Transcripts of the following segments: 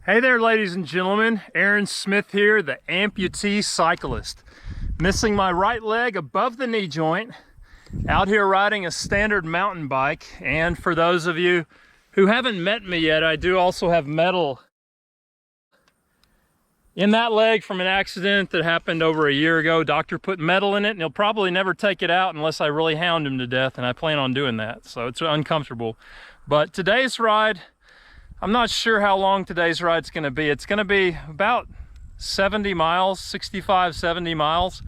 Hey there, ladies and gentlemen. Aaron Smith here, the Amputee Cyclist. Missing my right leg above the knee joint, out here riding a standard mountain bike. And for those of you who haven't met me yet, I do also have metal in that leg from an accident that happened over a year ago. Doctor put metal in it and he'll probably never take it out unless I really hound him to death, and I plan on doing that. So it's uncomfortable. But today's ride, I'm not sure how long today's ride's going to be. It's going to be about 70 miles, 65, 70 miles.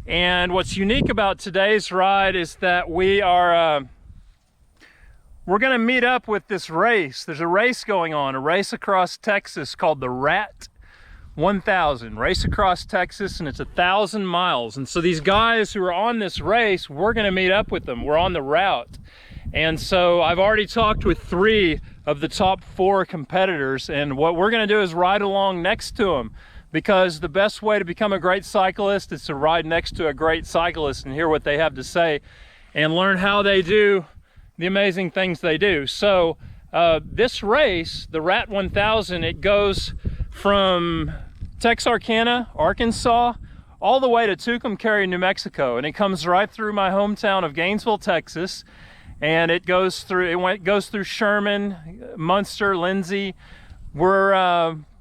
And what's unique about today's ride is that we're going to meet up with this race. There's a race going on, a race across Texas called the Rat 1000. Race across Texas, and it's 1,000 miles. And so these guys who are on this race, we're going to meet up with them. We're on the route. And so I've already talked with 3 of the top 4 competitors, and what we're going to do is ride along next to them, because the best way to become a great cyclist is to ride next to a great cyclist and hear what they have to say and learn how they do the amazing things they do. So this race, the Rat 1000, it goes from Texarkana, Arkansas, all the way to Tucumcari, New Mexico, and it comes right through my hometown of Gainesville, Texas. And it goes through Sherman, Munster, Lindsay. We're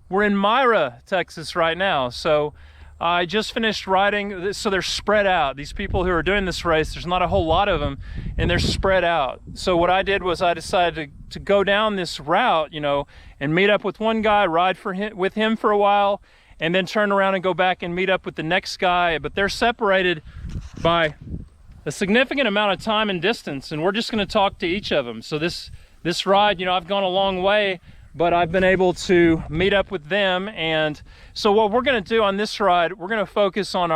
in Myra, Texas right now. So I just finished riding. So they're spread out. These people who are doing this race, there's not a whole lot of them, and they're spread out. So what I did was I decided to go down this route, you know, and meet up with one guy, ride with him for a while, and then turn around and go back and meet up with the next guy. But they're separated by a significant amount of time and distance, and we're just going to talk to each of them. So this ride, you know, I've gone a long way, but I've been able to meet up with them. And so what we're going to do on this ride, we're going to focus on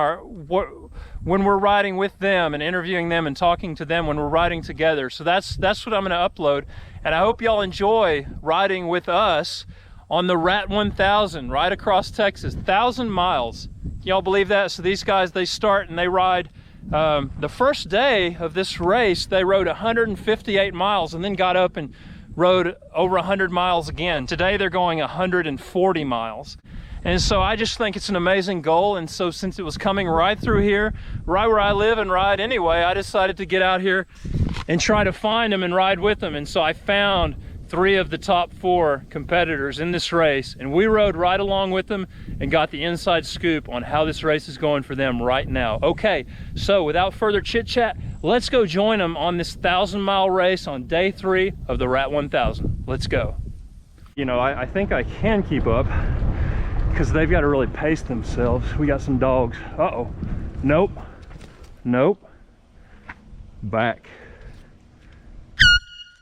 when we're riding with them and interviewing them and talking to them when we're riding together. So that's what I'm going to upload, and I hope y'all enjoy riding with us on the Rat 1000 right across Texas, 1,000 miles. Y'all believe that? So these guys, they start and they ride. The first day of this race, they rode 158 miles and then got up and rode over 100 miles again. Today they're going 140 miles. And so I just think it's an amazing goal. And so since it was coming right through here, right where I live and ride anyway, I decided to get out here and try to find them and ride with them. And so I found 3 of the top 4 competitors in this race, and we rode right along with them and got the inside scoop on how this race is going for them right now. Okay, so without further chit chat, let's go join them on this 1,000-mile race on day 3 of the Rat 1000. Let's go. You know, I think I can keep up, because they've got to really pace themselves. We got some dogs. Uh-oh. Nope. Nope. Back.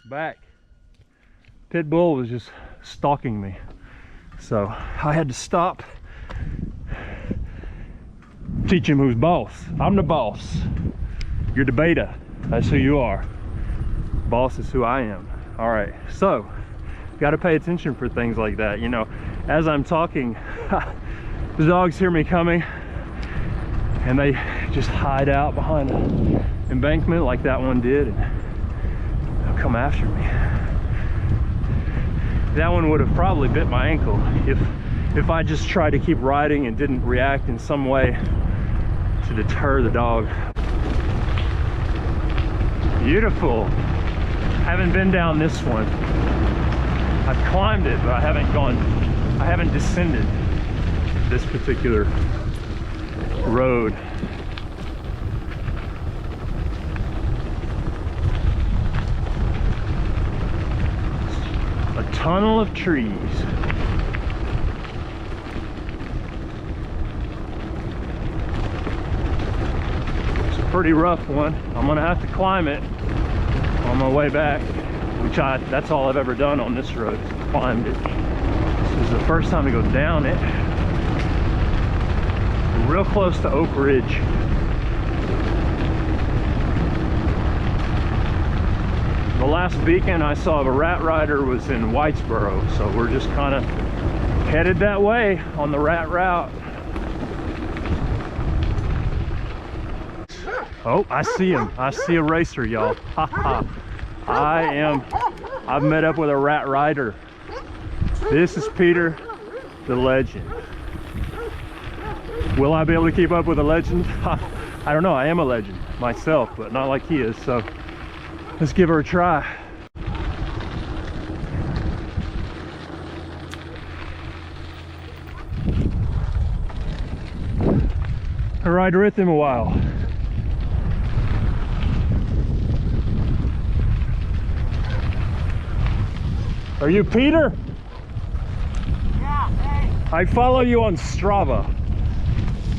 Back. Pit bull was just stalking me, so I had to stop, teach him who's boss. I'm the boss. You're the beta. That's who you are. Boss is who I am. All right, so got to pay attention for things like that. You know, as I'm talking, the dogs hear me coming and they just hide out behind an embankment like that one did, and they'll come after me. That one would have probably bit my ankle if I just tried to keep riding and didn't react in some way to deter the dog. Beautiful. Haven't been down this one. I've climbed it, but I haven't descended this particular road. A tunnel of trees. It's a pretty rough one. I'm gonna have to climb it on my way back, which that's all I've ever done on this road, is climbed it. This is the first time to go down it. We're real close to Oak Ridge. The last beacon I saw of a rat rider was in Whitesboro, so we're just kind of headed that way on the rat route. Oh, I see him. I see a racer, y'all. Ha ha. I've met up with a rat rider. This is Peter. The legend. Will I be able to keep up with a legend? I don't know. I am a legend myself, but not like he is. So let's give her a try. I ride with him a while. Are you Peter? Yeah, hey. I follow you on Strava.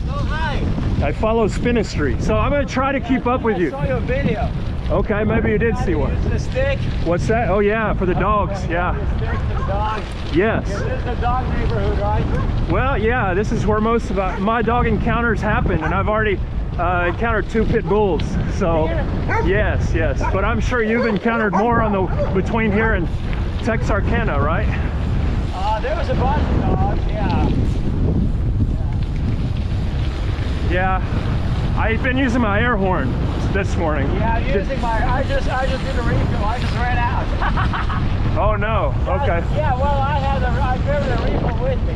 Oh, hi. I follow Spinistry, so I'm gonna try to keep up with you. I saw your video. Okay, maybe you did see one. Use the stick. What's that? Oh yeah, for the dogs. Okay, Yeah. the stick for the dogs. Yes. Yeah, this is the dog neighborhood, right? Well, yeah. This is where most of my dog encounters happen, and I've already encountered 2 pit bulls. So, yes, yes. But I'm sure you've encountered more on the between here and Texarkana, right? There was a bunch of dogs. Yeah. Yeah. I've been using my air horn this morning. Yeah, I'm using my. I just did a refill. I just ran out. Oh no. Okay. Yeah. Well, I driven a refill with me.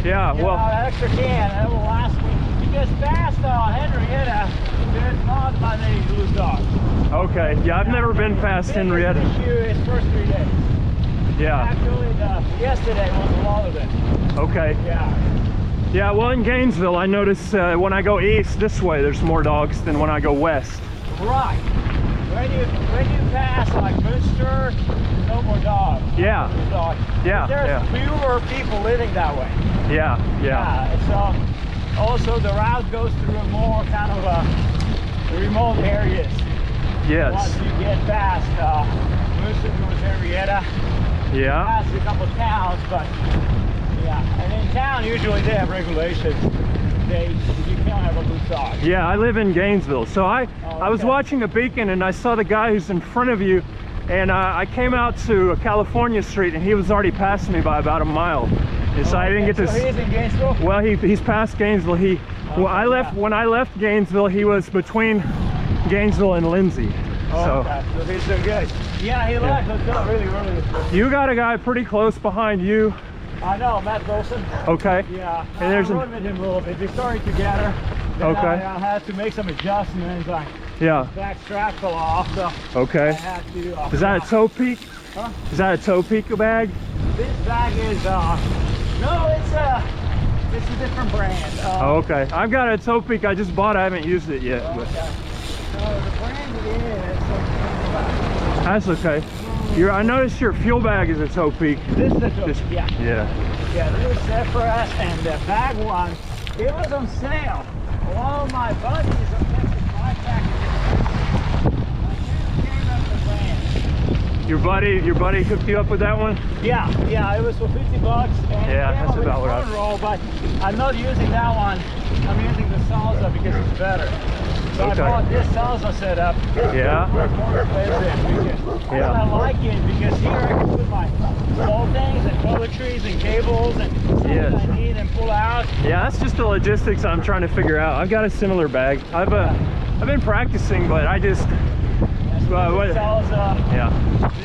Yeah. You Well. know, an extra can. That will last me. Because past Henrietta, there's not many loose dogs. Okay. Yeah, I've never been past Henrietta. Its first 3 days. Yeah. Actually, yesterday was a lot of it. Okay. Yeah. Yeah, well, in Gainesville, I notice when I go east this way, there's more dogs than when I go west. Right. When you pass like Munster, no more dogs. Yeah. Yeah. There's fewer people living that way. Yeah. Yeah. So also the route goes through more kind of remote areas. Yes. Once you get past Munster towards Henrietta, Yeah. past a couple of towns, but. Yeah, and in town usually they have regulations. You can't have a loose dog. Yeah, I live in Gainesville, so I was okay. watching a beacon and I saw the guy who's in front of you, and I came out to California Street and he was already past me by about a mile, and so I didn't get to. So he's in Gainesville? Well, he's past Gainesville. When I left Gainesville, he was between Gainesville and Lindsay. So he's so good. Yeah, he left really early. You got a guy pretty close behind you. I know, Matt Goson. Okay. Yeah, and there's I rode with him a little bit. We started together. Then okay. I had to make some adjustments. Yeah. Back strap fell off, so okay. I had to. Is that a toe peak? Huh? Is that a toe peak bag? This bag is no, it's a different brand. Oh, okay. I've got a toe peak I just bought. I haven't used it yet. Okay. But. So the brand it is. That's okay. I noticed your fuel bag is a toe peak. This is a toe peak, yeah. Yeah. Yeah, this is separate, and the bag one, it was on sale. All my buddies are testing my package. Your buddy hooked you up with that one? Yeah, it was for 50 bucks. And yeah, that's about what I roll, but I'm not using that one. I'm using the salsa because it's better. So okay. I bought this salsa setup. Yeah. It's more expensive because I like it because here I can put my small things and toiletries and cables and stuff I need and pull out. Yeah, that's just the logistics I'm trying to figure out. I've got a similar bag. I've been practicing, but I just salsa. Yeah.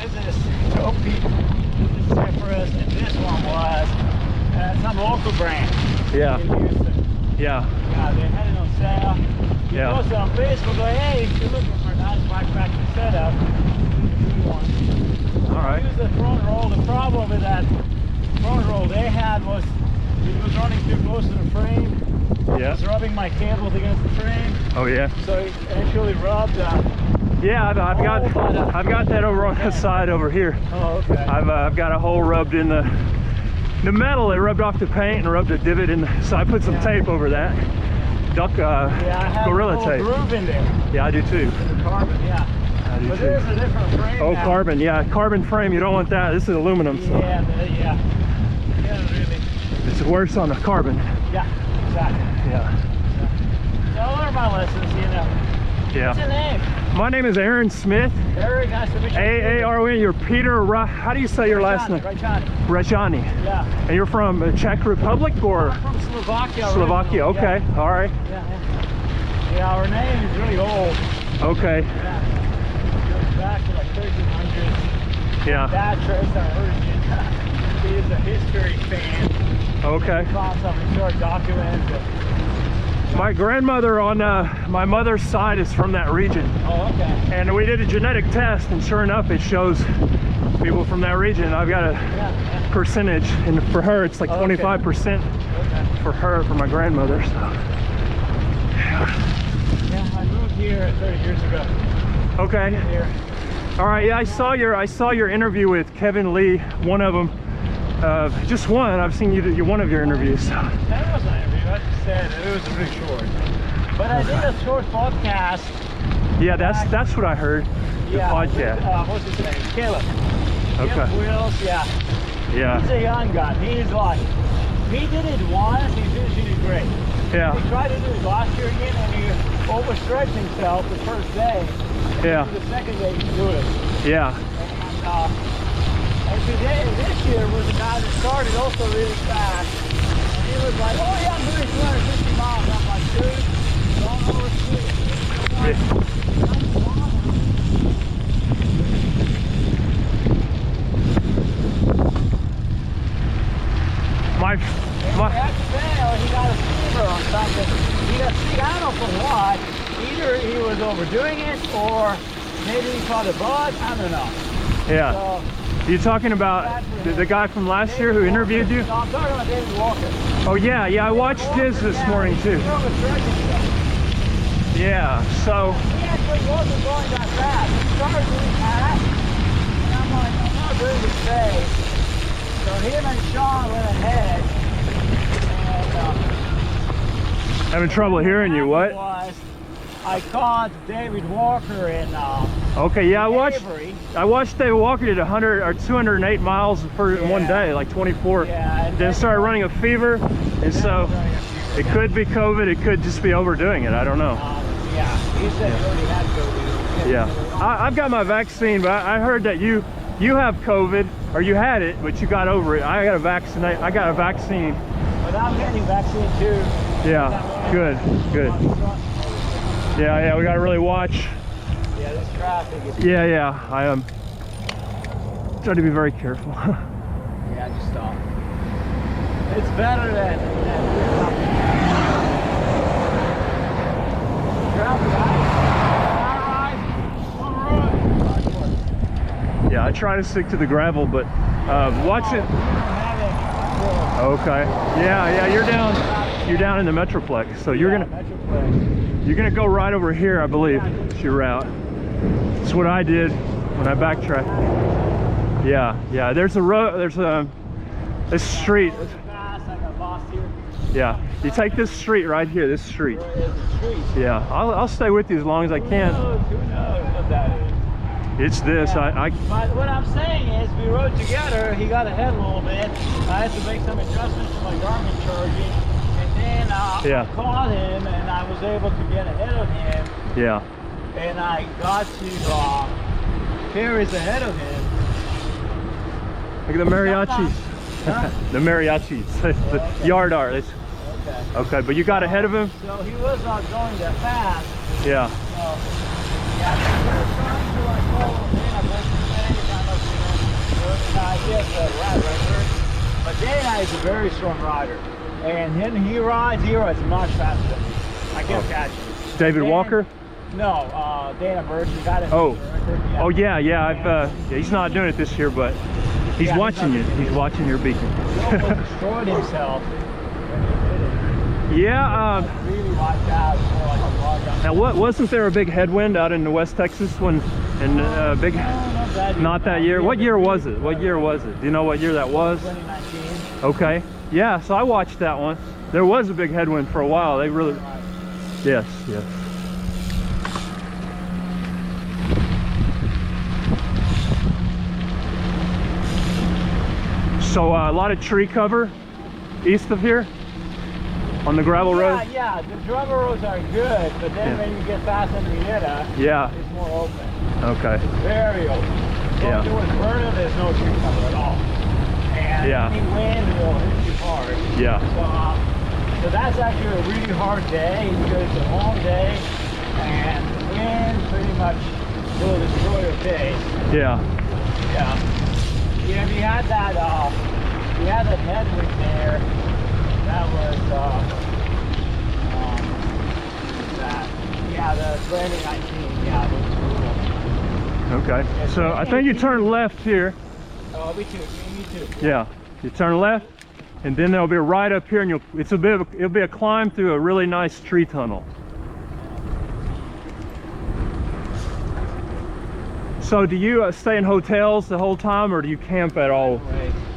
This is Soapy. This is Cypress, and this one was some local brand. Yeah. In Houston. Yeah. Yeah, they had it on sale. You post it on Facebook, go, hey, if you're looking for a nice backpacking setup, this is a good one. All right. Use the front roll. The problem with that front roll they had was it was running too close to the frame. Yeah. It was rubbing my cables against the frame. Oh yeah. So it actually rubbed. Yeah, I've got that over on the side over here. Oh, okay. I've got a hole rubbed in the metal. It rubbed off the paint and rubbed a divot in. So I put some tape over that. Duck I have Gorilla a tape. groove in there. Yeah, I do too. The carbon, yeah. I do but too. there's a different frame. Oh, now. carbon, yeah, carbon frame. You don't want that. This is aluminum. So Yeah, really. it's worse on the carbon. Yeah, exactly. Yeah. So I learned my lessons, you know. Yeah. What's your name? My name is Aaron Smith. Very nice to meet you. A-A-R-O-N. You're Peter. How do you say your last name? Rajani. Yeah. And you're from Czech Republic or? I'm from Slovakia. Slovakia. Okay. Yeah. All right. Yeah, our name is really old. Okay. Yeah. It goes back to like 1300s. Yeah. Dad traced our origin. He is a history fan. Okay. We found some historic documents. My grandmother on my mother's side is from that region. Oh, okay. And we did a genetic test, and sure enough, it shows people from that region. I've got a percentage, and for her, it's like 25% for her, for my grandmother. So. Yeah, I moved here 30 years ago. Okay. Here. All right. Yeah, I saw your interview with Kevin Lee. One of them, just one. I've seen you one of your interviews. So. That wasn't an interview. I just said it was really short. But I did a short podcast. Yeah, that's what I heard. The podcast. What's his name? Caleb. Okay. Caleb Wills, yeah. He's a young guy. He's like, he did it once, he finishing it great. Yeah. He tried to do it last year again, and he overstretched himself the first day. Yeah. The second day he do it. Yeah. And today, this year, was a guy that started also really fast. And he was like, oh yeah, I'm doing 250 miles. I'm like, dude, don't overshoot it. My After that, he got a fever or something. He got sick. I don't know for what. Either he was overdoing it, or maybe he caught a bug. I don't know. Yeah. So, you talking about the guy from last year who interviewed you? No, I'm talking about David Walker. Oh yeah, I watched his this morning too. Yeah. So. He actually wasn't going that fast. He started really fast, and I'm like, I'm not doing this fast. So him and Sean went ahead, and Having trouble hearing you. What? I caught David Walker in Okay, yeah, I watched David Walker did 100 or 208 miles for one day, like 24. Yeah, then started running a fever, and so it could be COVID. It could just be overdoing it. I don't know. Yeah, he said he already had COVID. Yeah, I've got my vaccine, but I heard that you have COVID, or you had it, but you got over it. I got a vaccine. But I'm getting vaccine too. Yeah, good. Yeah, we gotta really watch. Yeah, this traffic is... Yeah, I am trying to be very careful. Yeah, just stop. It's better than Yeah, I try to stick to the gravel, but watch it. Okay. Yeah, you're down in the Metroplex, so you're gonna go right over here, I believe. It's your route. That's what I did when I backtracked. Yeah. There's a road. There's this street. Yeah. You take this street right here. This street. Yeah. I'll stay with you as long as I can. Who knows what that is? It's this. But what I'm saying is, we rode together. He got ahead a little bit. I had to make some adjustments to my Garmin charging. And I caught him, and I was able to get ahead of him. Yeah. And I got to Ferris ahead of him. Look at the mariachis. Huh? The mariachis. The yard art. Okay, but you got ahead of him? So he was not going that fast. Yeah. So, yeah, we were trying to follow him. But Dana is a very strong rider. And he rides much faster than me. I can't catch him. David Walker? No, Dana Birch. He got it. Oh yeah. He's not doing it this year, but he's watching you. He's watching your beacon. He almost destroyed himself. Yeah. Really wiped out. Now, wasn't there a big headwind out in West Texas when, big? Not that year. What year was it? Do you know what year that was? 2019. Okay. Yeah. So I watched that one. There was a big headwind for a while. They really. Yes. So a lot of tree cover east of here on the gravel road. Yeah, the gravel roads are good, but then when you get past Henrietta, it's more open. Okay. It's very open. Going towards Vernon, there's no tree cover at all. And any wind will hit you hard. Yeah. So that's actually a really hard day because it's a long day, and the wind pretty much will destroy your face. Yeah. We had that headwind there, 2019, yeah. Okay. So I think you turn left here. Oh, me too. Me too. Yeah. You turn left, and then there'll be a right up here, and it'll be a climb through a really nice tree tunnel. So do you stay in hotels the whole time, or do you camp at all?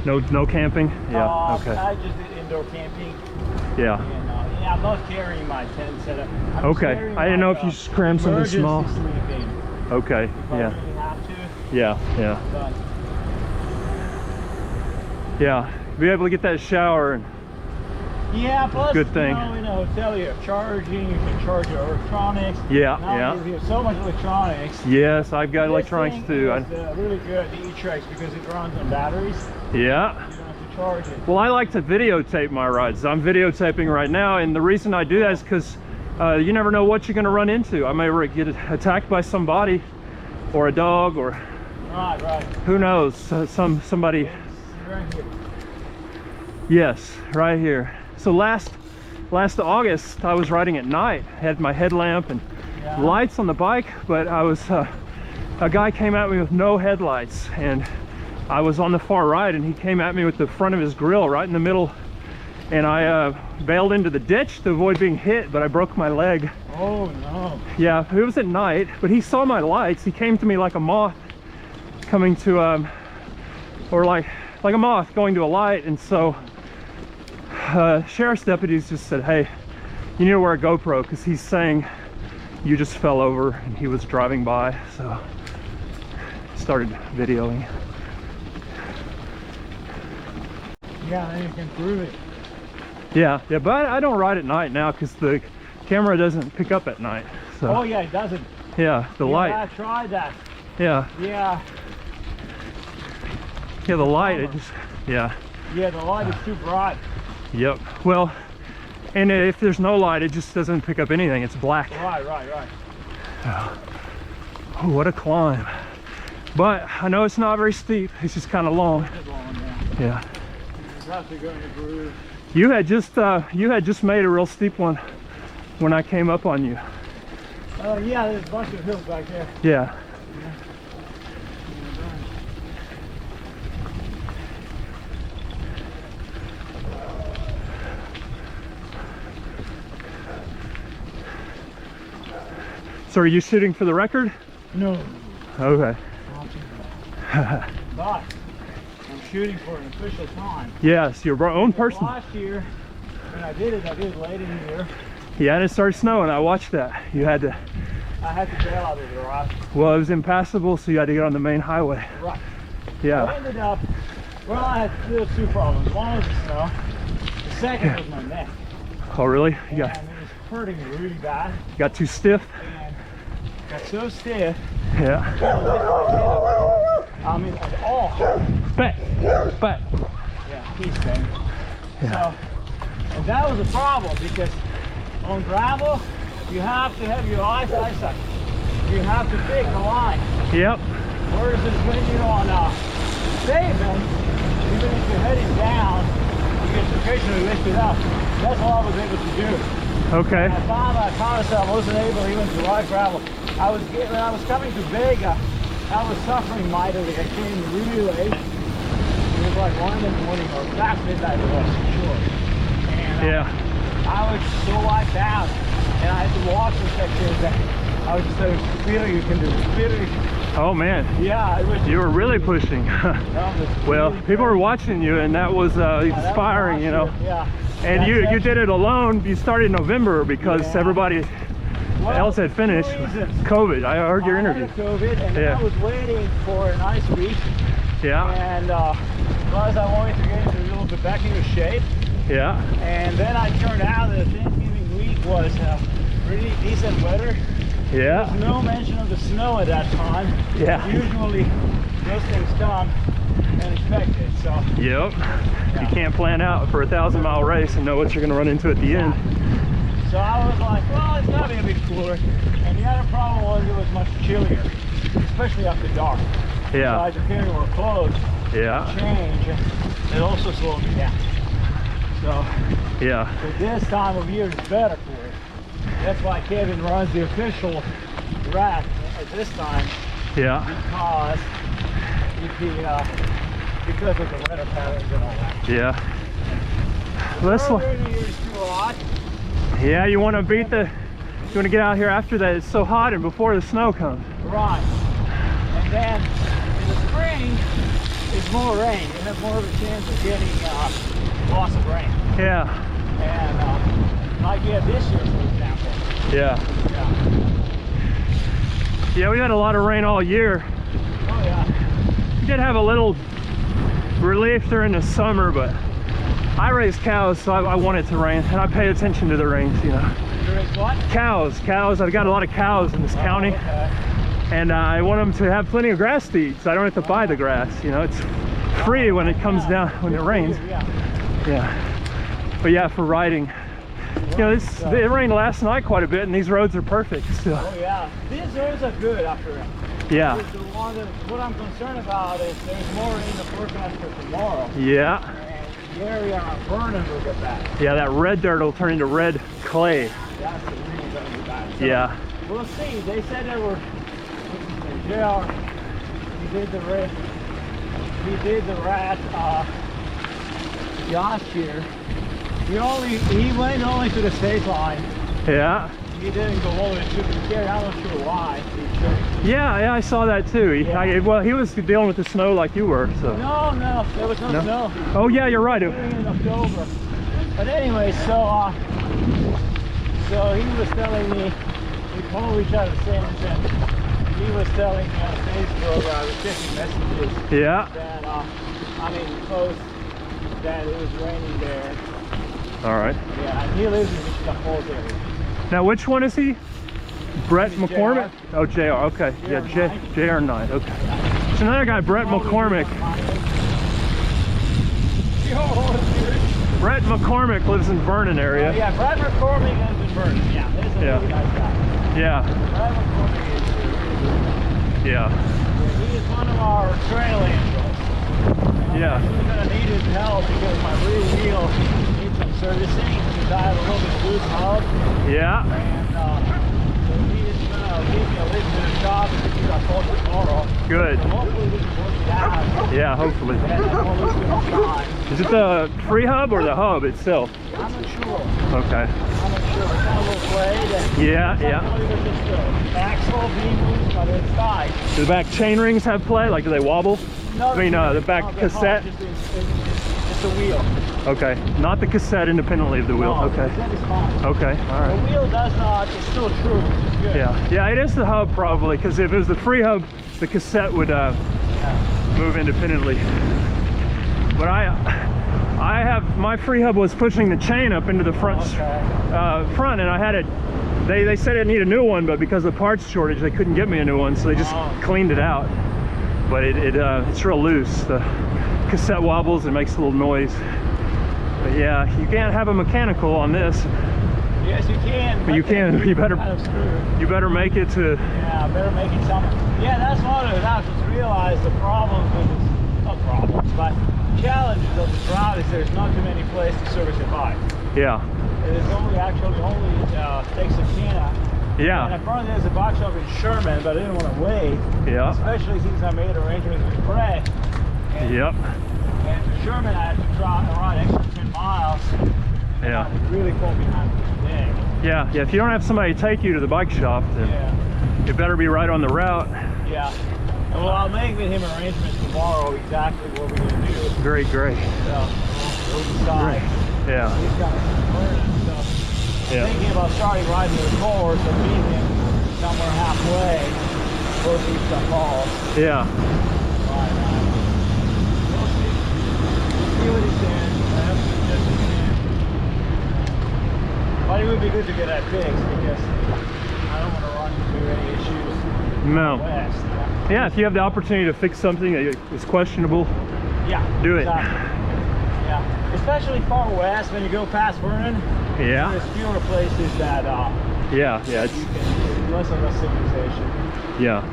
No camping? Yeah, okay. I just did indoor camping. Yeah. And, yeah, I'm not carrying my tent setup. Okay. I didn't know if you crammed something small. Sleeping. Okay, If I yeah. really have to. Yeah, yeah. But Yeah, be able to get that shower and yeah, plus, good thing. You know, in a hotel you have charging, you can charge your electronics. Yeah, Nowadays yeah. we have so much electronics. Yes, I've got electronics This too. thing is really good, the e-trikes, because it runs on batteries. Yeah. You don't have to charge it. Well, I like to videotape my rides. I'm videotaping right now, and the reason I do that is because you never know what you're going to run into. I may get attacked by somebody, or a dog, or Right. who knows, somebody. It's right here. Yes, right here. So last August, I was riding at night. I had my headlamp and lights on the bike, but I was a guy came at me with no headlights, and I was on the far right, and he came at me with the front of his grill right in the middle, and I bailed into the ditch to avoid being hit, but I broke my leg. Oh no. Yeah, it was at night, but he saw my lights. He came to me like a moth coming to or like a moth going to a light. And so sheriff's deputies just said, hey, you need to wear a GoPro, because he's saying you just fell over, and he was driving by. So started videoing. Yeah, then you can prove it. Yeah, but I don't ride at night now because the camera doesn't pick up at night. So Oh yeah, it doesn't. yeah, the light. I tried that. Yeah, Yeah, the light, it just, yeah. the light is too bright. Yep. Well, and if there's no light, it just doesn't pick up anything. It's black. Right. Oh, what a climb. But I know it's not very steep. It's just kind of long. It's long, Yeah. You have to go in the groove. You had just made a real steep one when I came up on you. Yeah, there's a bunch of hills back there. Yeah. So are you shooting for the record? No. Okay. But I'm shooting for an official time. Yes, your own person. Last year, when I did it late in the year. Yeah, and it started snowing. I watched that. You had to. I had to bail out of the garage. Well, it was impassable, so you had to get on the main highway. Right. Yeah. I ended up, well, I had two problems. One was the snow. The second was my neck. Oh, really? You And it was hurting me really bad. got too stiff? And got so stiff. Yeah. I mean, at all. Back. Yeah, he's bang. Yeah. So, and that was a problem because on gravel, you have to have your eyesight. You have to pick the line. Yep. Whereas when you're on pavement, even if you're heading down, you can occasionally lift it up. That's all I was able to do. Okay. And I found myself I wasn't able even to ride gravel. When I was coming to Vega, I was suffering mightily. I came really late. It was like 1 in the morning or past midnight it was, sure. And Yeah. I was so wiped out. And I had to walk for sections that I was just saying, Peter, you can do it. Peter. Oh man. Yeah, it was. You were really pushing. Well, really people were great. watching you, and that was That was inspiring, you know. last year, yeah. And you did it alone. You started in November because Yeah. everybody else had finished. Two reasons. COVID. I heard your I interview. had COVID, and then Yeah. I was waiting for a nice week. Yeah. And plus I wanted to get into a little bit back into shape. Yeah. And then I turned out that Thanksgiving week was really decent weather. Yeah. There's no mention of the snow at that time. Yeah. Usually those things come unexpected. So Yep. You can't plan out for a 1,000-mile race and know what you're going to run into at the end. So I was like, well, it's gotta be a bit cooler. And the other problem was it was much chillier, especially after dark. Yeah. So I had to carry more clothes. Yeah. Change. It also slowed me down. So Yeah. this time of year is better for it. That's why Kevin runs the official rack at this time. Yeah. Because of the weather patterns and all that. Yeah. Let's. Yeah, you want to beat the. You want to get out here after that. It's so hot and before the snow comes. Right. And then in the spring, it's more rain. You have more of a chance of getting loss of rain. Yeah. And like you had this year, for example. Yeah. Yeah, we had a lot of rain all year. Oh yeah. We did have a little relief during the summer, but I raise cows, so I want it to rain, and I pay attention to the rains, you know. You raise what? Cows. I've got a lot of cows in this county. Okay. And I want them to have plenty of grass to eat, so I don't have to buy the grass. You know, it's free when it comes down, when it rains. Yeah. But yeah, for riding, you know, it rained last night quite a bit, and these roads are perfect still. Oh yeah, these roads are good after rain. Yeah. What I'm concerned about is there's more rain the forecast for tomorrow. Yeah. And the area around Vernon will get bad. Yeah, that red dirt will turn into red clay. That's the really going to be bad. So Yeah. we'll see. They said there were. JR, he did the rat last year. He went only to the state line. Yeah. He didn't go all the way to the carry. I'm not sure why. Yeah, I saw that too. Well, he was dealing with the snow like you were, so. No, there was no snow. Oh yeah, you're right. In October. But anyway, so he was telling me, we called each other same and he was telling me on Facebook, I was checking messages. Yeah. That, post that it was raining there. All right. Yeah, and he lives in the Falls area. Now, which one is he? Brett McCormick? JR. Oh, JR, okay. Yeah, JR9, okay. There's another guy, Brett McCormick. Brett McCormick lives in Vernon area. Yeah, Brett McCormick lives in Vernon. Yeah, there's a really nice guy. Yeah. Brett McCormick is Yeah. he is one of our trail angels. Yeah. I'm going to need his help because my rear wheel needs some servicing because I have a little bit loose hub. Yeah. And so he is going to leave me a little bit of shop and he's got called tomorrow. Good. So hopefully we can work it out. Yeah, hopefully. Is it the free hub or the hub itself? I'm not sure. Okay. I'm not sure. It's kind of a little frayed. Yeah. Just the axle being loose by the side. Do the back chain rings have play? Like, do they wobble? No, the back cassette? It's the wheel. Okay. Not the cassette independently of the wheel. No, okay. The cassette is fine. Okay. All right. The wheel does not. It's still true. Which is good. Yeah, it is the hub probably, because if it was the free hub, the cassette would move independently. But I have my free hub was pushing the chain up into the front, front, and I had it. They said I need a new one, but because of the parts shortage, they couldn't get me a new one, so they just cleaned it out. But it's real loose. The cassette wobbles and makes a little noise. But yeah, you can't have a mechanical on this. Yes, you can. But you can. You better. Kind of screwed. You better make it to. Yeah, better make it something. Yeah, that's one of it. I just realized the problems with this, not problems, but challenges of this route is there's not too many places to service your bike. Yeah. It is only takes a Tina. Yeah. And apparently there's a bike shop in Sherman, but I didn't want to wait. Yeah. Especially since I made arrangements with Fred. Yep. And to Sherman I had to run extra 10 miles. Yeah. I was really cold behind the day. Yeah. If you don't have somebody take you to the bike shop, then you better be right on the route. Yeah. Well, I'll make with him arrangements tomorrow exactly what we're going to do. Great. So, we'll decide. Yeah. He's got to learn and stuff. Yeah. Thinking about starting riding the course and meeting him somewhere halfway. Both these stuff calls. Yeah. But, we'll see. See what he says. I have to suggest what he can. But it would be good to get that fixed because I don't want to run into any issues. No. West. Yeah, if you have the opportunity to fix something that is questionable, do it. Exactly. Yeah, especially far west when you go past Vernon. Yeah. There's fewer places that yeah, it's you can less and less civilization. yeah.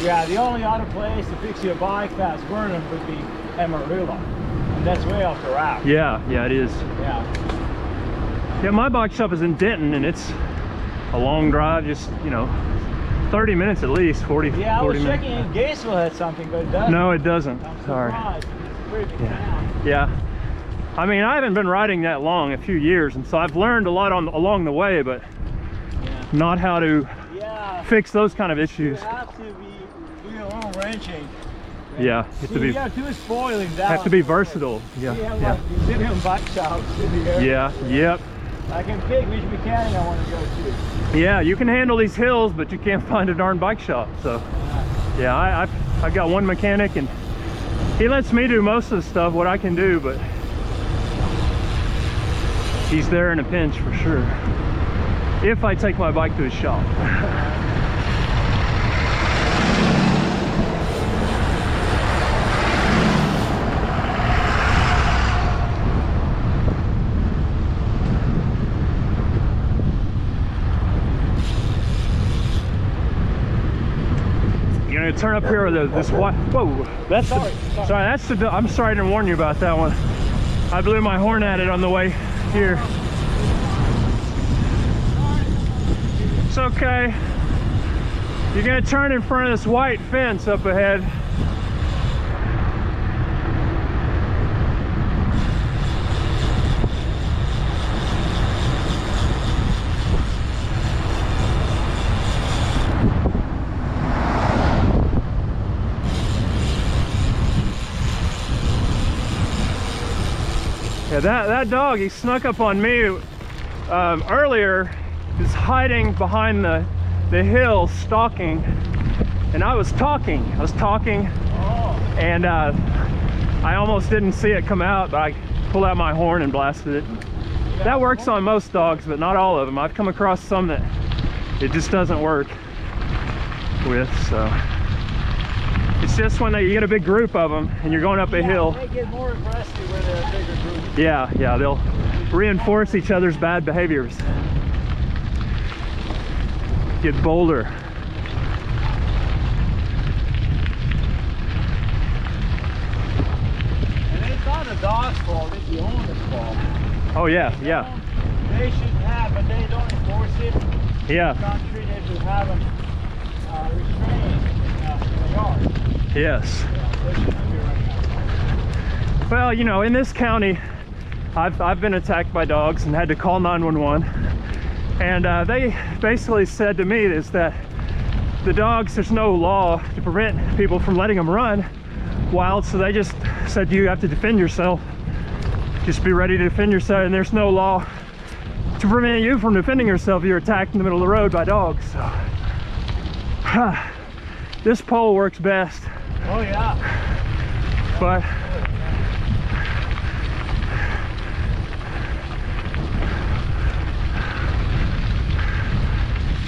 Yeah, the only other place to fix your bike past Vernon would be Amarillo, and that's way off the route. Yeah, it is. Yeah. Yeah, my bike shop is in Denton, and it's a long drive, just, you know, 30 minutes at least, 40 Yeah, I was 40 minutes. checking in Gainesville had something, but it doesn't. No, it doesn't. I'm Sorry. surprised. It's a pretty big town. Yeah. I mean, I haven't been riding that long, a few years, and so I've learned a lot along the way, but not how to fix those kind of issues. You have to be a little wrenching. Yeah, you have to be spoiling. Have to be versatile. Yeah. We have like museum bike shops in the area. Yeah. Yep. I can pick which mechanic I want to go to. Yeah, you can handle these hills, but you can't find a darn bike shop. So, yeah, I've got one mechanic, and he lets me do most of the stuff, what I can do, but he's there in a pinch for sure. If I take my bike to his shop. You're gonna turn up here with this white. Whoa, that's sorry. That's the. I'm sorry I didn't warn you about that one. I blew my horn at it on the way here. It's okay. You're gonna turn in front of this white fence up ahead. Yeah, that dog, he snuck up on me earlier. He's hiding behind the hill, stalking, and I was talking, and I almost didn't see it come out, but I pulled out my horn and blasted it. That works on most dogs, but not all of them. I've come across some that it just doesn't work with, so. It's just when you get a big group of them and you're going up a hill. They get more aggressive when they're a bigger group. Yeah, they'll reinforce each other's bad behaviors. Get bolder. And it's not the dog's fault, it's the owner's fault. Oh yeah. They should have, but they don't enforce it. Yeah. The country, they should have them restrained in the yard. Yes. Well, you know, in this county, I've been attacked by dogs and had to call 911. And they basically said to me is that the dogs, there's no law to prevent people from letting them run wild, so they just said you have to defend yourself. Just be ready to defend yourself, and there's no law to prevent you from defending yourself if you're attacked in the middle of the road by dogs. So, this pole works best. Oh yeah.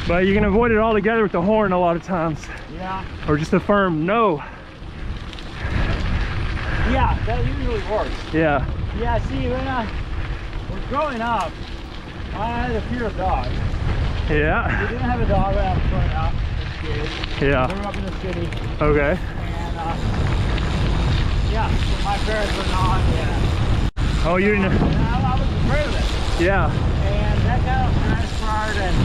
But you can avoid it altogether with the horn a lot of times. Yeah. Or just a firm no. Yeah, that usually works. Yeah. Yeah, see, when I was growing up, I had a fear of dogs. Yeah. We didn't have a dog when I was growing up as a kid. Yeah. I grew up in the city. Okay. And yeah, so my parents were not. Yeah. Oh, you didn't. I was afraid of it. Yeah. And that kind of transferred, and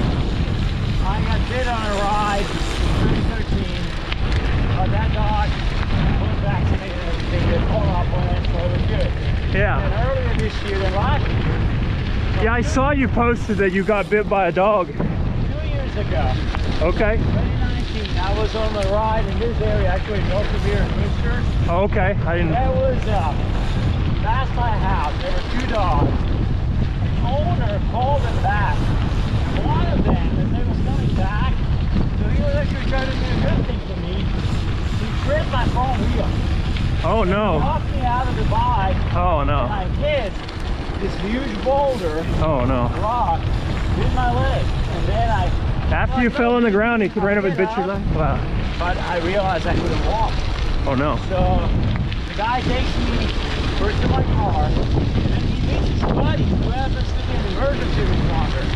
I got bit on a ride in 2013. But that dog was vaccinated and everything. They pulled up on it, so it was good. Yeah. And earlier this year than last year. Yeah, I saw you posted that you got bit by a dog. 2 years ago. Okay. 2019, I was on the ride in this area, actually north of here in Worcester. Oh, okay. I didn't. That was past my house. There were 2 dogs. The owner called them back. One of them, as they was coming back, so he was actually trying to do a good thing for me. He tripped my front wheel. Oh no. He knocked me out of the bike. Oh no. And I hit this huge boulder. Oh no. Rock hit my leg, and then After you fell on the ground, he ran up and bit your leg? Wow. But I realized I couldn't walk. Oh no. So the guy takes me first to my car, and then he meets his buddy who happens to be an emergency responder.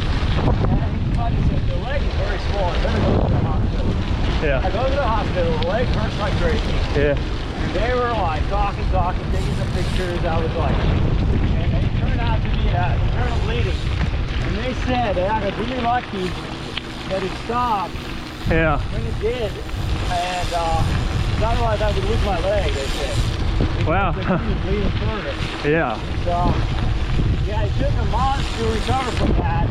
And his buddy says the leg is very swollen. I better go to the hospital. Yeah. I go to the hospital, the leg hurts like crazy. Yeah. And they were like talking, taking some pictures. I was like, and it turned out to be internal bleeding. And they said that I got really lucky that it stopped Yeah. when it did. And otherwise I would lose my leg, they said. Wow. It continued bleeding further. Yeah. So, yeah, it took a month to recover from that.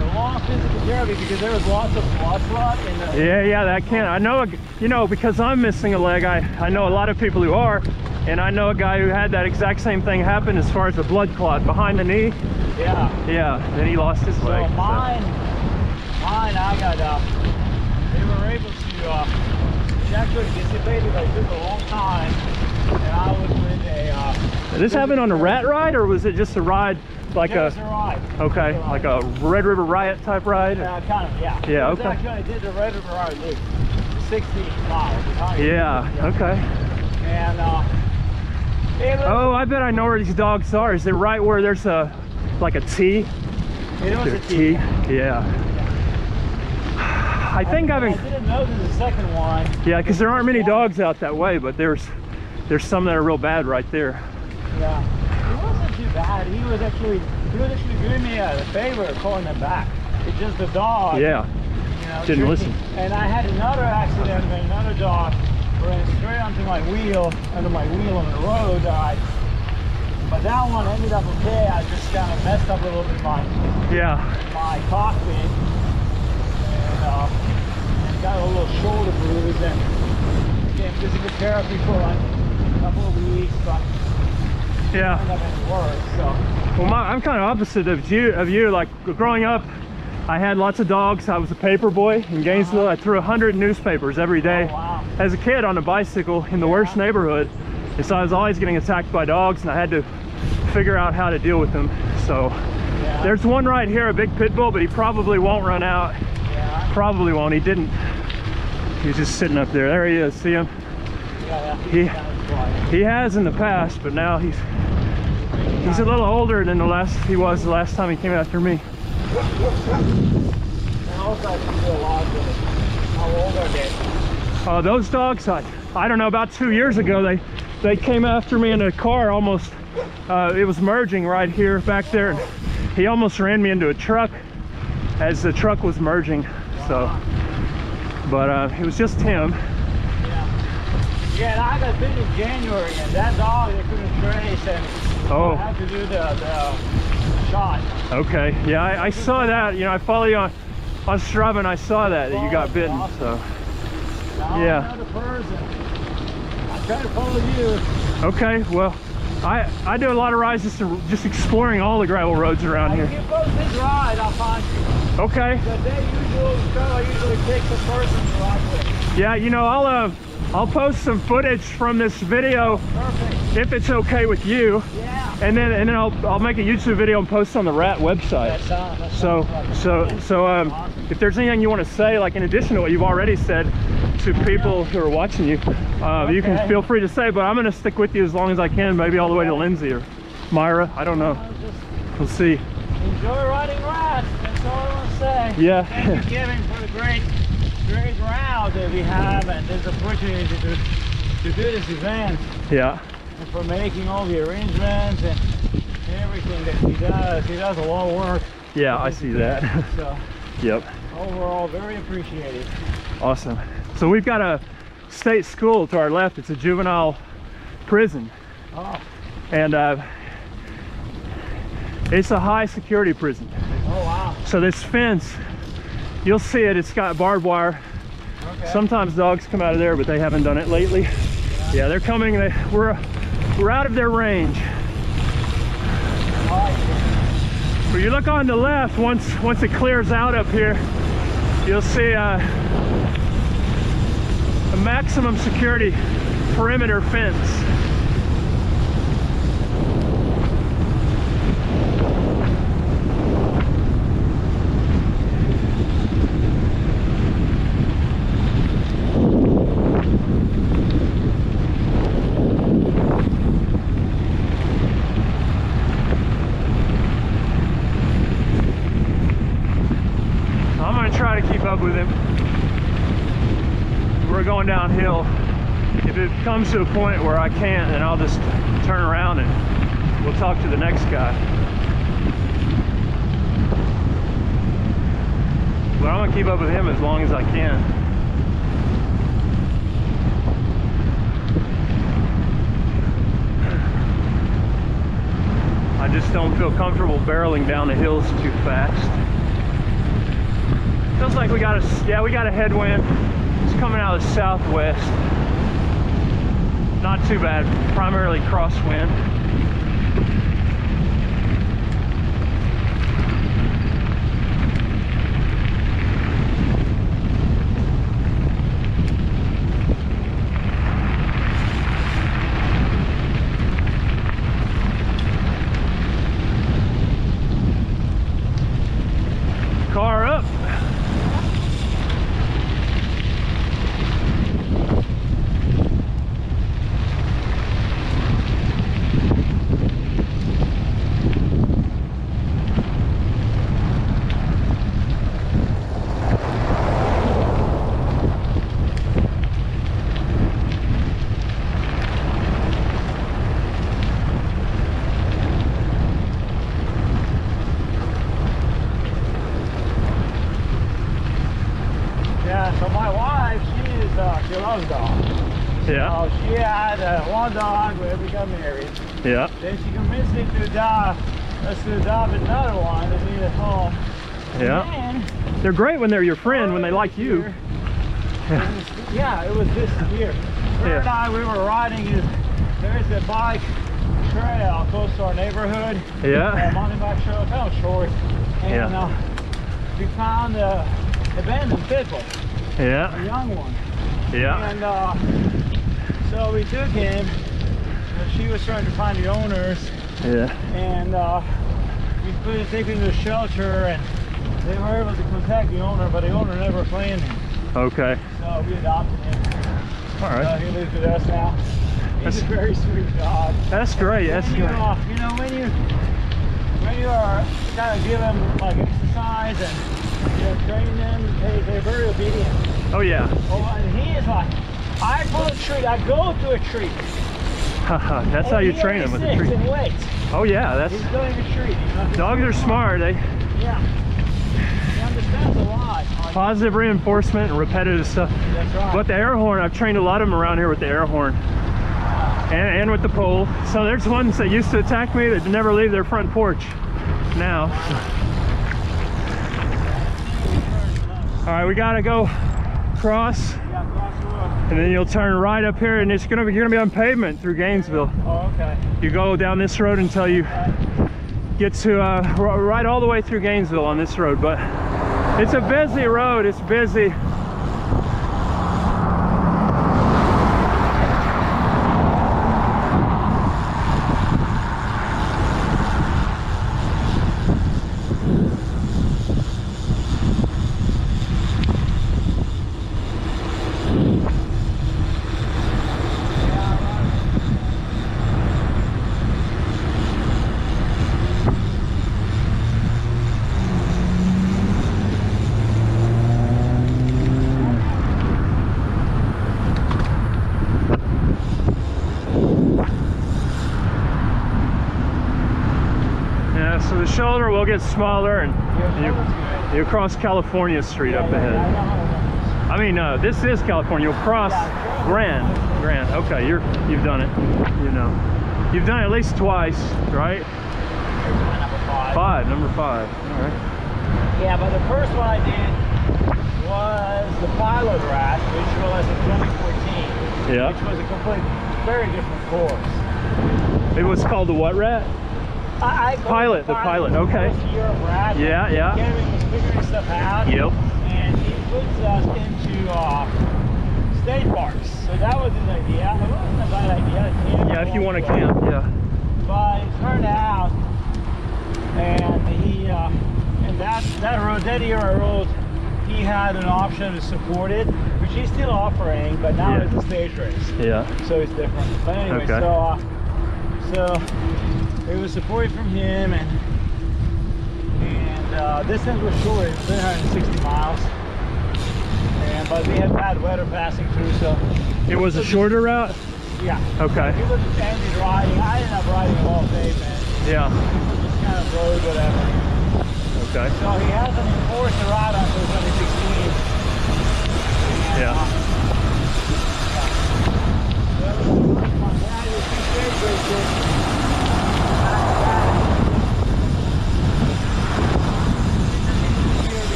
A long physical therapy because there was lots of blood clot in the... Yeah, that can't. I know, you know, because I'm missing a leg, I know a lot of people who are, and I know a guy who had that exact same thing happen as far as the blood clot behind the knee. Yeah. Yeah, then he lost his leg. So mine, I got, they were able to, it actually dissipated, but it took a long time, and I was with a... Did this happen on a rat ride, or was it just a ride? Like it was a ride. Okay, like a Red River Riot type ride? Kind of, yeah. Yeah, it was okay. Actually, I did the Red River Riot loop, 60 miles. Yeah, okay. And, oh, I bet I know where these dogs are. Is it right where there's a, like a T? It was a T. Yeah. I think I didn't know there's a second one. Yeah, because there aren't many dogs out that way, but there's some that are real bad right there. Yeah. It wasn't too bad. He was actually doing me a favor calling them back. It's just the dog. Yeah. You know, didn't listen. And I had another accident when another dog ran straight onto my wheel, under my wheel on the road. But that one ended up okay. I just kind of messed up a little bit my cockpit and got a little shoulder bruise and became physical therapy for like a couple of weeks, but yeah. ended up getting worse. So. Well, I'm kind of opposite of you. Like growing up, I had lots of dogs. I was a paper boy in Gainesville. I threw 100 newspapers every day. Oh, wow. As a kid on a bicycle in the worst neighborhood. And so I was always getting attacked by dogs, and I had to figure out how to deal with them. So there's one right here, a big pit bull, but he probably won't run out. Yeah. Probably won't. He didn't. He's just sitting up there. There he is. See him? Yeah. He has in the past, but now he's a little older than he was the last time he came after me. How old are they? Those dogs, I don't know, about 2 years ago, they came after me in a car almost. It was merging right here, back there. And he almost ran me into a truck as the truck was merging. So, but it was just him. Yeah, and I got bit in January, and that dog they couldn't trace, and I had to do the shot. Okay, yeah, I saw that. You know, I follow you on Strava, and I saw that you got bitten. Awesome. So, now yeah. Another person. I try to follow you. Okay, well, I do a lot of rides just exploring all the gravel roads around here. If you post this ride, I'll find you. Okay. The I usually take the person to ride with. Yeah, you know, I'll post some footage from this video. Perfect. If it's okay with you. Yeah. And then I'll make a YouTube video and post on the Rat website. So if there's anything you want to say, like in addition to what you've already said to people who are watching you, you can feel free to say. But I'm going to stick with you as long as I can, maybe all the way to Lindsay or Myra. I don't know. We'll see. Enjoy riding rats. That's all I want to say. Yeah. Thank you, Kevin, for the great route that we have and this opportunity to do this event. Yeah. And for making all the arrangements and everything that he does. He does a lot of work. Yeah, I see that. So, yep. overall, very appreciated. Awesome. So we've got a state school to our left. It's a juvenile prison. Oh. And it's a high security prison. Oh, wow. So this fence, you'll see it, it's got barbed wire. Okay. Sometimes dogs come out of there, but they haven't done it lately. Yeah, they're coming. We're out of their range. When you look on the left, once it clears out up here, you'll see a maximum security perimeter fence. Try to keep up with him. We're going downhill. If it comes to a point where I can't, then I'll just turn around and we'll talk to the next guy. But I'm gonna keep up with him as long as I can. I just don't feel comfortable barreling down the hills too fast. Feels like we got a headwind. It's coming out of the southwest. Not too bad, primarily crosswind. Car up. So my wife, she loves dogs. Yeah. So she had one dog when we got married. Yeah. Then she convinced me to adopt another one that needed a home. Yeah. And they're great when they're your friend, when they like you. Yeah, it was this year. Her and I, we were riding. There's a bike trail close to our neighborhood. Yeah. Mountain bike trail, kind of short. And we found an abandoned pit bull. Yeah. A young one. Yeah. And so we took him. She was trying to find the owners. Yeah. And we took him to a shelter, and they were able to contact the owner, but the owner never claimed him. Okay. So we adopted him. All right. He lives with us now. He's a very sweet dog. That's great. That's great. You know, when you are kind of give them like exercise and train them, they're very obedient. Oh yeah. Oh, and he is like, I pull a treat, I go to a treat. That's how you train them with a treat. And he waits. Oh yeah, that's. He's going to treat. Dogs are smart. Yeah. He understands a lot. Positive reinforcement and repetitive stuff. That's right. But the air horn, I've trained a lot of them around here with the air horn. And with the pole. So there's ones that used to attack me that never leave their front porch now. All right, we gotta go cross, and then you'll turn right up here, and you're gonna be on pavement through Gainesville. Oh, okay. You go down this road until you get to right all the way through Gainesville on this road, but it's a busy road. It's busy. So the shoulder will get smaller, and you cross California Street up ahead. I mean, this is California. You'll cross Grand. Okay, you've done it. You know, you've done it at least twice, right? Number five. All right. Yeah, but the first one I did was the pilot rat, which was in 2014. Yeah. Which was a very different course. It was called the what rat? The pilot, okay. Europe rat. Yeah. Kevin was figuring stuff out. Yep. And he puts us into state parks. So that was his idea. It wasn't a bad idea. Yeah, if you want to camp, yeah. But it turned out, and that era road, he had an option to support it, which he's still offering, but now it's a stage race. Yeah. So it's different. But anyway, okay. So it was support from him, and distance was short. It was 360 miles, but we had bad weather passing through, so it was a shorter route. Yeah. Okay. People just ended riding. I ended up riding all day, man. Yeah. People just kind of rode whatever. Okay. So he hasn't enforced the route until 2015.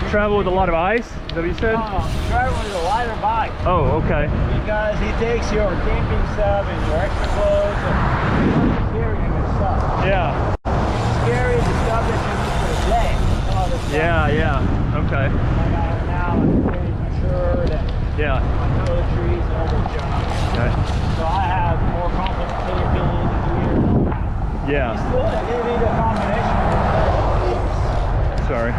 Travel with a lot of ice? Is that what you said? Travel with a lighter bike. Oh, okay. Because he takes your camping stuff and your extra clothes and carrying and stuff. Yeah. Carry the stuff that you need for the day. Yeah. Okay. Like I have now, I'm pretty matured and Yeah. my toiletries and all those jobs. Okay. So I have more complicated gear. Yeah. Still, I need a combination of Sorry.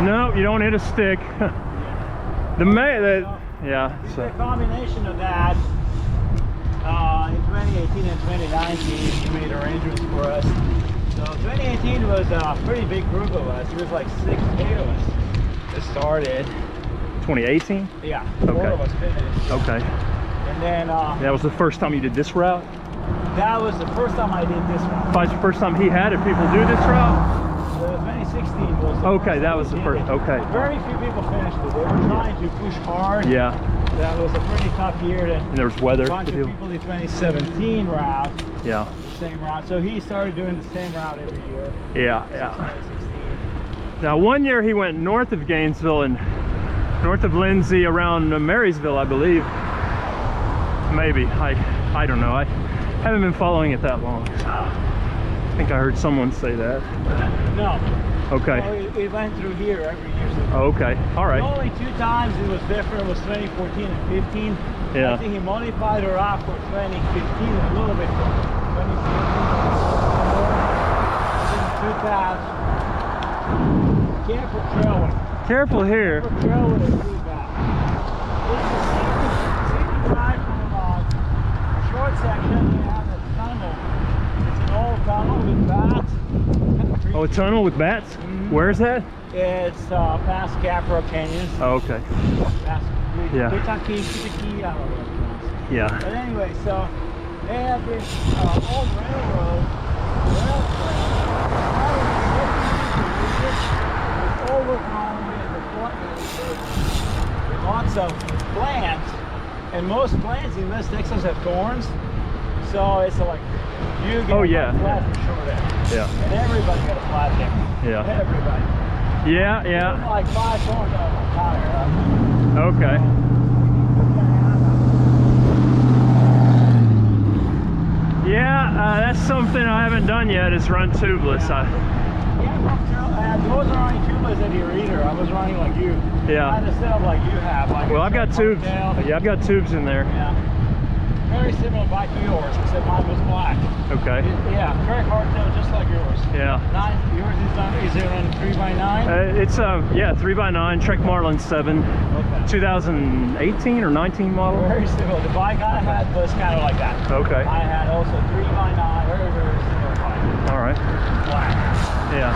No, you don't hit a stick. Yeah. It's So. a combination of that. In 2018 and 2019, he made arrangements for us. So 2018 was a pretty big group of us. It was like 6 of us that started. 2018? Yeah. Okay. 4 of us finished. Okay. And then That was the first time you did this route? that was the first time I did this route. That's the first time he had it. People do this route? 2016 was the Okay, first that time was we the did first. it. Okay. Very few people finished it. They were trying to push hard. Yeah. That was a pretty tough year. And there was weather. A bunch of people did 2017 route. Yeah. The same route. So he started doing the same route every year. Yeah. 2016. Now, one year he went north of Gainesville and north of Lindsay around Marysville, I believe. Maybe. I don't know. I haven't been following it that long. I think I heard someone say that. No. Okay. No, we went through here every year. So Okay. All right. only 2 times it was different. It was 2014 and 15. Yeah. I think he modified the route for 2015 a little bit. 2016. 2 paths. Careful trail. Careful here. Careful trail with a 2 path. It's a scenic drive from a short section. We have a tunnel. It's an old tunnel with bats. Oh, a tunnel with bats? Mm-hmm. Where's that? It's past Capra Canyon. Oh, okay. Past Yeah. Kitaki, I don't know what it's pronounced. Yeah. But anyway, so they have this old railroad, rail trail. It's overgrown with lots of plants, and most plants in West Texas have thorns. So it's like you get a flat for short end. Yeah. And everybody got a flat there. Yeah. Everybody. Yeah. There's Yeah. like 5 thorns on my tire. Okay. Yeah, that's something I haven't done yet is run tubeless. Those are only tubeless in your either. I was running like you. Yeah. I had to set up like you have. Like Well, I've got tubes. Yeah, I've got tubes in there. Yeah. Very similar bike to yours, except mine was black. Okay. Yeah, very hardtail, just like yours. Yeah. Yours is it on 3x9? It's 3x9 Trek Marlin 7, Okay. 2018 or 19 model. Very similar. The bike I had was kind of like that. Okay. I had also 3x9, very similar bike. All right. Black. Yeah.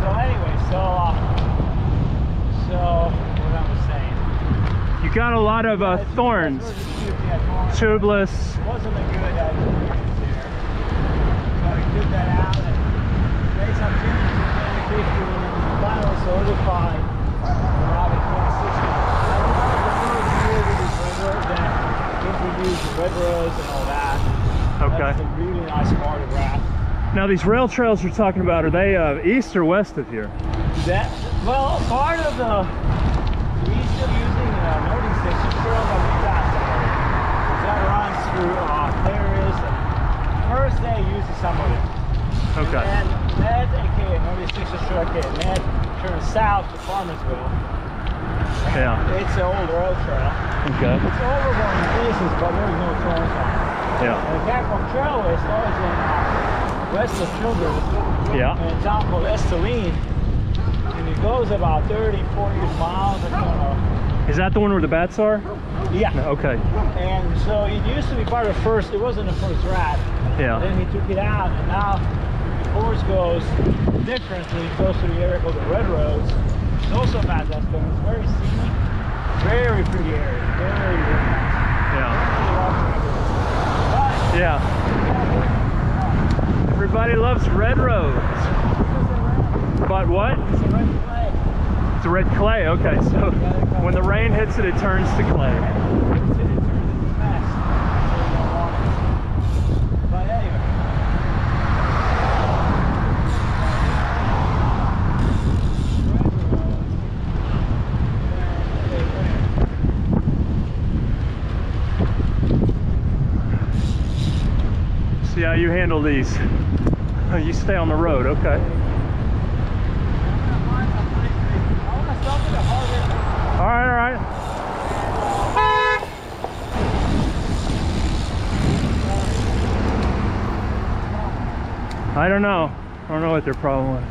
So anyway, so what I was saying. You got a lot of thorns. Tubeless. Wasn't a good experience there. So I took that out and made some changes in 2015 and finally solidified around in 2016. That was one of the first years with these red roads that introduced the red roads and all that. Okay. That's a really nice part of that. Now these rail trails you're talking about, are they east or west of here? Well, part of the, we're still using Northern Section Trail that we got that runs through Claris. First they used some of it. Okay. And Ned, aka Northern Section Trail, aka Ned, turns south to Farmersville. Yeah. It's an old rail trail. Okay. It's overgrown in places, but there's no trails on it. Yeah. And the Capcom Trailway starts in west of Childers. Yeah. In a town called Esteline. And it goes about 30, 40 miles. I don't know. Is that the one where the bats are? Yeah. Okay. And so it used to be part of the first, it wasn't the first rat. Yeah. Then he took it out, and now the course goes differently. It goes to the area called the Red Roads. It's also bad, that's going. It's very scenic, very pretty area. Very nice. Yeah. But, Yeah. Everybody loves red roads. But what? it's a red clay. It's a red clay. Okay, so when the rain hits it, it turns to clay. It turns Yeah, you handle these. You stay on the road, okay. All right, all right. I don't know. I don't know what their problem was.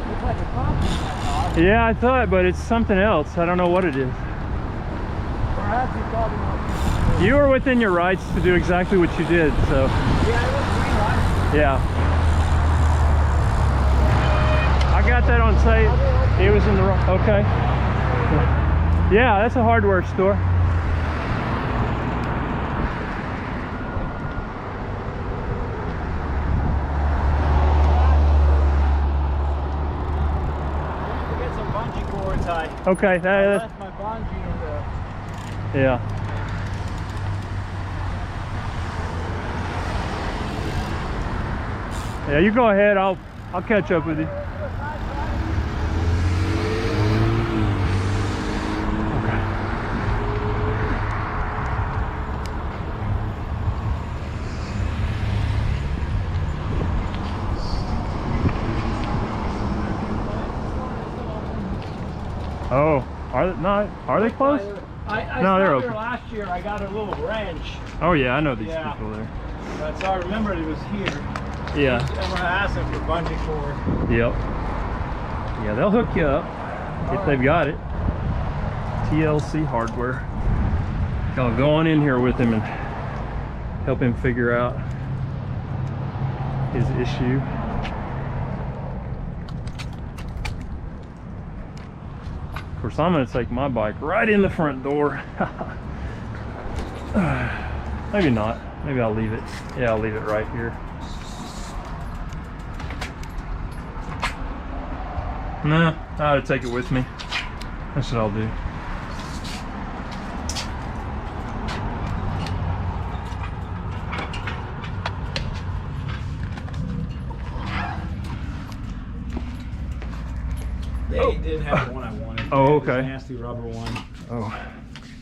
Looks like a pump. Yeah, I thought, but it's something else. I don't know what it is. Perhaps he thought he was. You were within your rights to do exactly what you did, so. Yeah, it was green light. Yeah. I got that on tape. He was in the wrong. Okay. Yeah, that's a hardware store. Get some bungee cords. Okay. I left my bungee in the. Yeah. Yeah, you go ahead. I'll catch up with you. Oh, are they closed? I No, they're stopped open. there last year. I got a little wrench. Oh yeah, I know these Yeah. people there. But so I remembered it was here. Yeah. I'm gonna ask them for bungee cord. Yep. Yeah, they'll hook you up if they've got it. TLC hardware. I'll go on in here with him and help him figure out his issue. Of course, I'm going to take my bike right in the front door. Maybe not. Maybe I'll leave it. Yeah, I'll leave it right here. Nah, I ought to take it with me. That's what I'll do. They did have the one I wanted. Oh, It was a okay. nasty rubber one. Oh,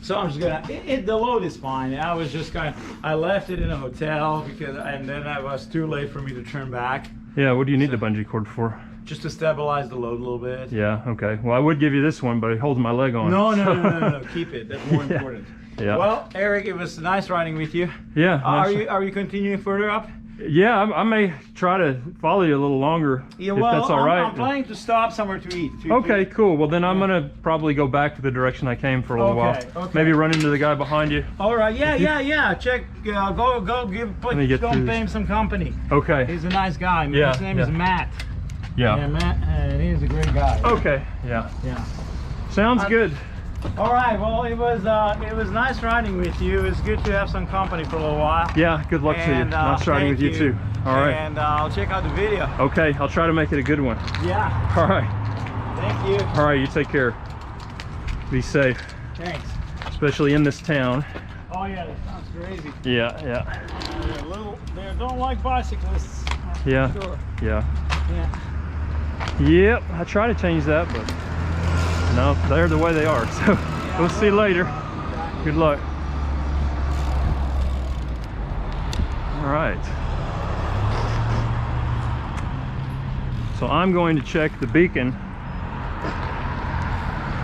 So I'm just gonna. The load is fine. I was just I left it in a hotel and then it was too late for me to turn back. yeah. What do you need the bungee cord for? Just to stabilize the load a little bit. Yeah. Okay. Well, I would give you this one, but it holds my leg on. No. Keep it. That's more Yeah. important. Yeah. Well, Eric, it was nice riding with you. Yeah. Are nice. you continuing further up? Yeah. I may try to follow you a little longer. Yeah. if Well, that's all right. I'm planning to stop somewhere to eat. Okay, cool. Well, then I'm gonna probably go back to the direction I came for a little while. Okay. Maybe run into the guy behind you. All right. Yeah. Check. Go. Let me get Go through pay this. him some company. Okay. He's a nice guy. Yeah, His name is yeah. Matt. Yeah. Yeah, Matt, and he's a great guy. Okay. Yeah. Yeah. Sounds good. All right. Well, it was nice riding with you. It's good to have some company for a little while. Yeah. Good luck to you. And, Nice riding with thank you too. All right. And I'll check out the video. Okay. I'll try to make it a good one. Yeah. All right. Thank you. All right. You take care. Be safe, Thanks. especially in this town. Oh yeah, that sounds crazy. Yeah. They don't like bicyclists. that's Yeah. for Sure. Yeah. Yeah. Yep. I try to change that, but no, they're the way they are. So we'll see you later. Good luck. All right. So I'm going to check the beacon.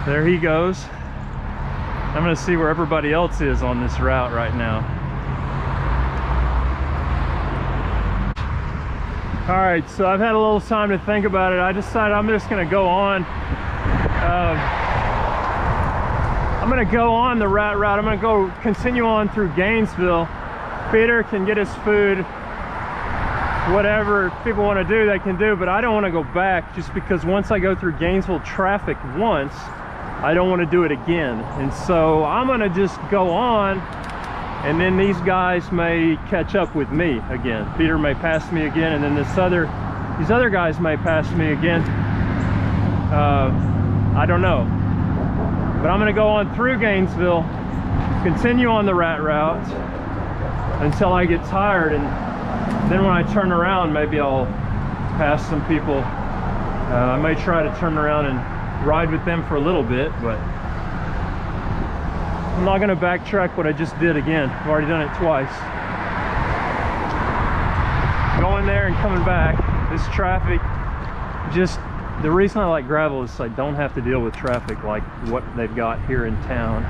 There he goes. I'm going to see where everybody else is on this route right now. All right, so I've had a little time to think about it. I decided I'm just going to go on. I'm going to go on the rat route. I'm going to go continue on through Gainesville. Peter can get his food. Whatever people want to do, they can do, but I don't want to go back just because once I go through Gainesville traffic once, I don't want to do it again. And so I'm going to just go on, and then these guys may catch up with me again. Peter may pass me again, and then these other guys may pass me again. I don't know. But I'm going to go on through Gainesville, continue on the rat route until I get tired, and then when I turn around, maybe I'll pass some people. I may try to turn around and ride with them for a little bit, but I'm not going to backtrack what I just did again. I've already done it twice. going there and coming back. This traffic, just the reason I like gravel is I don't have to deal with traffic like what they've got here in town,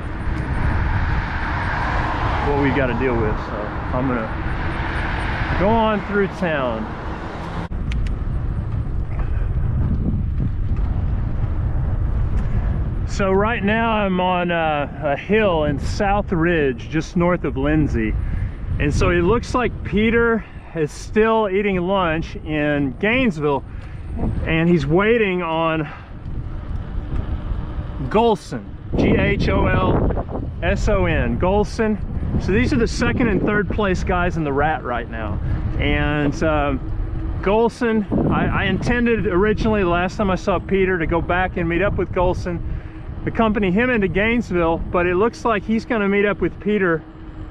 what we've got to deal with. So I'm gonna go on through town. So right now I'm on a hill in South Ridge, just north of Lindsay. And so it looks like Peter is still eating lunch in Gainesville, and he's waiting on Goson, G-H-O-L-S-O-N, Goson. So these are the second and third place guys in the rat right now. And Goson, I intended originally, the last time I saw Peter, to go back and meet up with Goson, accompany him into Gainesville, but it looks like he's going to meet up with Peter,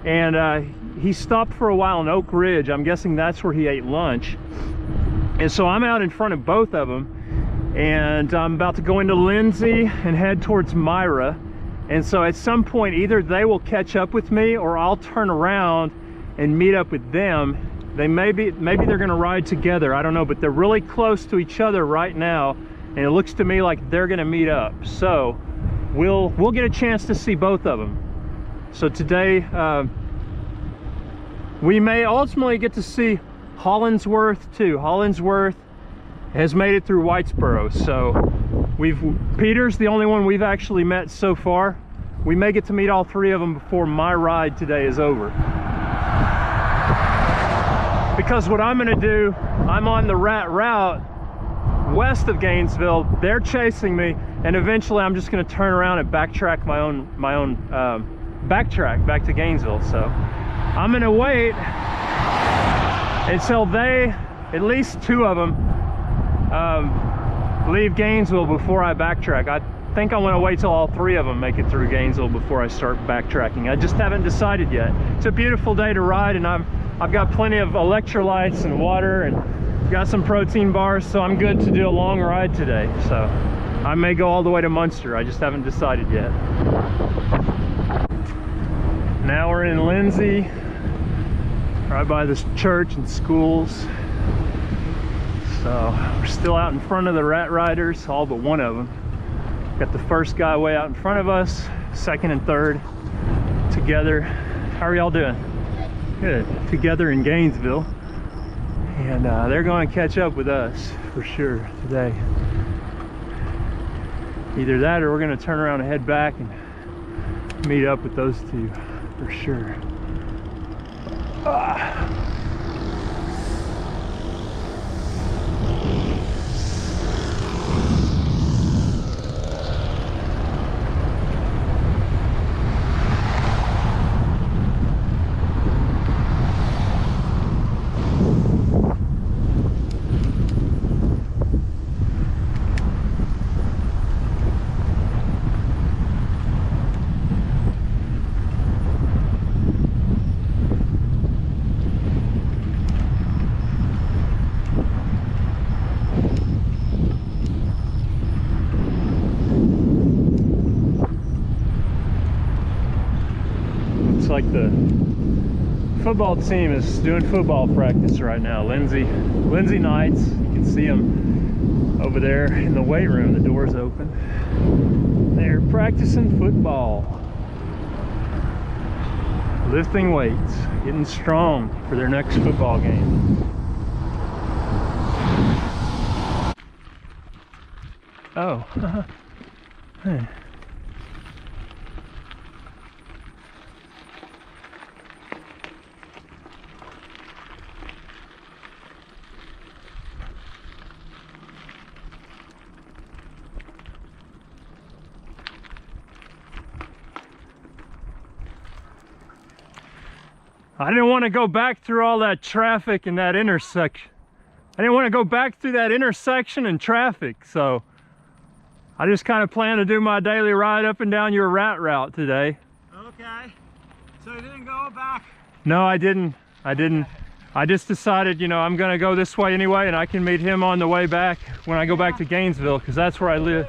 and he stopped for a while in Oak Ridge. I'm guessing that's where he ate lunch. And so I'm out in front of both of them, and I'm about to go into Lindsay and head towards Myra. And so at some point either they will catch up with me or I'll turn around and meet up with them. They maybe they're going to ride together, I don't know, but they're really close to each other right now, and it looks to me like they're going to meet up. So we'll get a chance to see both of them. So today we may ultimately get to see Hollandsworth too. Hollandsworth has made it through Whitesboro, so Peter's the only one we've actually met so far. We may get to meet all three of them before my ride today is over. Because what I'm going to do, I'm on the rat route west of Gainesville. They're chasing me, and eventually I'm just going to turn around and backtrack my own backtrack back to Gainesville. So I'm going to wait until they, at least two of them, leave Gainesville before I backtrack. I think I want to wait till all three of them make it through Gainesville before I start backtracking. I just haven't decided yet. It's a beautiful day to ride, and I've got plenty of electrolytes and water, and got some protein bars, so I'm good to do a long ride today. So I may go all the way to Munster. I just haven't decided yet. Now we're in Lindsay, right by this church and schools. So we're still out in front of the rat riders, all but one of them. Got the first guy way out in front of us, second and third together. How are y'all doing? Good. Together in Gainesville. And they're going to catch up with us for sure today. Either that or we're going to turn around and head back and meet up with those two for sure. Like the football team is doing football practice right now. Lindsay Knights, you can see them over there in the weight room. The door's open. They're practicing football, lifting weights, getting strong for their next football game. Oh, hey. I didn't want to go back through all that traffic in that intersection. I didn't want to go back through that intersection and traffic, so I just kind of plan to do my daily ride up and down your rat route today. Okay. So you didn't go back? No, I didn't. I just decided, you know, I'm going to go this way anyway, and I can meet him on the way back when I go back to Gainesville, because that's where I live.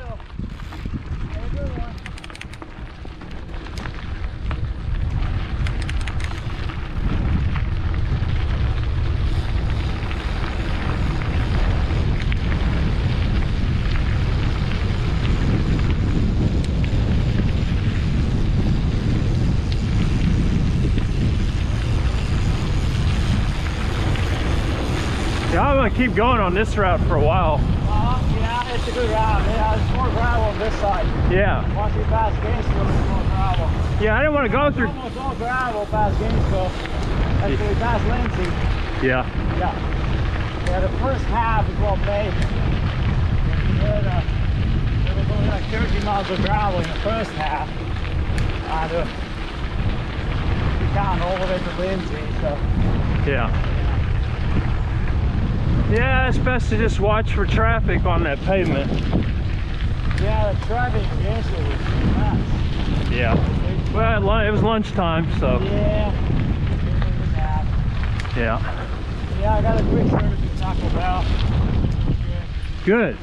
gonna keep going on this route for a while. Yeah, it's a good route. Yeah, there's more gravel on this side. Yeah. Once you pass Gainesville, there's more gravel. Yeah, I didn't want to go through. Almost all gravel past Gainesville. Until we pass Lindsay. Yeah. Yeah. Yeah, the first half is well made. There was only like 30 miles of gravel in the first half. And we count all the way to Lindsay, so. Yeah. Yeah, it's best to just watch for traffic on that pavement. Yeah, the traffic in Gainesville was nuts. Yeah. Well, it was lunchtime, so. Yeah. Yeah. Yeah, I got a quick service at Taco Bell. Good.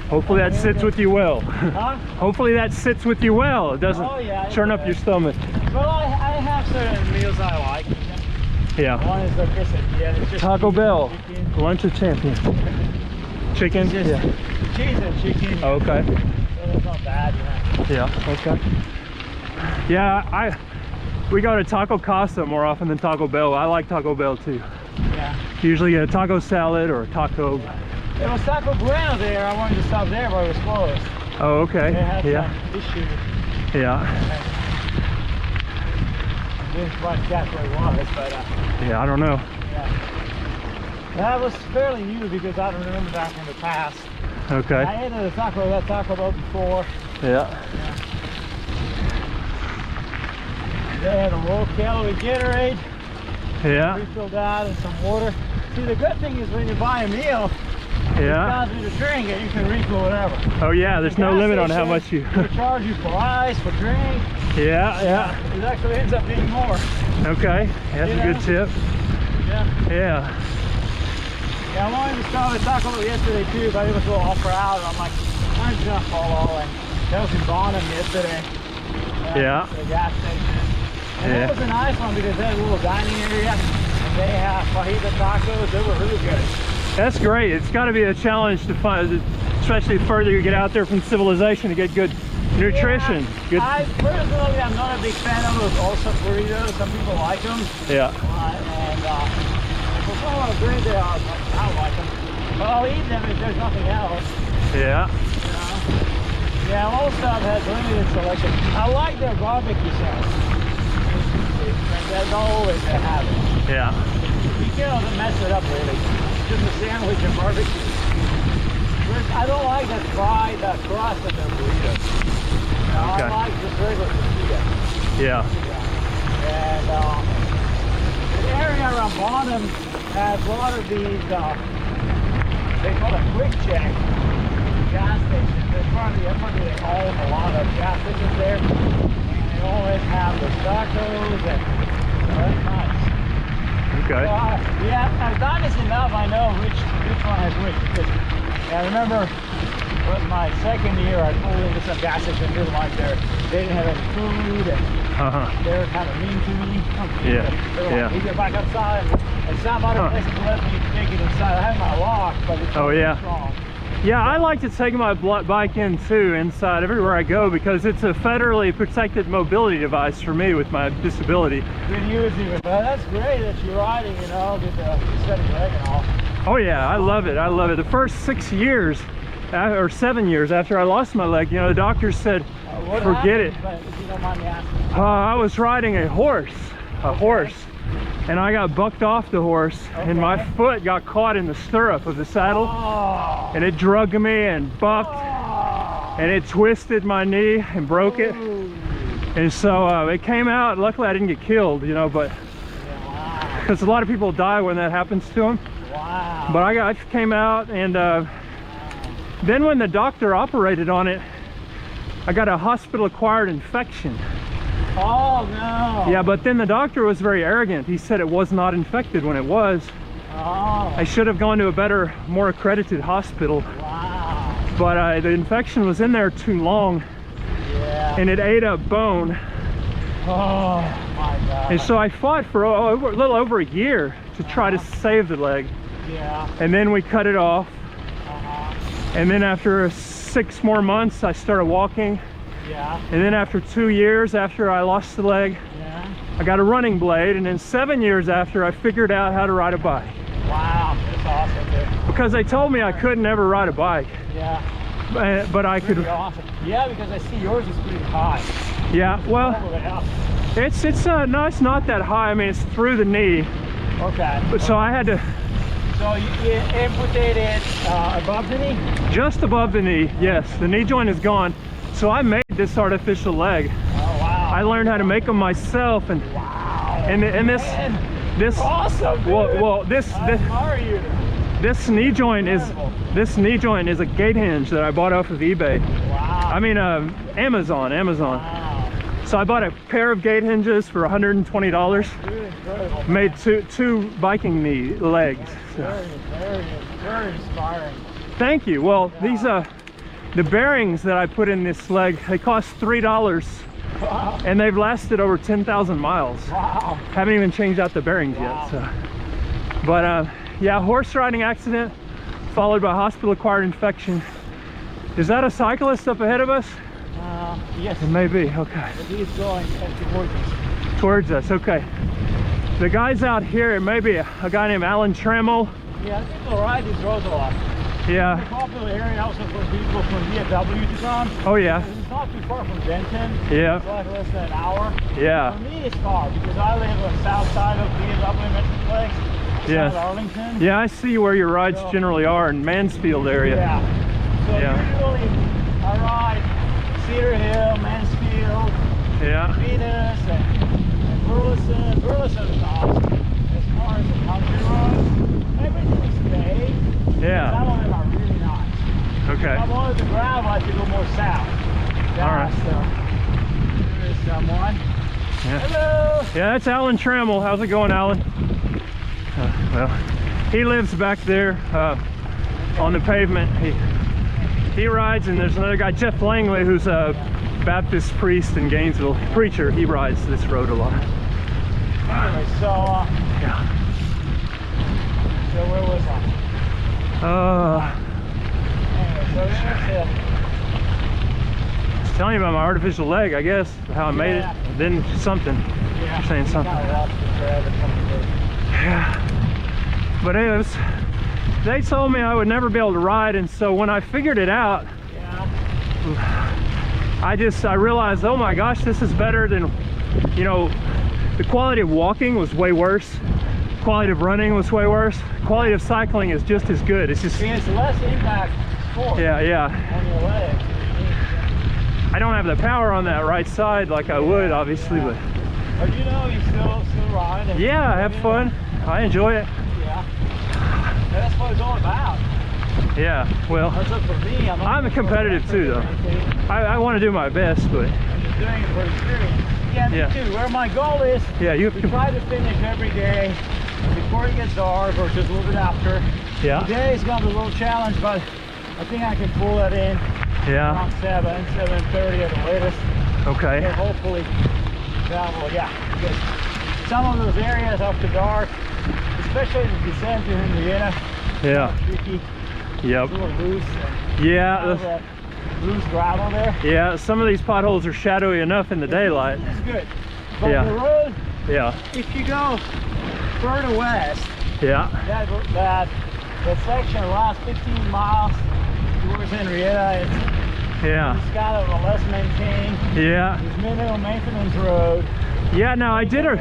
Hopefully that sits with you well. Huh? Hopefully that sits with you well. It doesn't churn up your stomach. Well, I have certain meals I like. Yeah. One is the quesadilla. It's just Taco Bell, chicken. lunch of champions. Chicken? Just Yeah. cheese and chicken. Okay. So it's not bad, you know. Yeah, okay. Yeah, we go to Taco Casa more often than Taco Bell. I like Taco Bell too. Yeah. Usually get a taco salad or a taco. There was Taco Bueno there. I wanted to stop there, but it was closed. Oh, okay. They had Yeah. some issues. Yeah. I didn't quite catch where it was, but Yeah, I don't know. yeah. That was fairly new because I don't remember that in the past. Okay. I ate at a Taco Bell before. Yeah. They had a low calorie Gatorade. Yeah. Refill that and some water. See, the good thing is when you buy a meal, Yeah. it comes with a drink and you can refill whatever. Oh yeah, there's no Gas limit on how station, much you. they charge you for ice, for drink. Yeah, yeah. It actually ends up being more. Okay. That's a good tip. Yeah. Yeah. Yeah, I wanted to start with Taco Bell yesterday too, but it was a little off route. I'm like, I'm just gonna follow. And that was in Bonham yesterday. Yeah. The gas station. And Yeah. it was a nice one because they had a little dining area. And they have fajita tacos. They were really good. That's great. It's got to be a challenge to find, especially the further you get out there from civilization, to get good nutrition. Yeah, Good. I personally am not a big fan of those also burritos. Some people like them. Yeah. And for someone to drink they are, I don't like them. But I'll eat them if there's nothing else. Yeah. You know? Yeah, all stuff has limited selection. I like their barbecue sauce. That's always they have it. Yeah. You can't mess it up really. Just a sandwich and barbecue. I don't like that fried crust of their burritos. Okay. I like just regular tortilla. Yeah. And the area around Bonham has a lot of these, they call it quick check gas stations. They probably own a lot of gas stations there. And they always have the tacos and that's nice. Okay. Yeah, I've done this enough. I know which one has which. Because I remember it was my second year. I pulled into some gas station, didn't like there. They didn't have any food, and they were kind of mean to me. Yeah. They were like, "You get back outside." And some other places let me take it inside. I had my lock, but it's strong. Yeah, I like to take my bike in too, inside everywhere I go, because it's a federally protected mobility device for me with my disability. Good using it. But that's great that you're riding, you know, with the steady leg and all. Oh yeah, I love it. I love it. The first 6 years or 7 years after I lost my leg, you know, the doctors said, forget it. But if you don't mind me asking. I was riding a horse, and I got bucked off the horse, and my foot got caught in the stirrup of the saddle, and it drugged me and bucked, and it twisted my knee and broke it. And so it came out. Luckily I didn't get killed, you know, but because a lot of people die when that happens to them. Wow. But I came out, and then when the doctor operated on it, I got a hospital acquired infection. Oh no. Yeah, but then the doctor was very arrogant. He said it was not infected when it was. Oh. I should have gone to a better, more accredited hospital. Wow. But the infection was in there too long, and it ate up bone. Oh my God. And so I fought for a little over a year to try to save the leg. Yeah. And then we cut it off. And then after 6 more months, I started walking. Yeah. And then after 2 years after I lost the leg, I got a running blade. And then 7 years after, I figured out how to ride a bike. Wow. That's awesome, dude. Because they told me I couldn't ever ride a bike. Yeah. But I could. Awesome. Yeah, because I see yours is pretty high. Yeah, well, it's no, it's not that high. I mean, it's through the knee. Okay. But so I had to. So you amputated above the knee? Just above the knee. Yes, the knee joint is gone. So I made this artificial leg. Oh wow. I learned how to make them myself, and wow. And this awesome. Dude. Well, this knee joint is a gate hinge that I bought off of eBay. Wow. I mean Amazon. Wow. So I bought a pair of gate hinges for $120. Dude, incredible. Made two biking knee legs. So. Very inspiring. Thank you. Well, these the bearings that I put in this leg, they cost $3. Wow. And they've lasted over 10,000 miles. Wow. Haven't even changed out the bearings yet. So, but yeah, horse riding accident followed by hospital-acquired infection. Is that a cyclist up ahead of us? Yes. It may be. Okay. But he's going towards us. Towards us. Okay. The guys out here, it may be a guy named Alan Trammell. Yeah, people ride these roads a lot. Yeah. It's a popular area also for people from VFW to come. Oh yeah. It's not too far from Denton. Yeah. It's like less than an hour. Yeah. For me, it's far because I live on the south side of VFW Metroplex. Yeah. South Arlington. Yeah, I see where your rides generally are in Mansfield area. Yeah. So usually I ride Cedar Hill, Mansfield, Venus, and Burleson. Burleson is awesome. As far as the country roads, everything's paved. Yeah. Some of them are really nice. Okay. Some of the gravel, I have to go more south. All right. So there is someone. Yeah. Hello. Yeah, that's Alan Trammell. How's it going, Alan? Well, he lives back there on the pavement. He rides, and there's another guy, Jeff Langley, who's a Baptist priest in Gainesville, preacher. He rides this road a lot. Anyway, so yeah. So where was I? Anyway, so there's telling you about my artificial leg, I guess, how I made it. Then something. Yeah. You're saying something. Yeah. But anyways, they told me I would never be able to ride, and so when I figured it out, I realized, oh my gosh, this is better than, you know, the quality of walking was way worse. Quality of running was way worse. Quality of cycling is just as good. It's just it's less impact sport. Yeah. On your legs. I don't have the power on that right side like I would, obviously, but But you know, you still ride. yeah, I have fun. I enjoy it. Yeah. That's what it's all about. Yeah, well, That's up for me. I'm competitive too, though. I want to do my best, but I'm just doing it for experience. Yeah, me too. Where my goal is, you to try to finish every day before it gets dark or just a little bit after. Yeah. Today is going to be a little challenge, but I think I can pull that in around 7:30 at the latest. Okay. And hopefully travel, because some of those areas after dark, especially the descent to Henrietta, tricky. Yep. It's a little loose. Yeah. Loose gravel there. Yeah, some of these potholes are shadowy enough in the daylight. It's good. But the road, if you go further west, that section, the last 15 miles towards Henrietta, it's kind of a less maintained. Yeah. It's minimum maintenance road. Yeah, now I did a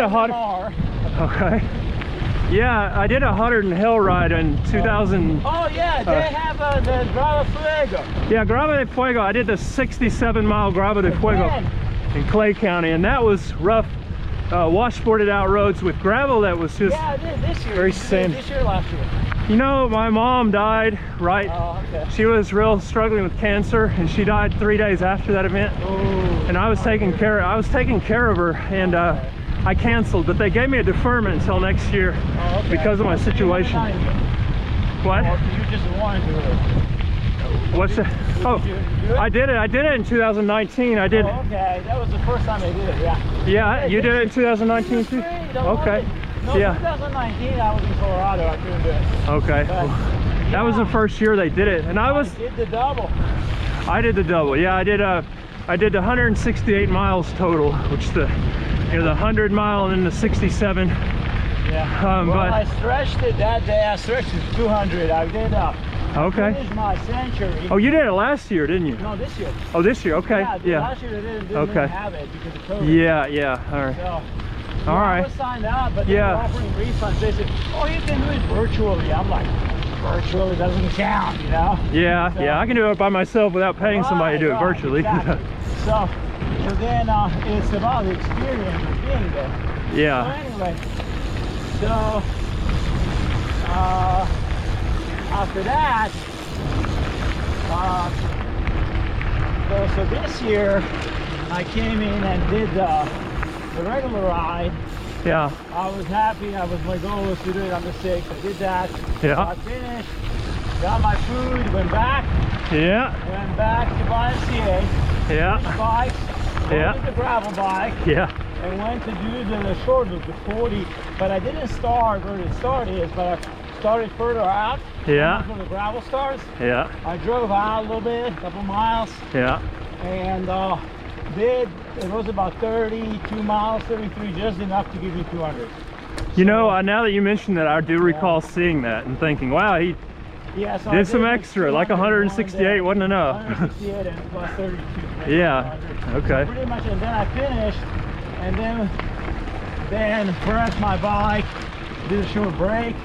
hot. Okay. Yeah, I did a Huddard and Hill ride in 2000. Oh yeah, they have the Grava Fuego. Yeah, Grava de Fuego. I did the 67-mile Grava de Fuego in Clay County, and that was rough, washboarded out roads with gravel that was just this year. very sandy. This year, last year. You know, my mom died, right? Oh, okay. She was real struggling with cancer, and she died 3 days after that event. Oh, and I was taking care of her, and I canceled, but they gave me a deferment until next year because of my situation. What? Or you just wanted to do it? What's that? Oh, I did it in 2019. I did. Oh, okay, that was the first time I did it. Yeah, you did it in 2019 too? Okay. No, 2019 I was in Colorado. I couldn't do it. Okay. That was the first year they did it, and I did the double. I did the double. Yeah, I did the 168 miles total, which the 100 mile and then the 67. Yeah. Well, but I stretched it that day. I stretched it 200. I did okay. finished my century. Oh, you did it last year, didn't you? No, this year. Oh, this year. Okay. Yeah. Last year they didn't have it because of COVID. Yeah. Yeah. All right. So, all right. I was signed up, but they were offering refunds. They said, "Oh, you can do it virtually." I'm like, virtually doesn't count, you know? Yeah. So, yeah. I can do it by myself without paying somebody to do it virtually. Exactly. so then it's about the experience of being there. Yeah. So anyway, after that, so this year I came in and did the regular ride. Yeah. I was happy. My goal was to do it on the 6th. I did that. Yeah. I finished, got my food, went back. Yeah. Went back to YMCA. Yeah. Bikes. Yeah. The gravel bike. Yeah. And went to do the short loop, the 40. But I didn't start where the start is, but I started further out. Yeah. Where the gravel starts. Yeah. I drove out a little bit, a couple miles. Yeah. And it was about 32 miles, 33, just enough to give me 200. You know, now that you mentioned that, I do recall seeing that and thinking, wow, he so did some extra, like 168 wasn't enough. 168 and plus 32. Yeah. Okay. So pretty much, and then I finished, and then prepped my bike, did a short break,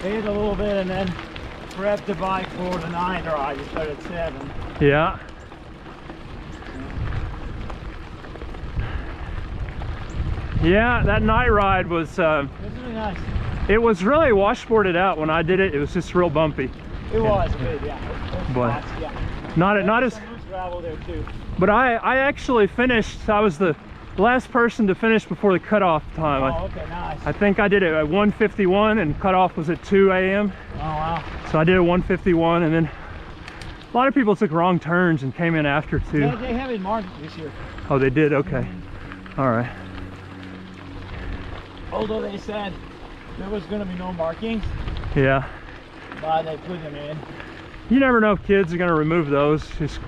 ate a little bit, and then prepped the bike for the night ride. You started at 7. Yeah. Yeah, that night ride was it was really nice. It was really washboarded out when I did it. It was just real bumpy. It was good, yeah. But yeah. not as loose gravel there too. But I actually finished. I was the last person to finish before the cutoff time. Oh, okay, nice. I think I did it at 1:51 and cutoff was at 2 a.m. Oh wow. So I did it 1:51, and then a lot of people took wrong turns and came in after too. Yeah, they have it marked this year. Oh, they did? Okay. All right. Although they said there was going to be no markings, Yeah. but they put them in. You never know if kids are going to remove those, just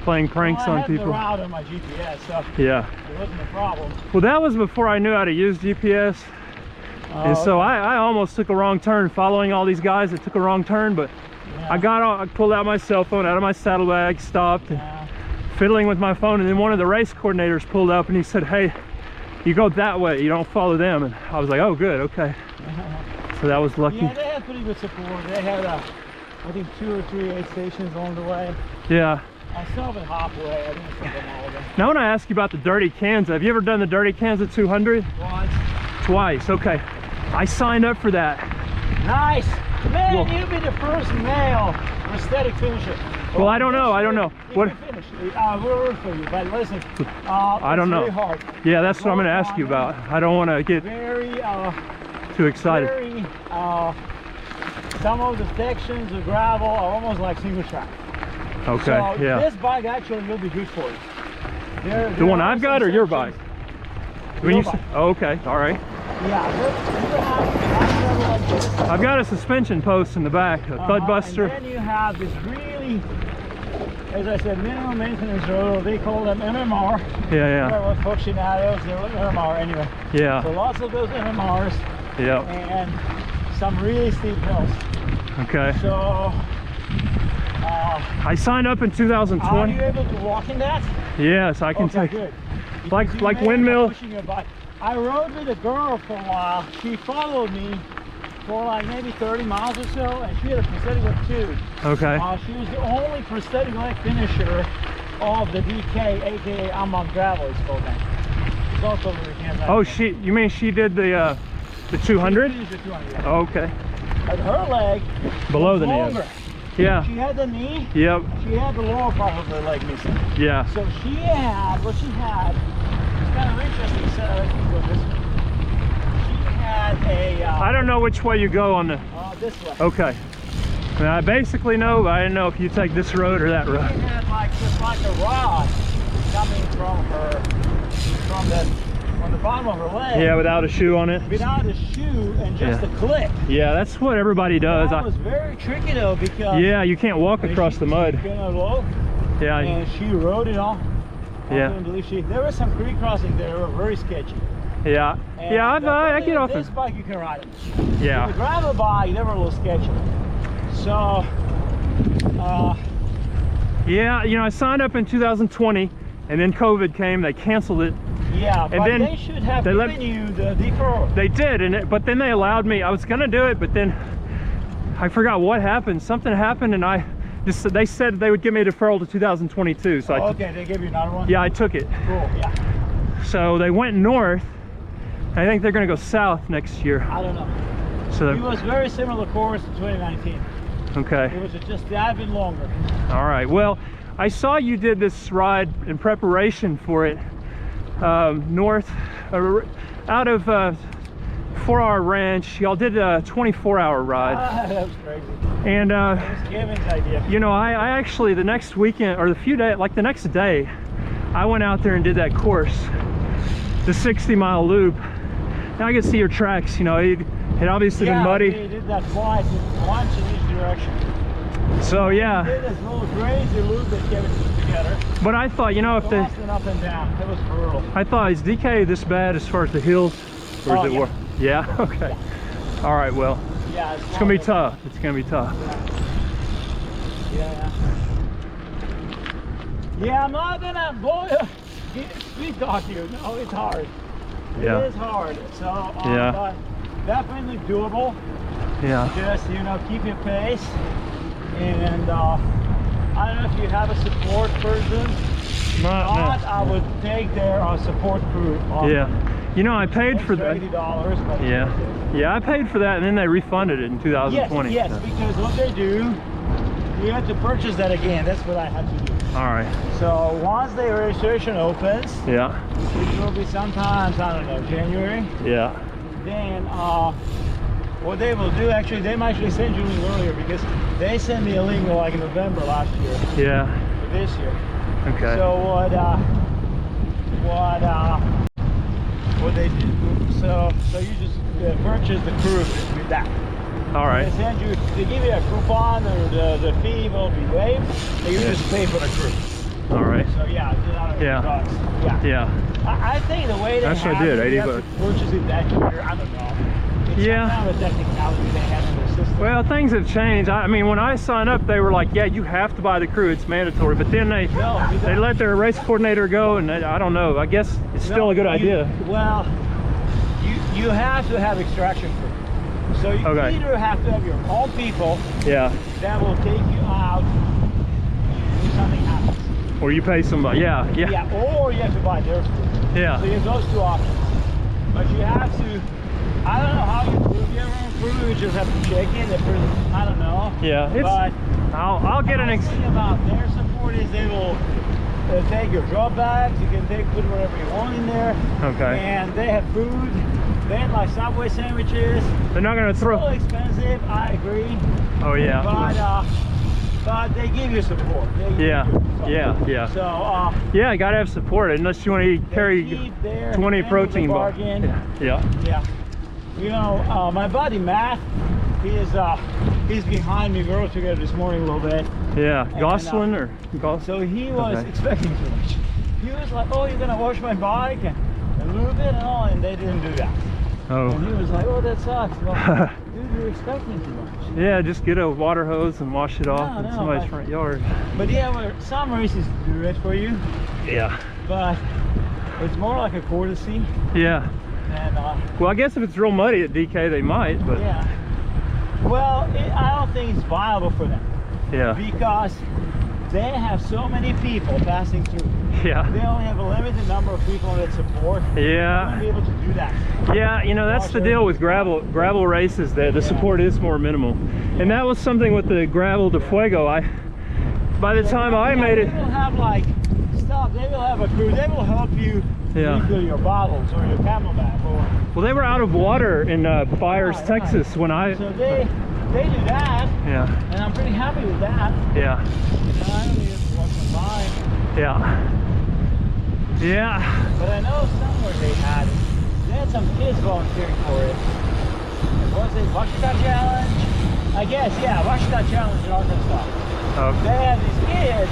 playing pranks on people. I had the route on my GPS, so yeah. it wasn't a problem. Well, that was before I knew how to use GPS. And so I almost took a wrong turn following all these guys that took a wrong turn, but I pulled out my cell phone out of my saddlebag, stopped, and fiddling with my phone, and then one of the race coordinators pulled up and he said, "Hey, you go that way, you don't follow them." And I was like, "Oh, good, okay." So that was lucky. Yeah, they had pretty good support. They had, I think, 2 or 3 aid stations along the way. Yeah. I stopped at halfway. I didn't stop at all of them. Now I want to ask you about the dirty cans. Have you ever done the dirty cans at 200? Once. Twice, okay. I signed up for that. Nice. Man, well, you'd be the first male prosthetic finisher. Well, I don't know. What? Finish. We'll root for you, but listen. I don't know. Very hard. Yeah, that's what I'm going to ask you about. I don't want to get too excited. Some of the sections of gravel are almost like single track. Okay. So yeah. this bike actually will be good for you. The one I've got, or your bike? Your bike. Oh, okay. All right. Yeah. I've got a suspension post in the back, a thud buster. And then you have this really, as I said, minimum maintenance road. They call them MMR. Yeah. What functionarios, they're MMR anyway. Yeah. So lots of those MMRs. Yeah. And some really steep hills. Okay. So I signed up in 2020. Are you able to walk in that? Yes, I can take. Good. Like windmill. I rode with a girl for a while. She followed me for like maybe 30 miles or so, and she had a prosthetic leg too. Okay. She was the only prosthetic leg finisher of the DK, aka I'm on gravel, it's called that. It's also the weekend. Oh, you mean she did the 200? She finished the 200. Yeah. Oh, okay. But her leg below was the longer. knee. Yeah. She had the knee. Yep. She had the lower part of her leg missing. Yeah. So she had what she had. It's kind of interesting. So she had a. I don't know which way you go on the. This way. Okay. I mean, I basically know, but I didn't know if you take this road or that road. She had just like a rod coming from the bottom of her leg. Yeah, without a shoe on it. Without a shoe and just a clip. Yeah, that's what everybody does. That was very tricky though, because you can't walk across the mud. Yeah. And she rode it off. Yeah. There were some creek crossings there that were very sketchy. Yeah. And Yeah, I get off this it. bike you can ride it. Yeah. The gravel bike, they were a little sketchy. So, yeah, you know, I signed up in 2020, and then COVID came. They canceled it. yeah, And but then they should have they given you the deferral. They did, but then they allowed me. I was gonna do it, but then I forgot what happened. Something happened, and they said they would give me a deferral to 2022. So Okay, they gave you another one? yeah, I took it. Cool, yeah. So they went north. I think they're gonna go south next year. I don't know. So It was very similar course to 2019. okay. It was just that bit longer. All right. Well, I saw you did this ride in preparation for it, north, out of 4 Hour Ranch. Y'all did a 24-hour ride. That was crazy. And It was Kevin's idea. you know, I actually the next weekend, or the few days, like the next day, I went out there and did that course, the 60-mile loop. Now I can see your tracks. You know, it obviously been muddy. They did that twice, once in each direction. So yeah. They did this little crazy loop that Kevin put together. But I thought, you know, if they, Boston up and down, it was brutal. I thought, is DK this bad as far as the hills, or is it yeah. worse? Yeah. Okay. All right. Well, Yeah, it's gonna be tough. It's gonna be tough. Yeah. Yeah, I'm not gonna blow you. Sweet talk you. No, it's hard. Yeah. It is hard. So, Yeah. but definitely doable. Yeah. Just, you know, keep your pace. And I don't know if you have a support person. Not, I would take their support crew. yeah. You know, I paid for that. $80, but Yeah. Yeah, I paid for that, and then they refunded it in 2020. Yes, because what they do, you have to purchase that again. That's what I had to do. All right. So once the registration opens, Yeah. which will be sometimes, I don't know, January, Yeah. then what they will do, actually, they might actually send you a link earlier, because they sent me a link like in November last year, Yeah. for this year. Okay. So what they do, so you just purchase the crew with that. All right. They send you, they give you a coupon, or the fee will be waived, and you just pay for the crew. All right. So yeah, it's another Yeah. bucks. Yeah. Yeah. I think the way they That's what I have did, it, 80 you have bucks. to purchase it that year, I don't know. It's Yeah. some kind of a technicality they have in their system. Well, things have changed. I mean, when I signed up, they were like, "Yeah, you have to buy the crew; it's mandatory." But then they let their race coordinator go, and I don't know. I guess it's still a good idea. Well, you have to have extraction crew. So you Okay. either have to have your own people Yeah. that will take you out if something happens. Or you pay somebody. Yeah. Yeah. Yeah, or you have to buy their crew. Yeah. So you have those two options. But you have to, I don't know how you prove your own crew, you just have to check in. I don't know. Yeah. It's. But I'll get an. the thing about their support is they will take your drop bags. You can put whatever you want in there. Okay. And they have food. They have like Subway sandwiches. They're not gonna It's a throw. little expensive, I agree. Oh yeah. But they give you support. Yeah. Yeah. Yeah. So Yeah, you gotta have support unless you want to carry keep their 20 end of the protein bars. bargain. Yeah. Yeah. You know, my buddy Matt, he's behind me. We rode together this morning a little bit. Yeah. And, Gosselin or Goss? So he was Okay. expecting too much. He was like, "Oh, you're gonna wash my bike and lube it and all," and they didn't do that. Oh. And he was like, "Oh, that sucks." Well, dude, you're expecting too much. Yeah, just get a water hose and wash it off in no, somebody's but- front yard. But yeah, some races do it for you, Yeah. but it's more like a courtesy. Yeah. And Well, I guess if it's real muddy at DK, they might, but yeah. Well, I don't think it's viable for them yeah. because they have so many people passing through. Yeah. They only have a limited number of people that support. They Yeah. won't be able to do that. Yeah, you know, that's the deal with gravel races, that the support is more minimal. And that was something with the gravel de fuego. By the time I made it, They will have like stuff. They will have a crew. They will help you refill your bottles or your camelback. well, they were out of water in Byers, Right, Texas when I. So they do that, Yeah. and I'm pretty happy with that. Yeah. I don't need to watch my bike. Yeah. Yeah. But I know somewhere they had some kids volunteering for it. Was it Washita Challenge? I guess, yeah, Washita Challenge in Arkansas. Okay. They have these kids,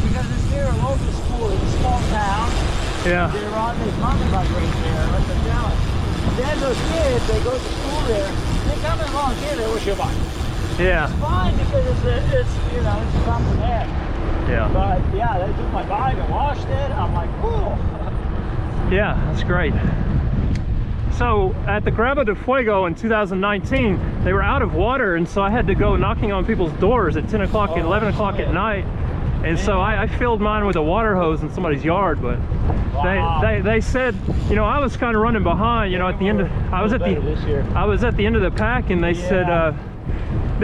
because it's near a local school, it's a small town, Yeah. They run this mountain bike race there, like the challenge. And then those kids, they go to school there, they come and volunteer there with your bike. Yeah. It's fine because it's you know, it's something there. Yeah. But yeah, they took my bike and washed it. I'm like, cool. Yeah, that's great. So at the Grava de Fuego in 2019, they were out of water, and so I had to go knocking on people's doors at 10 o'clock and 11 o'clock at night. And so I filled mine with a water hose in somebody's yard, but they said, you know, I was kind of running behind, you know, at the end of, I was at the end of the pack, and they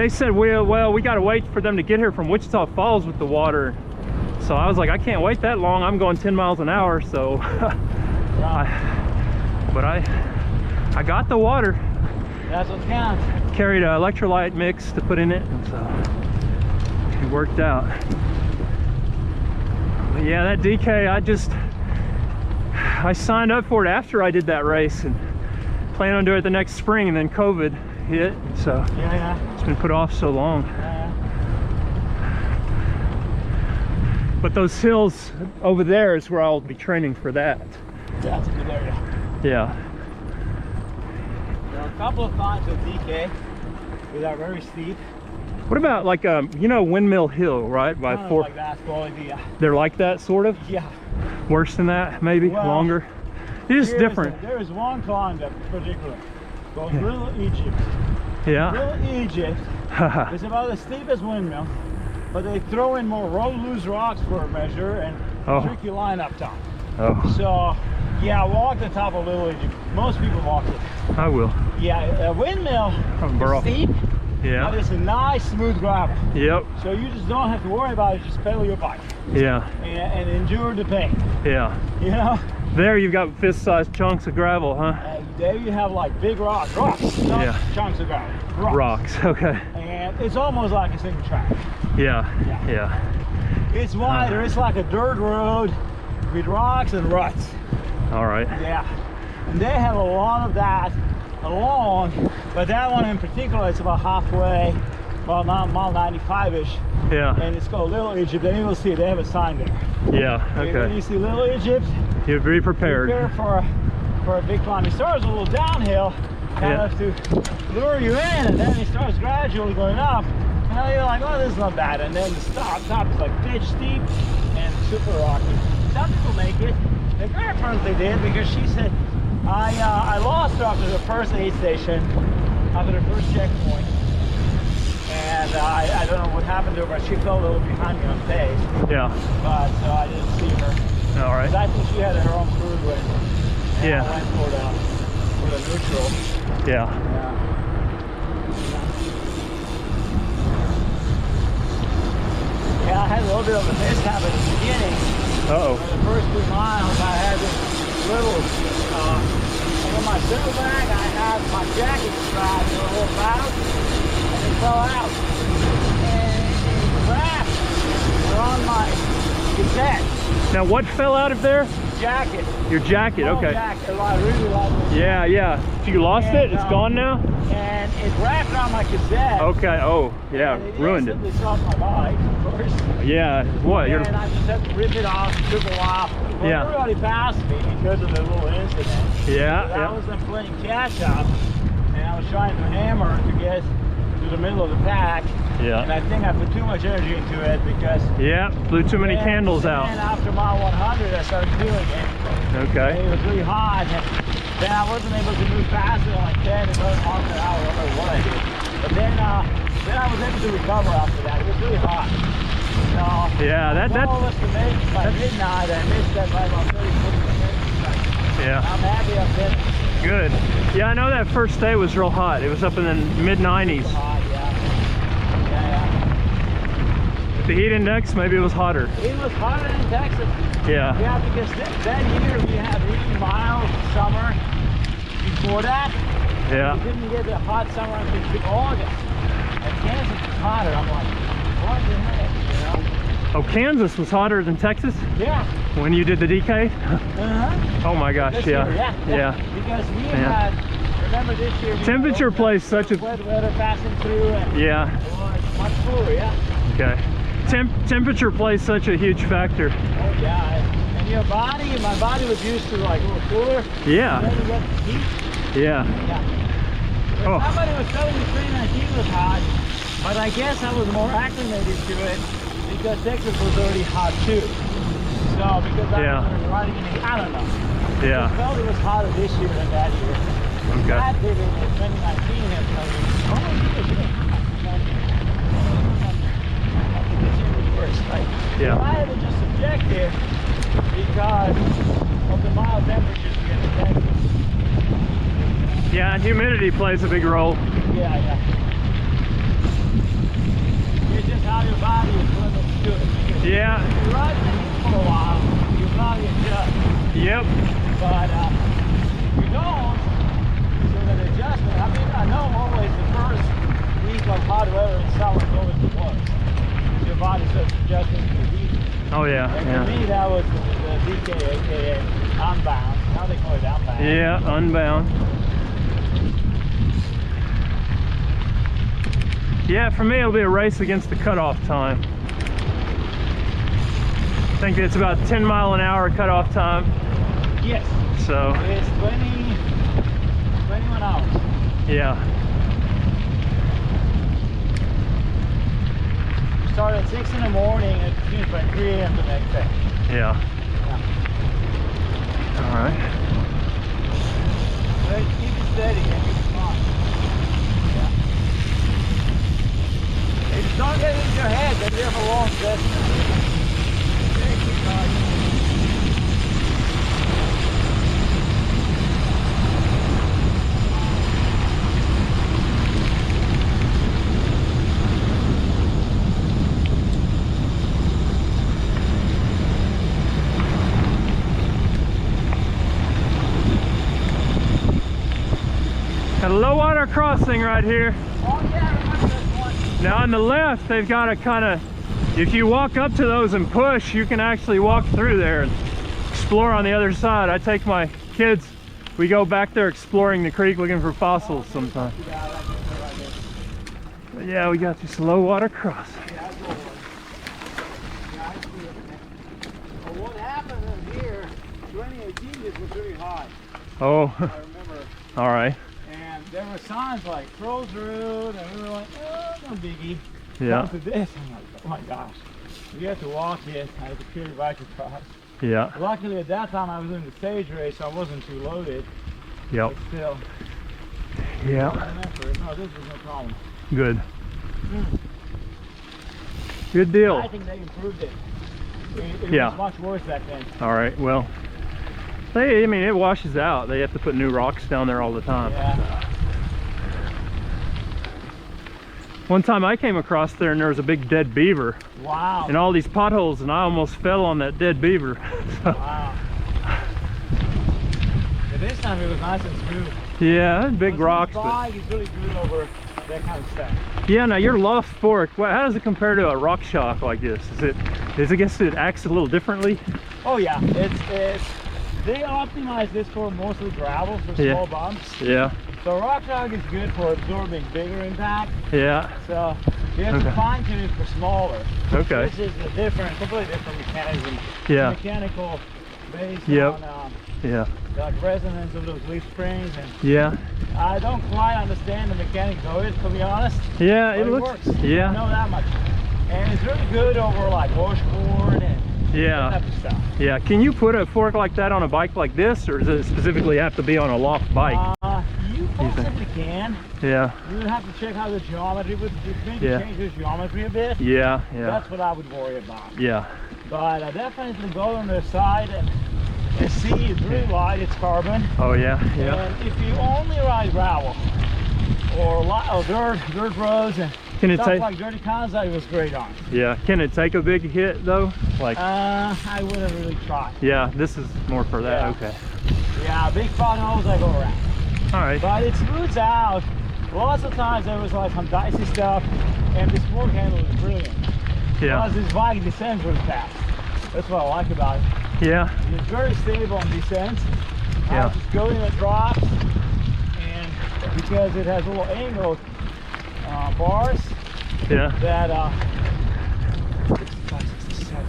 said, well, we got to wait for them to get here from Wichita Falls with the water. So I was like, I can't wait that long. I'm going 10 miles an hour, so I got the water. That's what counts. Carried an electrolyte mix to put in it, and so it worked out. But yeah, that DK, I signed up for it after I did that race and planned on doing it the next spring, and then COVID hit, so it's been put off so long. But those hills over there is where I'll be training for that. That's a good area. Yeah. There are a couple of times with DK that are very steep. What about like you know, Windmill Hill, right? By Kind of four. like that quality, yeah. They're like that, sort of. Yeah. Worse than that, maybe. Well, longer. It's just different. There is one climb that particular called Little Egypt. Yeah. Little Egypt is about as steep as Windmill, but they throw in more loose rocks for a measure and tricky line up top. Oh. So yeah, walk the top of Little Egypt. Most people walk it. I will. Yeah, a Windmill is steep. Yeah. But it's a nice smooth gravel. Yep. So you just don't have to worry about it. Just pedal your bike. Yeah. And endure the pain. Yeah. You know. There you've got fist-sized chunks of gravel, huh? There you have like big rocks, not chunks of gravel. Rocks. Okay. And it's almost like a single track. Yeah. It's wider. It's like a dirt road with rocks and ruts. All right. Yeah. And they have a lot of that along, but that one in particular, it's about halfway, well, mile 95-ish. Yeah. And it's called Little Egypt. And you will see they have a sign there. Yeah. Okay. When you see Little Egypt, you'd be prepared. Prepare for a big climb. It starts a little downhill, kind of to lure you in, and then it starts gradually going up. And then you're like, oh, this is not bad. And then the top is like pitch steep and super rocky. Some people make it. The girl apparently did, because she said, I lost her after the first aid station, after the first checkpoint. And I don't know what happened to her, but she fell a little behind me on pace. Yeah. But so I didn't see her. All right. I think she had her own cruise when I went for the neutral. Yeah. Yeah, I had a little bit of a mishap at the beginning. Uh-oh. For the first 2 miles, I had this little, on my saddlebag, I had my jacket strapped a little out, and it fell out. And it wrapped around my cassette. Now what fell out of there? Jacket. Your jacket, okay. Jacket. I really like it. Yeah. You lost it? It's gone now? And it wrapped around my cassette. Okay, oh, yeah, ruined it. It stopped my bike, of course. Yeah, what? And I just had to rip it off. It took a while. Well, everybody passed me because of the little incident. I was then playing catch up, and I was trying to hammer to get to the middle of the pack. Yeah. And I think I put too much energy into it because... blew too many candles out. And after mile 100, I started feeling it. Okay. And it was really hot. And then I wasn't able to move faster than like 10 to 12 miles an hour. I don't know what I did. But then I was able to recover after that. It was really hot. So, that was to make by midnight. I missed that by about 30 minutes. Yeah. I'm happy I'm finished. Good. Yeah, I know that first day was real hot. It was up in the mid-90s. The heat index, maybe it was hotter. It was hotter in Texas. Yeah. Yeah, because that year we had really mild summer. Before that, we didn't get the hot summer until August. And Kansas was hotter. I'm like, what the heck, you know? Oh, Kansas was hotter than Texas? Yeah. When you did the DK? Oh my gosh, This year, yeah. Because we had, remember this year, temperature plays such a... wet weather passing through. And it was much cooler, Okay. Temperature plays such a huge factor. Oh yeah, and your body, my body was used to like a little cooler. Yeah. Then you get the heat. Yeah. Yeah. Oh. Somebody was telling me 2019 was hot, but I guess I was more acclimated to it because Texas was already hot too. So because I was riding in the, I don't know. Yeah. I felt it was hotter this year than that year. Okay. That did it in 2019 and so yeah. I had it just subjective because of the mild temperatures we get in Texas. Yeah, and humidity plays a big role. Yeah, yeah. It's just how your body is limited to it. Yeah. If you ride in the heat for a while, you probably adjust. Yep. But if you don't, so that adjustment, I mean, I know always the first week of hot weather in summer is always the worst. Your body starts adjusting to the heat. Oh yeah. And Yeah. for me, that was the DK, aka unbound. Now they call it unbound. Yeah, unbound. Yeah, for me it'll be a race against the cutoff time. I think it's about 10 mile an hour cutoff time. Yes. So it's 21 hours. yeah. We start at 6 in the morning and it finishes by 3 a.m. the next day. Yeah. All right. But keep it steady and keep it on. Yeah. If you don't get it in your head, then you have a long distance. Got a low water crossing right here. Oh yeah, I remember this one. Now on the left, they've got a kind of, if you walk up to those and push, you can actually walk through there and explore on the other side. I take my kids, we go back there exploring the creek looking for fossils sometimes. But yeah, we got this low water crossing. Well, what happened in here, 2018, this was really hot. Oh, I remember. all right. And there were signs like Trolls Road, and we were like, oh, no biggie. Yeah. Come to this, I'm like, oh my gosh. We had to walk it, I had to carry bike across. Yeah. Luckily at that time I was doing the stage race, so I wasn't too loaded. Yep. But still. Yeah. No, this was no problem. Good. Good deal. I think they improved it. It Yeah. was much worse back then. All right. Well, I mean, it washes out. They have to put new rocks down there all the time. Yeah. One time I came across there and there was a big dead beaver. Wow. And all these potholes, and I almost fell on that dead beaver. So, wow. But this time it was nice and smooth. yeah, big But rocks. this bike is really good over that kind of stuff. Yeah, now your loft fork, how does it compare to a rock shock like this? I guess it acts a little differently? Oh yeah, it's they optimize this for mostly gravel for small bumps. Yeah. So rock shock is good for absorbing bigger impact. Yeah. So you have to fine tune it for smaller. Okay. This is a completely different mechanism. Yeah. Mechanical based Yep. on Yeah. like resonance of those leaf springs, and Yeah. I don't quite understand the mechanics of it, to be honest. Yeah, But it looks. works. I Yeah. know that much. And it's really good over like washboard and Yeah. that type of stuff. Yeah. Can you put a fork like that on a bike like this, or does it specifically have to be on a loft bike? You possibly can. Yeah. You would have to check how the geometry would maybe change the geometry a bit. Yeah. Yeah. That's what I would worry about. Yeah. But definitely go on the side and see it's really light, it's carbon. Oh yeah. Yeah. And if you only ride gravel or dirt roads and Can it stuff take? like dirty Kansas, it was great on. Yeah. Can it take a big hit though? Like. I wouldn't really try. Yeah. This is more for that. Yeah. Okay. Yeah, big potholes I go around. All right. But it smooths out. Lots of times there was like some dicey stuff, and this fork handle is brilliant. Yeah. Because this bike descends really fast. That's what I like about it. Yeah. It's very stable on descents. Yeah. Just go in the drops, and because it has little angled bars Yeah. that 65, 67.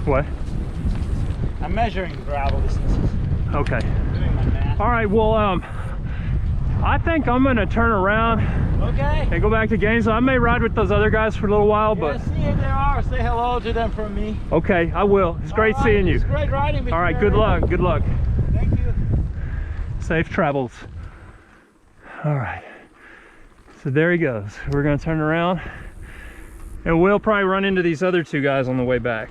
What? I'm measuring gravel distances. Okay. Doing my math. All right, well, I think I'm gonna turn around Okay. and go back to Gainesville. I may ride with those other guys for a little while, Yeah, but see if they are. Say hello to them from me. okay, I will. It's great seeing you. It's great riding with you. All right, good luck. Good luck. Thank you. Safe travels. All right. So there he goes. We're gonna turn around and we'll probably run into these other two guys on the way back.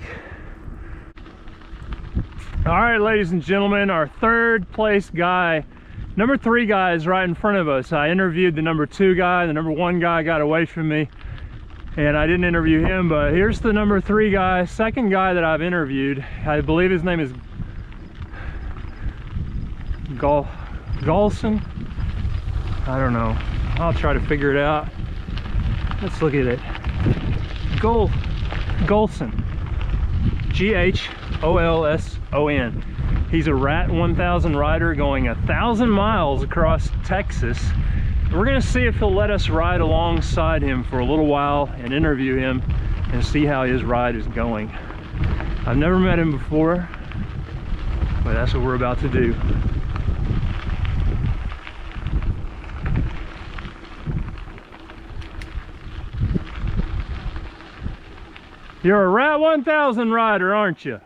All right, ladies and gentlemen, our third place guy, number 3 guy is right in front of us. I interviewed the number 2 guy. The number 1 guy got away from me and I didn't interview him, but here's the number 3 guy, second guy that I've interviewed. I believe his name is Goson. I don't know. I'll try to figure it out. Let's look at it. Goson. G-H-O-L-S-O-N. He's a Rat 1000 rider going 1,000 miles across Texas. We're gonna see if he'll let us ride alongside him for a little while and interview him and see how his ride is going. I've never met him before, but that's what we're about to do. You're a Rat 1000 rider, aren't you?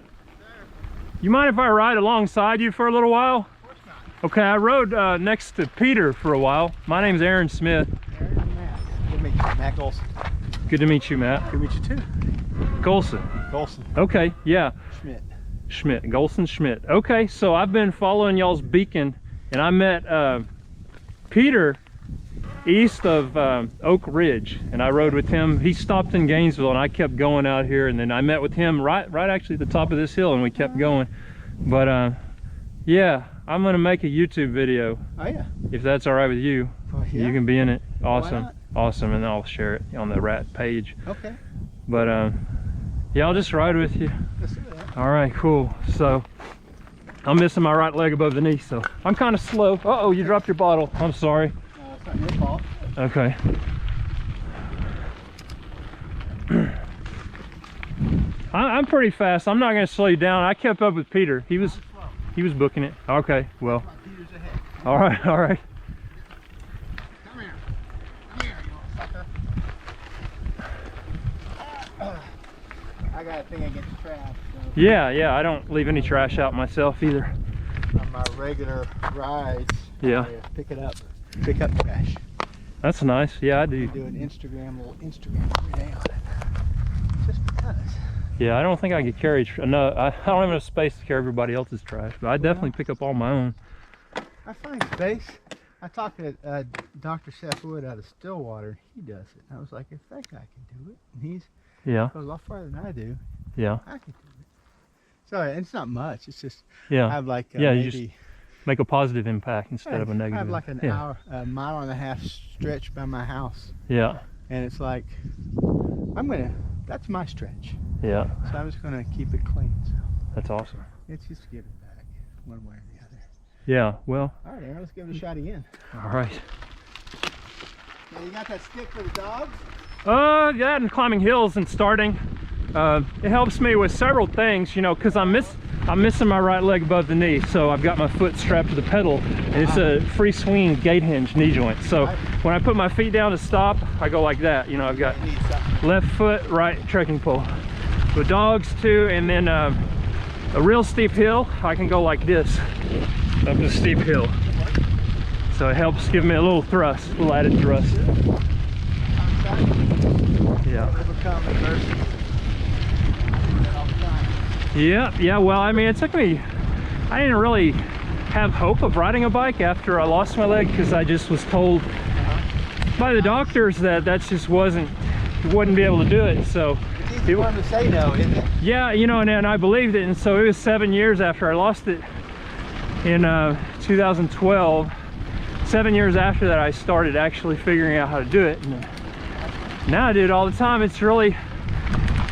You mind if I ride alongside you for a little while? Of course not. Okay, I rode next to Peter for a while. My name's Aaron Smith. Aaron and Matt. Good to meet you, Matt Golson. Good to meet you, Matt. Good to meet you too. Golson. Golson. Okay, yeah. Schmidt. Golson Schmidt. Okay, so I've been following y'all's beacon and I met Peter east of Oak Ridge, and I rode with him. He stopped in Gainesville and I kept going out here, and then I met with him right actually at the top of this hill, and we kept going. But yeah, I'm gonna make a YouTube video. Oh yeah, if that's all right with you. Oh, yeah. You can be in it. Awesome. Why not? Awesome, and I'll share it on the Rat page. Okay. But yeah, I'll just ride with you. Let's do that. All right, cool. So I'm missing my right leg above the knee, so I'm kind of slow. Uh-oh, you dropped your bottle. I'm sorry. It's not your fault. Okay. I'm pretty fast. I'm not going to slow you down. I kept up with Peter. He was booking it. Okay, well. Peter's ahead. All right, all right. Come here. Come here, you little sucker. I got a thing against trash. So Yeah, I don't leave any trash out myself either. on my regular rides, Yeah. I pick up trash. That's nice. Yeah, I do. Do an little Instagram every day on it. Just because. Yeah, I don't think I could carry, no, I don't have enough space to carry everybody else's trash, but I definitely pick up all my own. I find space. I talked to Dr. Seth Wood out of Stillwater. He does it. And I was like, if that guy can do it, and he's goes a lot farther than I do, Yeah. I can do it. So it's not much. It's just Yeah. I have like Yeah, you maybe just make a positive impact instead of a negative. I have like an hour, a mile and a half stretch by my house, Yeah. and it's like that's my stretch. Yeah. So I'm just gonna keep it clean. So That's awesome. it's just give it back one way or the other. Yeah. Well. All right, Aaron, let's give it a shot again. All right. Now you got that stick for the dogs? That and climbing hills and starting. It helps me with several things, you know, because I'm missing my right leg above the knee, so I've got my foot strapped to the pedal, and it's a free swinging gate hinge knee joint. So when I put my feet down to stop, I go like that. You know, I've got left foot, right trekking pole. With dogs too, and then a real steep hill, I can go like this up the steep hill. So it helps give me a little thrust, a little added thrust. Yeah. Overcome adversity. Yeah, well, I mean, it took me, I didn't really have hope of riding a bike after I lost my leg, because I just was told by the doctors that just wouldn't be able to do it. So It's easy for them to say no, isn't it? yeah, you know, and I believed it, and so it was 7 years after I lost it in 2012. 7 years after that, I started actually figuring out how to do it, and now I do it all the time. It's really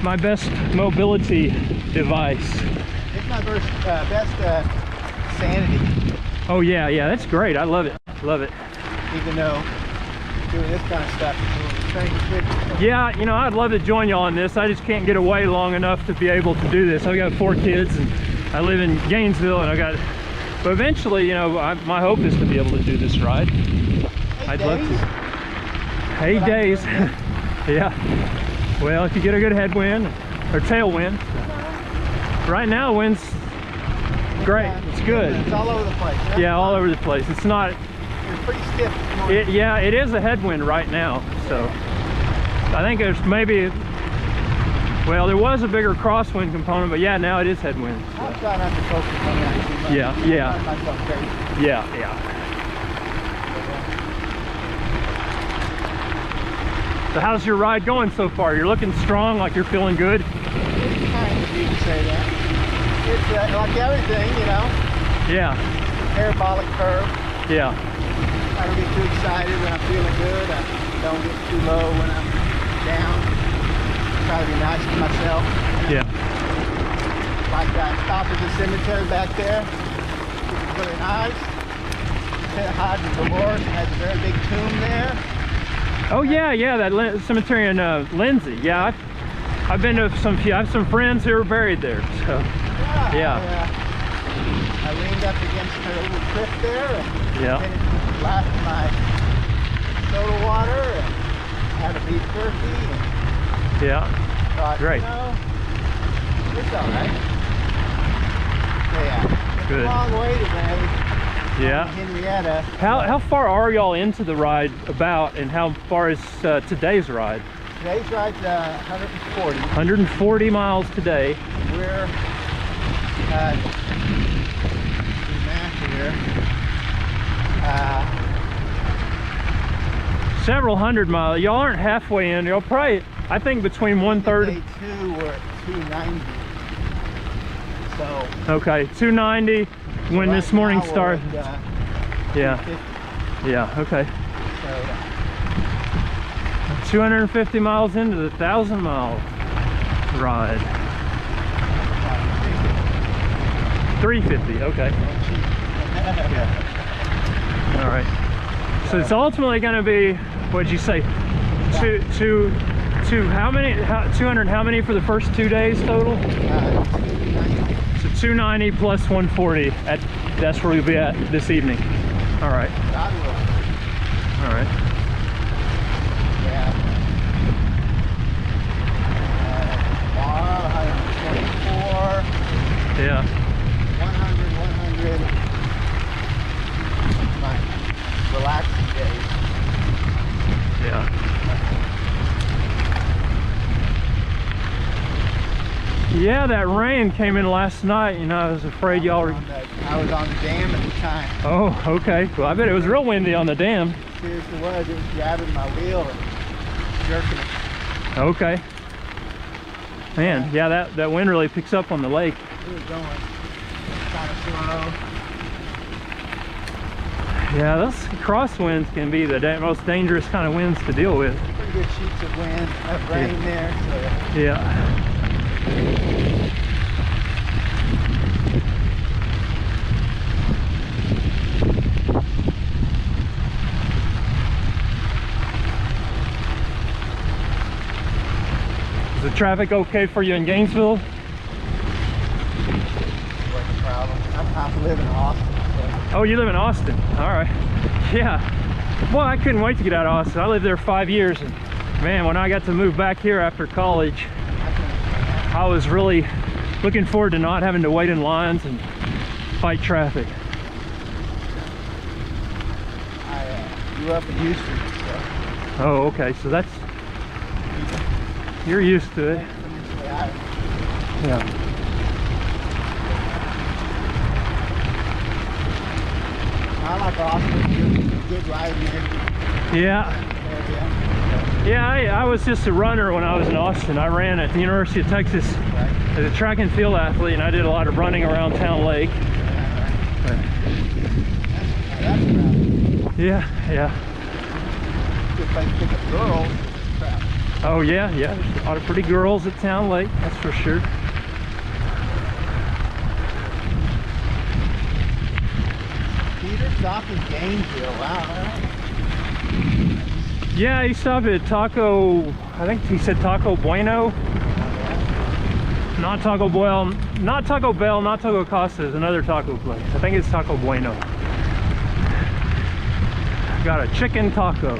my best mobility device. It's my best sanity. Oh yeah, that's great. I love it. Love it. Even though doing this kind of stuff is really Yeah, you know, I'd love to join y'all on this. I just can't get away long enough to be able to do this. I've got 4 kids and I live in Gainesville, and but eventually, you know, my hope is to be able to do this ride. I'd love to. 8 days. Yeah. Well, if you get a good headwind or tailwind. Right now, wind's great. It's good. It's all over the place. Yeah, all over the place. It's not. It's pretty stiff. Yeah, it is a headwind right now. So I think there's maybe. Well, there was a bigger crosswind component, but yeah, now it is headwind. So. I'll try not to focus on that too much. Yeah, yeah. Yeah. So how's your ride going so far? You're looking strong, like you're feeling good? It's kind of, you can say that. It's like everything, you know. Yeah. Parabolic curve. Yeah. I don't get too excited when I'm feeling good. I don't get too low when I'm down. Try to be nice to myself. Yeah. Like that stop at the cemetery back there. It's really nice. St. Hodges Dolores has a very big tomb there. Oh yeah, yeah, that cemetery in Lindsay. Yeah, I've been to I have some friends who are buried there. So yeah. I leaned up against a little cliff there and finished last my soda water and had a beef jerky. And thought, great. You know, it's all right. Yeah. Good. It's a long way today. Yeah. Henrietta. How far are y'all into the ride about, and how far is today's ride? Today's ride's 140. 140 miles today. We're here. Several hundred miles. Y'all aren't halfway in. Y'all probably, I think, between 130. Day 2 we're at 290. So. Okay, 290 when right this morning now we're started. at, Yeah. 250. Yeah. Okay. So, 250 miles into the 1,000-mile ride. 350. Okay. Yeah. All right. So it's ultimately going to be, what'd you say? Two how many? 200 how many for the first 2 days total? So 290 plus 140. That's where we'll be at this evening. All right. All right. Yeah. Tomorrow, 124. Yeah. 100. My relaxing days. Yeah. Yeah, that rain came in last night. You know, I was afraid y'all were. I was on the dam at the time. Oh, okay. Well, I bet it was real windy on the dam. Seriously was. It was grabbing my wheel and jerking it. Okay. Man, yeah, that wind really picks up on the lake. It was going kind of slow. Yeah, those crosswinds can be the most dangerous kind of winds to deal with. Pretty good sheets of wind, rain there. So. Yeah. Is the traffic okay for you in Gainesville? Wasn't a problem. I live in Austin. So. Oh, you live in Austin. All right. Yeah. Well, I couldn't wait to get out of Austin. I lived there 5 years, and man, when I got to move back here after college, I was really looking forward to not having to wait in lines and fight traffic. I grew up in Houston. So. Oh, okay. So you're used to it. Yeah. I like Austin. Good riding there. Yeah. Yeah, I was just a runner when I was in Austin. I ran at the University of Texas as a track and field athlete, and I did a lot of running around Town Lake. Yeah, yeah. Good place to pick up girls. Oh yeah, yeah. There's a lot of pretty girls at Town Lake, that's for sure. Peter stopped in Gainesville. Wow. Yeah, he stopped at Taco, I think he said Taco Bueno. Not Taco Bell, not Taco Bell, not Taco Costa, is another taco place. I think it's Taco Bueno. Got a chicken taco.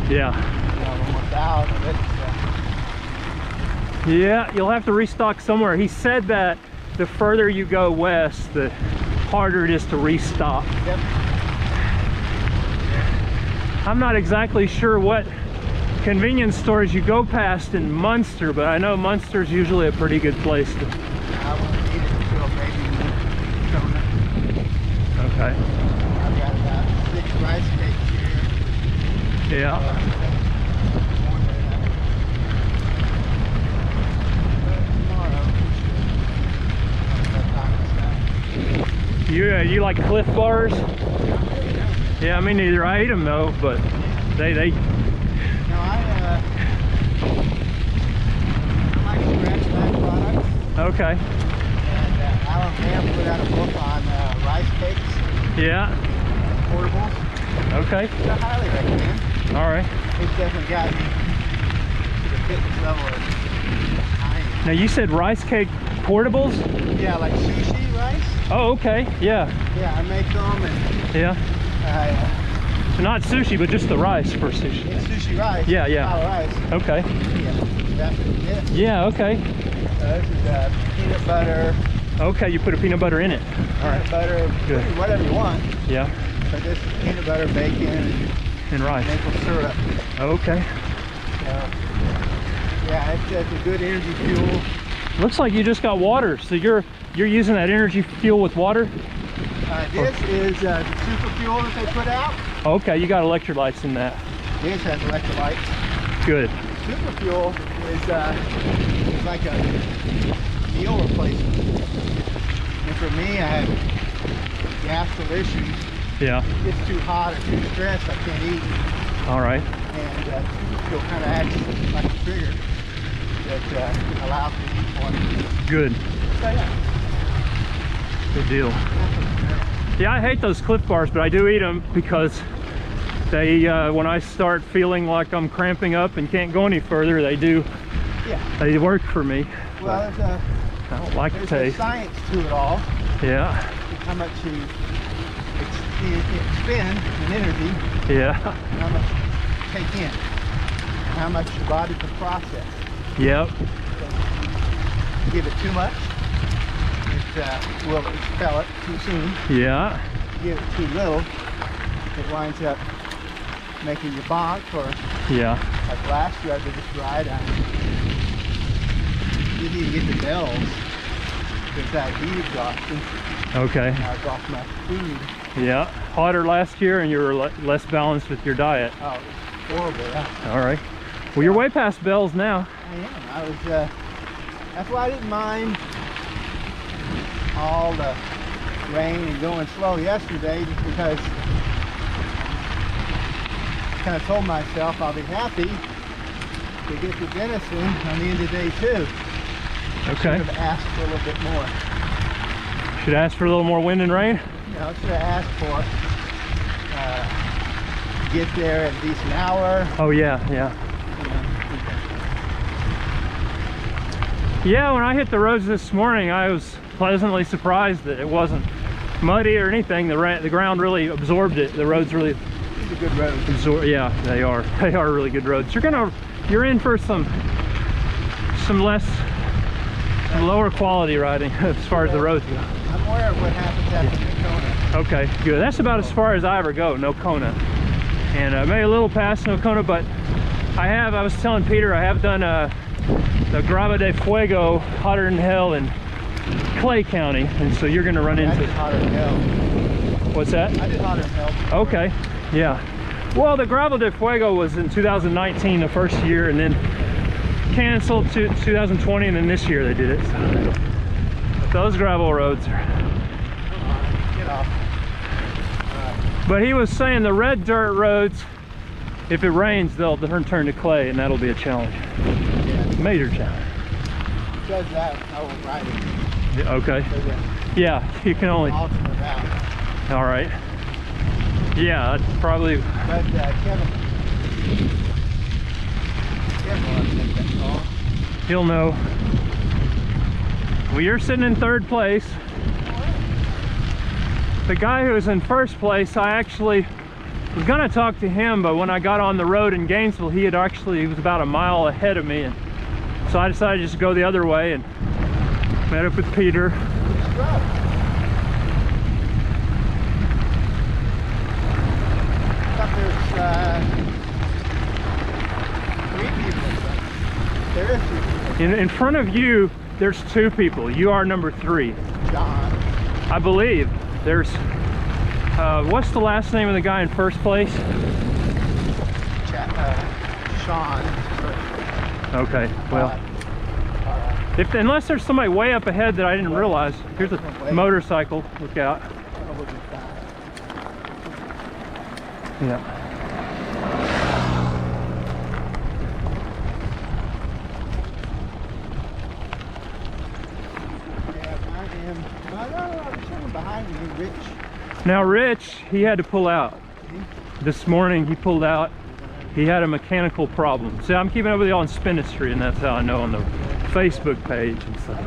Yeah. Yeah, you'll have to restock somewhere. He said that the further you go west, the harder it is to restock. Yep. I'm not exactly sure what convenience stores you go past in Munster, but I know Munster's usually a pretty good place to. I won't eat it until maybe Kona. Okay. I've got about 6 rice cakes here. Yeah. You like Cliff Bars? Yeah, me neither. I ate them though, but they. No, I like scratch back products. Okay. And Alan Graham put out a book on rice cakes. Yeah. Portables. Okay. Which I highly recommend. All right. It's definitely got me to the fitness level of time. Now you said rice cake portables? Yeah, like sushi rice. Oh, okay. Yeah. Yeah, I make them and Yeah. So not sushi, but just the rice for sushi. it's sushi rice. Yeah, yeah. Style rice. Okay. Yeah, that's what it is. Yeah. Okay. This is peanut butter. Okay. You put a peanut butter in it. All right. Peanut butter, Good. whatever you want. Yeah. But this is peanut butter, bacon, And rice. maple syrup. Okay. Yeah, it's a good energy fuel. Looks like you just got water. So you're using that energy fuel with water? This is the super fuel that they put out. Okay, you got electrolytes in that. This has electrolytes. Good. Super fuel is like a meal replacement. And for me, I have gastral issues. Yeah. If it's too hot or too stressed, I can't eat. All right. And super fuel kind of acts like a trigger that allows me to eat more. Good. So yeah. Good deal. Yeah, I hate those Cliff Bars, but I do eat them because they, when I start feeling like I'm cramping up and can't go any further, they Yeah. work for me. Well, I don't like the there's a taste. science to it all. Yeah. How much you expend in energy, Yeah. how much you take in, and how much your body can process. Yep. You give it too much, it will expel it too soon. Yeah. You give it too little, it winds up making you bonk, or Yeah. like last year I did this ride, I didn't even get the bells because that heat exhaustion. Okay. I was off my food. Yeah. Hotter last year and you were less balanced with your diet. Oh, it was horrible. Yeah. All right. Well, you're way past bells now. I am. I was, that's why I didn't mind all the rain and going slow yesterday, just because I kind of told myself I'll be happy to get the venison on the end of day 2. Okay. I should have asked for a little bit more. Should ask for a little more wind and rain? You know, I should have asked for get there at a decent hour. Oh, yeah, yeah. You know. Yeah, when I hit the roads this morning, I was pleasantly surprised that it wasn't muddy or anything. The ground really absorbed it. The roads really These are good roads. absorb. Yeah, they are. They are really good roads. You're in for some lower quality riding as far as the roads go. I'm aware of what happens after Kona. Okay, good. That's about as far as I ever go, no Kona. And maybe a little past no Kona, but I was telling Peter, I have done the Grava de Fuego, hotter than hell in Clay County, and so you're going to run I into. did hotter than hell. What's that? I did hotter than hell. Okay, yeah. Well, the Grava de Fuego was in 2019, the first year, and then canceled to 2020, and then this year they did it. So. But those gravel roads are. Get off. But he was saying the red dirt roads, if it rains, they'll turn to clay, and that'll be a challenge. Yeah. Major challenge. Because that, I will ride it. Yeah, okay. So, yeah, Yeah, you can only. alternate out. All right. Yeah, that's probably. But Kevin will take that call. He'll know. Well, you're sitting in third place. The guy who was in first place, I actually was gonna talk to him, but when I got on the road in Gainesville, he was about a mile ahead of me, and so I decided just to go the other way and met up with Peter. In front of you, there's 2 people. You are number 3. John. I believe. There's, what's the last name of the guy in first place? Sean. Okay, well, unless there's somebody way up ahead that I didn't realize. Here's a motorcycle. Look out. Yeah. Now Rich, he had to pull out. This morning he pulled out. He had a mechanical problem. See, I'm keeping up with you on Spin History, and that's how I know on the Facebook page and stuff.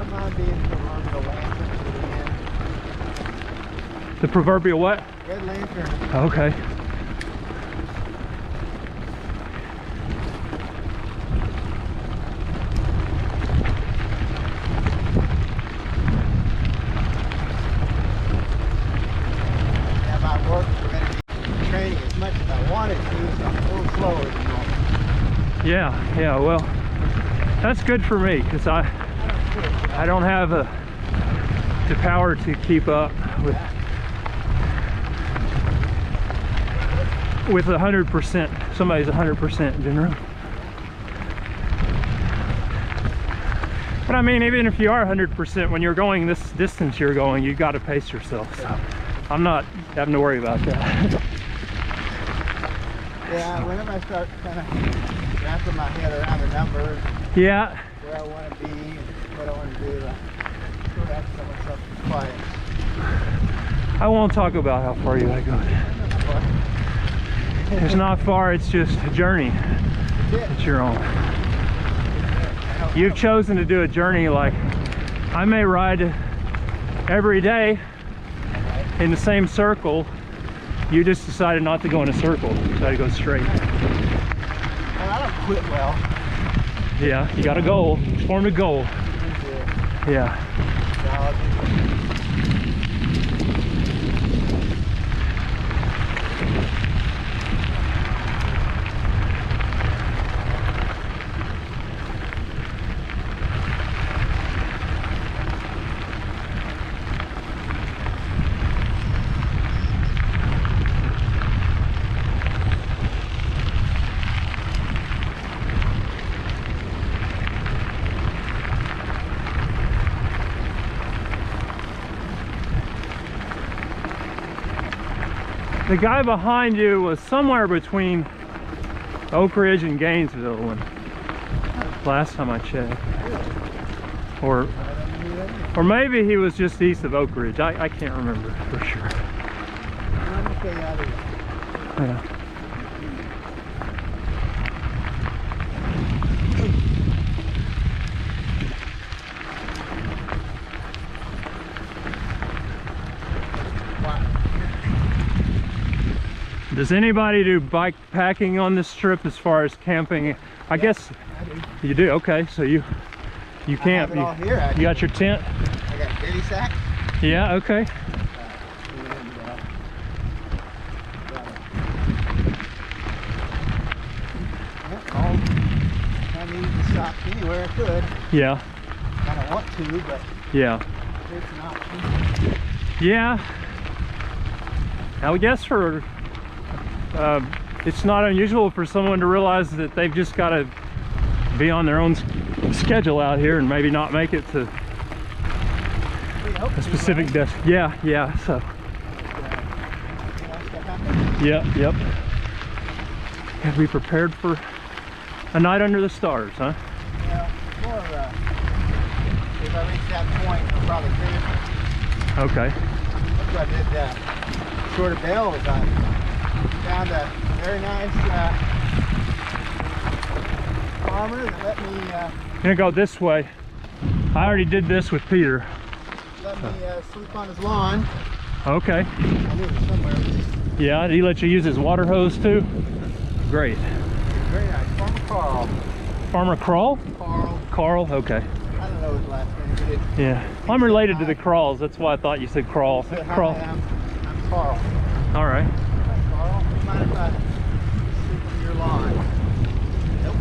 The proverbial what? Red lantern. Okay. Yeah, well, that's good for me, because I don't have the power to keep up with 100%. Somebody's 100% general. But I mean, even if you are 100%, when you're going this distance you're going, you got to pace yourself. So I'm not having to worry about that. Yeah, whenever I start kind of wrapping my head around the numbers, yeah, where I want to be and what I want to do, I sort of have to tell myself to be quiet. I won't talk about how far you gotta go. It's not far, it's just a journey that you're on. You've chosen to do a journey like I may ride every day in the same circle. You just decided not to go in a circle, decided to go straight. Well, I don't quit well. Yeah, you got a goal. Formed a goal. Yeah. The guy behind you was somewhere between Oak Ridge and Gainesville when last time I checked. Or maybe he was just east of Oak Ridge. I can't remember for sure. Yeah. Does anybody do bike packing on this trip as far as camping? I guess you do. Okay, so you camp. I have it all here, you got your tent? I got a bitty sack. Yeah, okay. I need to stop anywhere I could. Yeah. I don't want to, but yeah, it's an option. Yeah. I would guess for it's not unusual for someone to realize that they've just got to be on their own schedule out here and maybe not make it to a specific desk. Yeah, so. Yep. Have to be prepared for a night under the stars, huh? Yeah, or if I reach that point, I'll probably finish it. Okay. That's what I did that. Short of Bell was on Found a very nice farmer that let me I'm gonna go this way. I already did this with Peter. let me sleep on his lawn. Okay. I knew it was somewhere. Yeah, did he let you use his water hose too? Great. Very nice. Farmer Carl. Farmer Crawl? Carl. Carl, okay. I don't know his last name, but it, Yeah. I'm related to the Crawls, that's why I thought you said Crawl. said, hi, Crawl. I'm Carl. All right. Hi, Carl. Do you mind if I sleep on your lawn? Nope.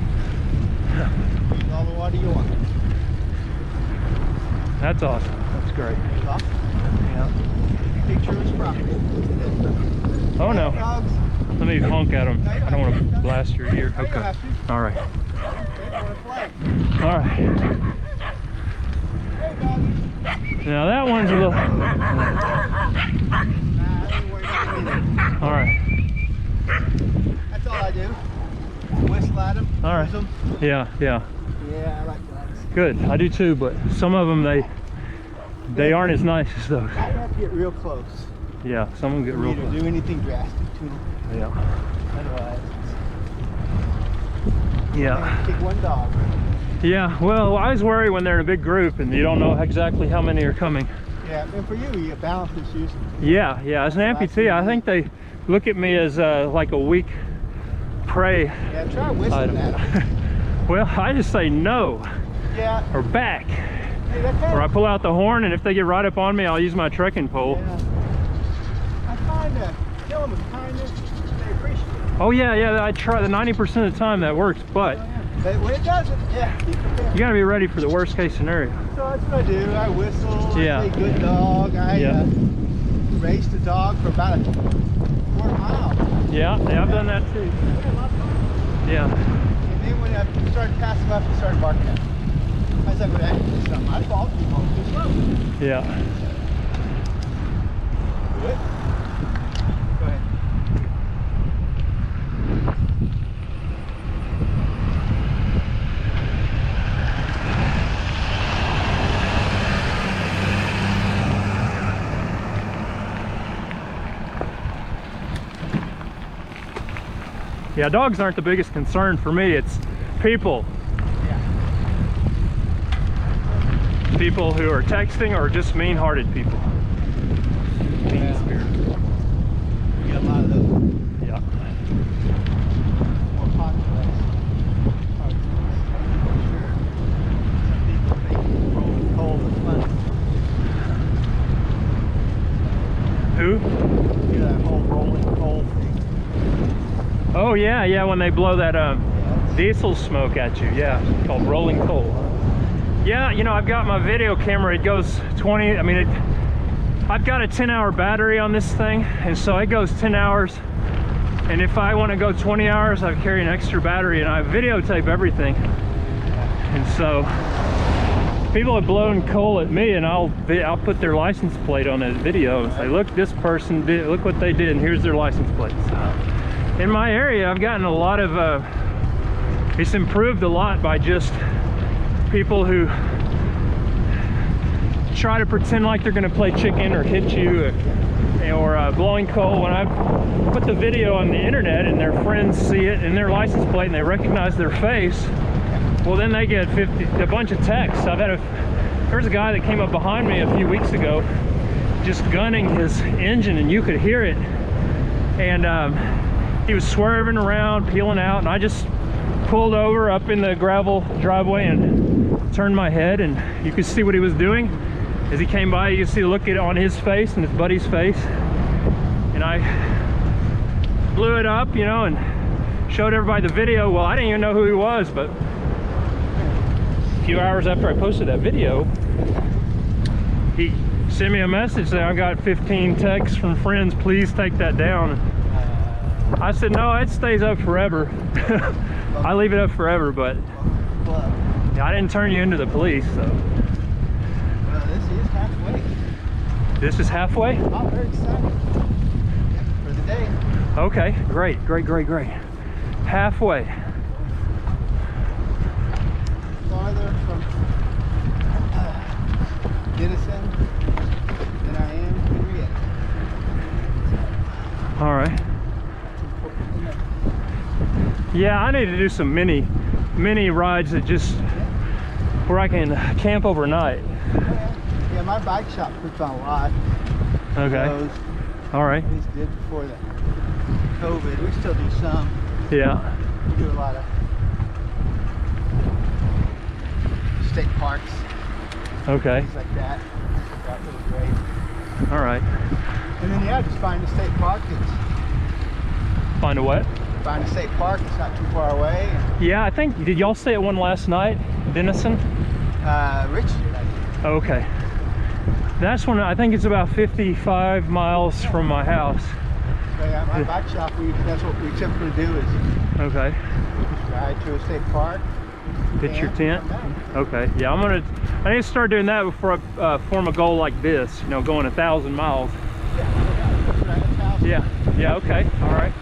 Use all the water you want. That's awesome. That's great. He's awesome. Yeah. Picture of his property. Oh no. Dogs. Let me honk at him. I don't want to blast your ear. No, you don't Okay. have to. All right. Okay, I want to play. All right. Hey, doggy. Now that one's a little. Nah, I don't worry about it either. All right. That's all I do. Whistle at them. All right. Use 'em. Yeah, yeah. Yeah, I like dogs. Good. I do too, but some of them they aren't as nice as those. I have to get real close. Yeah, some of them get For real me to close. do anything drastic to them. Yeah. Otherwise, Yeah. pick one dog. Yeah. Well, I always worry when they're in a big group and you don't know exactly how many are coming. Yeah, and for you, you have balance issues. Yeah, yeah. As an amputee, I think they look at me as like a weak prey. Yeah, try whistling at them. Well, I just say no Yeah. or back, Hey, that kind or I of, pull out the horn, and if they get right up on me, I'll use my trekking pole. yeah. I find that kill them with kindness, they appreciate it. Oh yeah, yeah. I try. The 90% of the time that works, but But when it doesn't, yeah, be prepared. you got to be ready for the worst case scenario. So that's what I do. I whistle. Yeah. I say good dog. I Yeah. raced a dog for about a quarter mile. Yeah, yeah. I've done that too. Yeah, a lot of fun. Yeah. And then when I started to pass him up, he started barking at me. I said, well, it's not my fault. You walked too slow. Yeah. Do it. Go ahead. Yeah, dogs aren't the biggest concern for me. It's people. Yeah. People who are texting or just mean-hearted people. Mean spirit. We get a lot of those. Yeah. More popular. Sure. Some people think rolling coal is funny. Who? You know that whole rolling coal thing. Oh yeah, yeah. When they blow that Yeah, diesel smoke at you. Yeah, called rolling coal. Yeah, you know, I've got my video camera. It goes 20. I mean, I've got a 10-hour battery on this thing, and so it goes 10 hours. And if I want to go 20 hours, I carry an extra battery, and I videotape everything. And so people have blown coal at me, and I'll put their license plate on a video and say, look, this person did, look what they did, and here's their license plate. So in my area, I've gotten a lot of it's improved a lot by just people who try to pretend like they're going to play chicken or hit you, or blowing coal. When I put the video on the internet and their friends see it in their license plate and they recognize their face, well, then they get a bunch of texts. There was a guy that came up behind me a few weeks ago just gunning his engine, and you could hear it, and he was swerving around, peeling out, and I just pulled over up in the gravel driveway and turned my head, and you could see what he was doing. As he came by, you could see the look on his face and his buddy's face, and I blew it up, you know, and showed everybody the video. Well, I didn't even know who he was, but a few hours after I posted that video, he sent me a message saying, I got 15 texts from friends, please take that down. I said, no, it stays up forever. I leave it up forever, but I didn't turn you into the police, so. Well, this is halfway. This is halfway? I'm very excited for the day. Okay, great, great, great, great. Halfway. Farther from Denison than I am Henrietta. All right. Yeah, I need to do some mini rides that just where I can camp overnight. Yeah, my bike shop puts on a lot. Okay. Those. All right. At least did before the COVID. We still do some. Yeah. We do a lot of state parks. Okay. Things like that. That was great. All right. And then yeah, just find a state park that's Find a what? find a state park that's not too far away. Yeah, I think, did y'all stay at one last night? Denison? Rich did, I think. Okay. That's one, I think it's about 55 miles from my house. So yeah, my bike shop, that's what we typically do is Okay. ride to a state park. Pitch your tent? Come back. Okay. Yeah, I need to start doing that before I form a goal like this, you know, going 1,000 miles. Yeah. Yeah, okay. All right.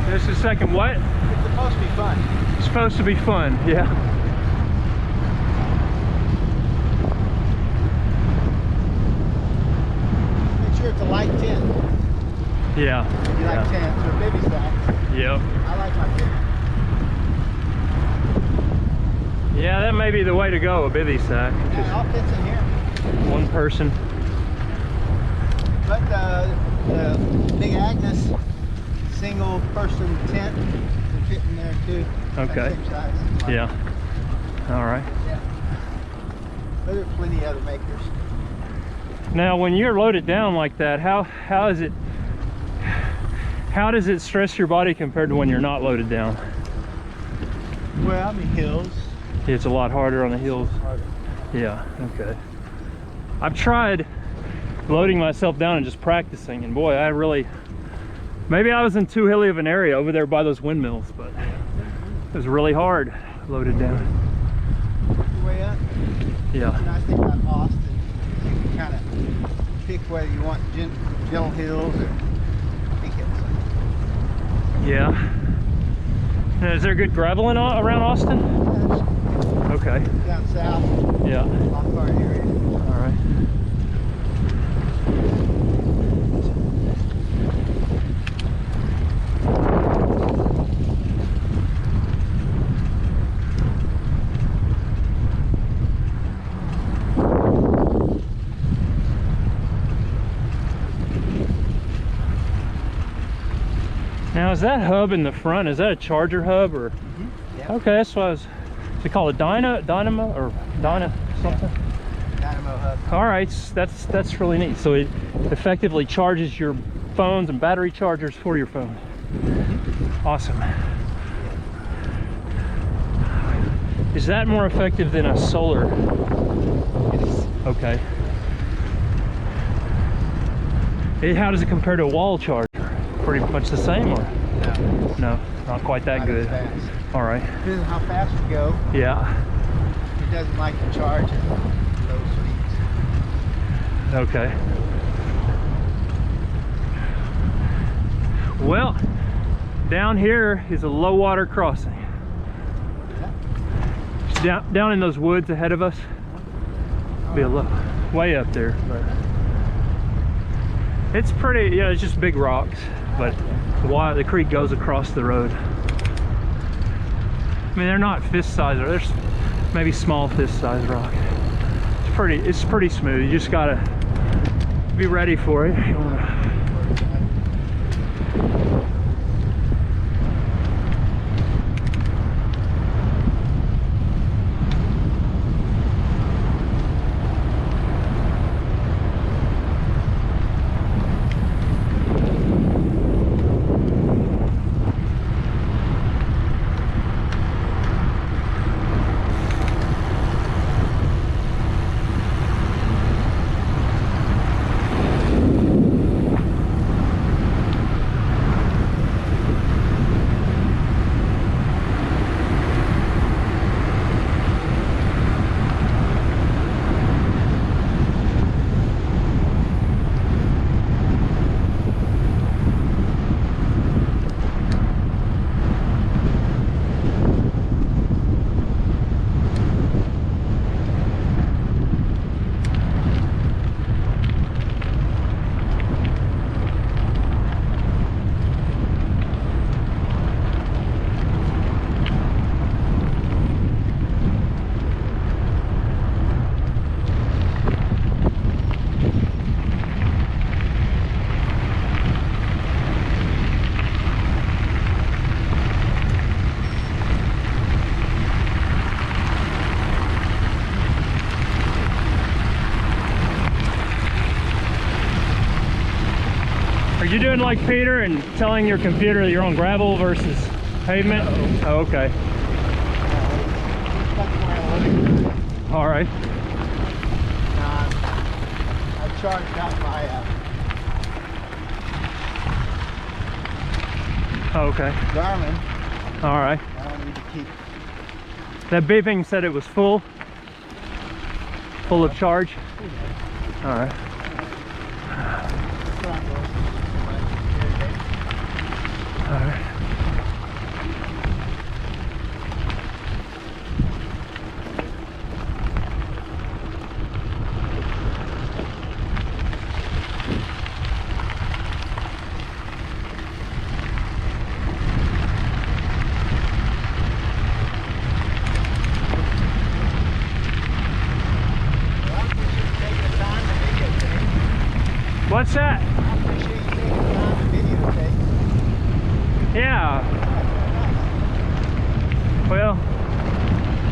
This is second what? It's supposed to be fun. It's supposed to be fun, yeah. Make sure it's a light tent. Yeah. You like tents or baby sacks. Yep. I like my tent. Yeah, that may be the way to go, a bivy sack. Yeah, it all fits in here. Just one person. But the Big Agnes single person tent can fit in there too. Okay. Same size. Yeah. All right. Yeah. But there are plenty of other makers. Now, when you're loaded down like that, how does it stress your body compared to when you're not loaded down? Well, I mean hills. It's a lot harder on the hills. Harder. Yeah. Okay. I've tried loading myself down and just practicing, and boy, maybe I was in too hilly of an area over there by those windmills, but it was really hard loaded down. Work your way up. Yeah. The nice thing about Austin is you can kind of pick whether you want gentle hills or big hills. Yeah. Now, is there good gravel around Austin? Okay. Down south, Yeah. Lockhart area. All right. Now, is that hub in the front, is that a charger hub or? Yeah. Okay, that's what I was, is it called a dynamo or dyna something? Dynamo hub. All right, that's really neat. So it effectively charges your phones and battery chargers for your phone. Awesome. Is that more effective than a solar? It is. Okay. How does it compare to a wall charger? Pretty much the same, or? No. No, not quite that Not good. as fast. All right. Depends on how fast you go. Yeah. It doesn't like to charge at low speeds. Okay. Well, down here is a low water crossing. It's down in those woods ahead of us. Be a little way up there, but it's pretty. Yeah, it's just big rocks, but the creek goes across the road. I mean, they're not fist size, or they're maybe small fist size rock. It's pretty smooth. You just gotta be ready for it. You wanna... you doing like Peter and telling your computer that you're on gravel versus pavement? No. Oh, okay. All right. I charged out my Okay. Garmin. All right. I don't need to keep. That beeping said it was full of charge. All right. All right. What's that? I appreciate you taking the time to videotape. Yeah. Well,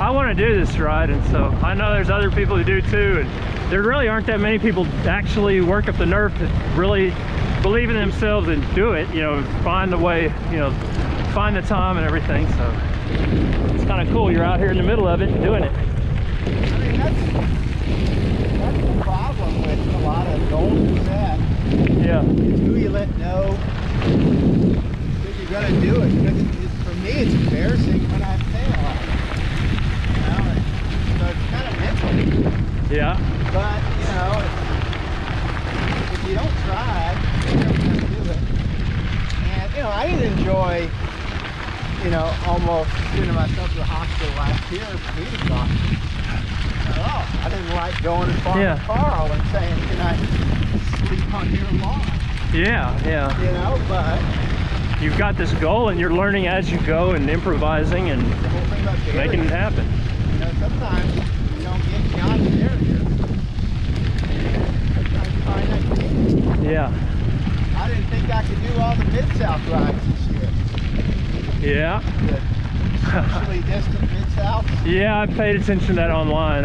I want to do this ride, and so I know there's other people who do too, and there really aren't that many people actually work up the nerve to really believe in themselves and do it, you know, find the way, you know, find the time and everything. So it's kind of cool you're out here in the middle of it and doing it. I mean, that's the problem with a lot of goals set. Yeah. It's who you let know that you're going to do it. Because for me, it's embarrassing when I fail. You know, so it's kind of mental. Yeah. But, you know, if you don't try, you're never going to do it. And, you know, I didn't enjoy, you know, almost getting myself to the hospital last year for heating loss. At all. I didn't like going and farming Carl and saying, can I sleep on your lawn? Yeah, yeah. You know, but You've got this goal and you're learning as you go and improvising and the whole thing about making it happen. You know, sometimes you don't get beyond the barrier. Sometimes you find that key. Yeah. I didn't think I could do all the Mid-South rides this year. Yeah. The socially distant Mid-South. Yeah, I paid attention to that online.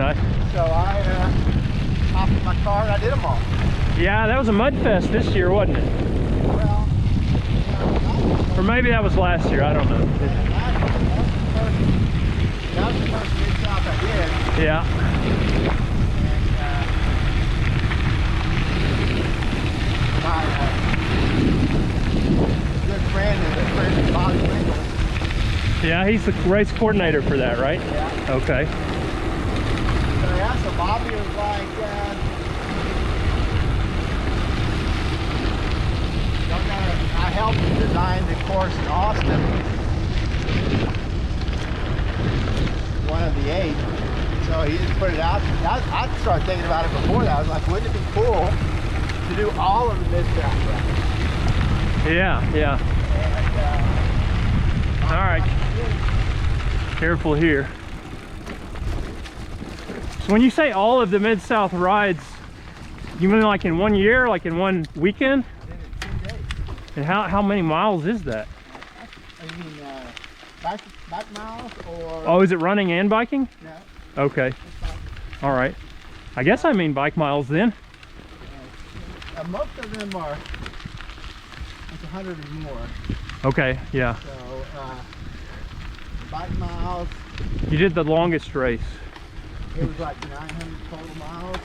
So I hopped in my car and I did them all. Yeah, that was a mud fest this year, wasn't it? Well, Or maybe that was last year, I don't know. that was the first Mid-South I did. Yeah. And my good friend is a friend of Bobby Winkle. Yeah, he's the race coordinator for that, right? Yeah. Okay. So yeah, so Bobby was like, I helped him design the course in Austin, one of the 8. So he just put it out. I started thinking about it before that. I was like, wouldn't it be cool to do all of the Mid-South rides? Yeah, yeah. And, All right. Careful here. So when you say all of the Mid-South rides, you mean like in one year, like in one weekend? I did it 2 days. And how many miles is that? I mean, bike miles or? Oh, is it running and biking? No. Okay. It's bike. All right. I guess I mean bike miles then. Most of them are it's 100 or more. Okay, yeah. So bike miles, You did the longest race. it was like 900 total miles.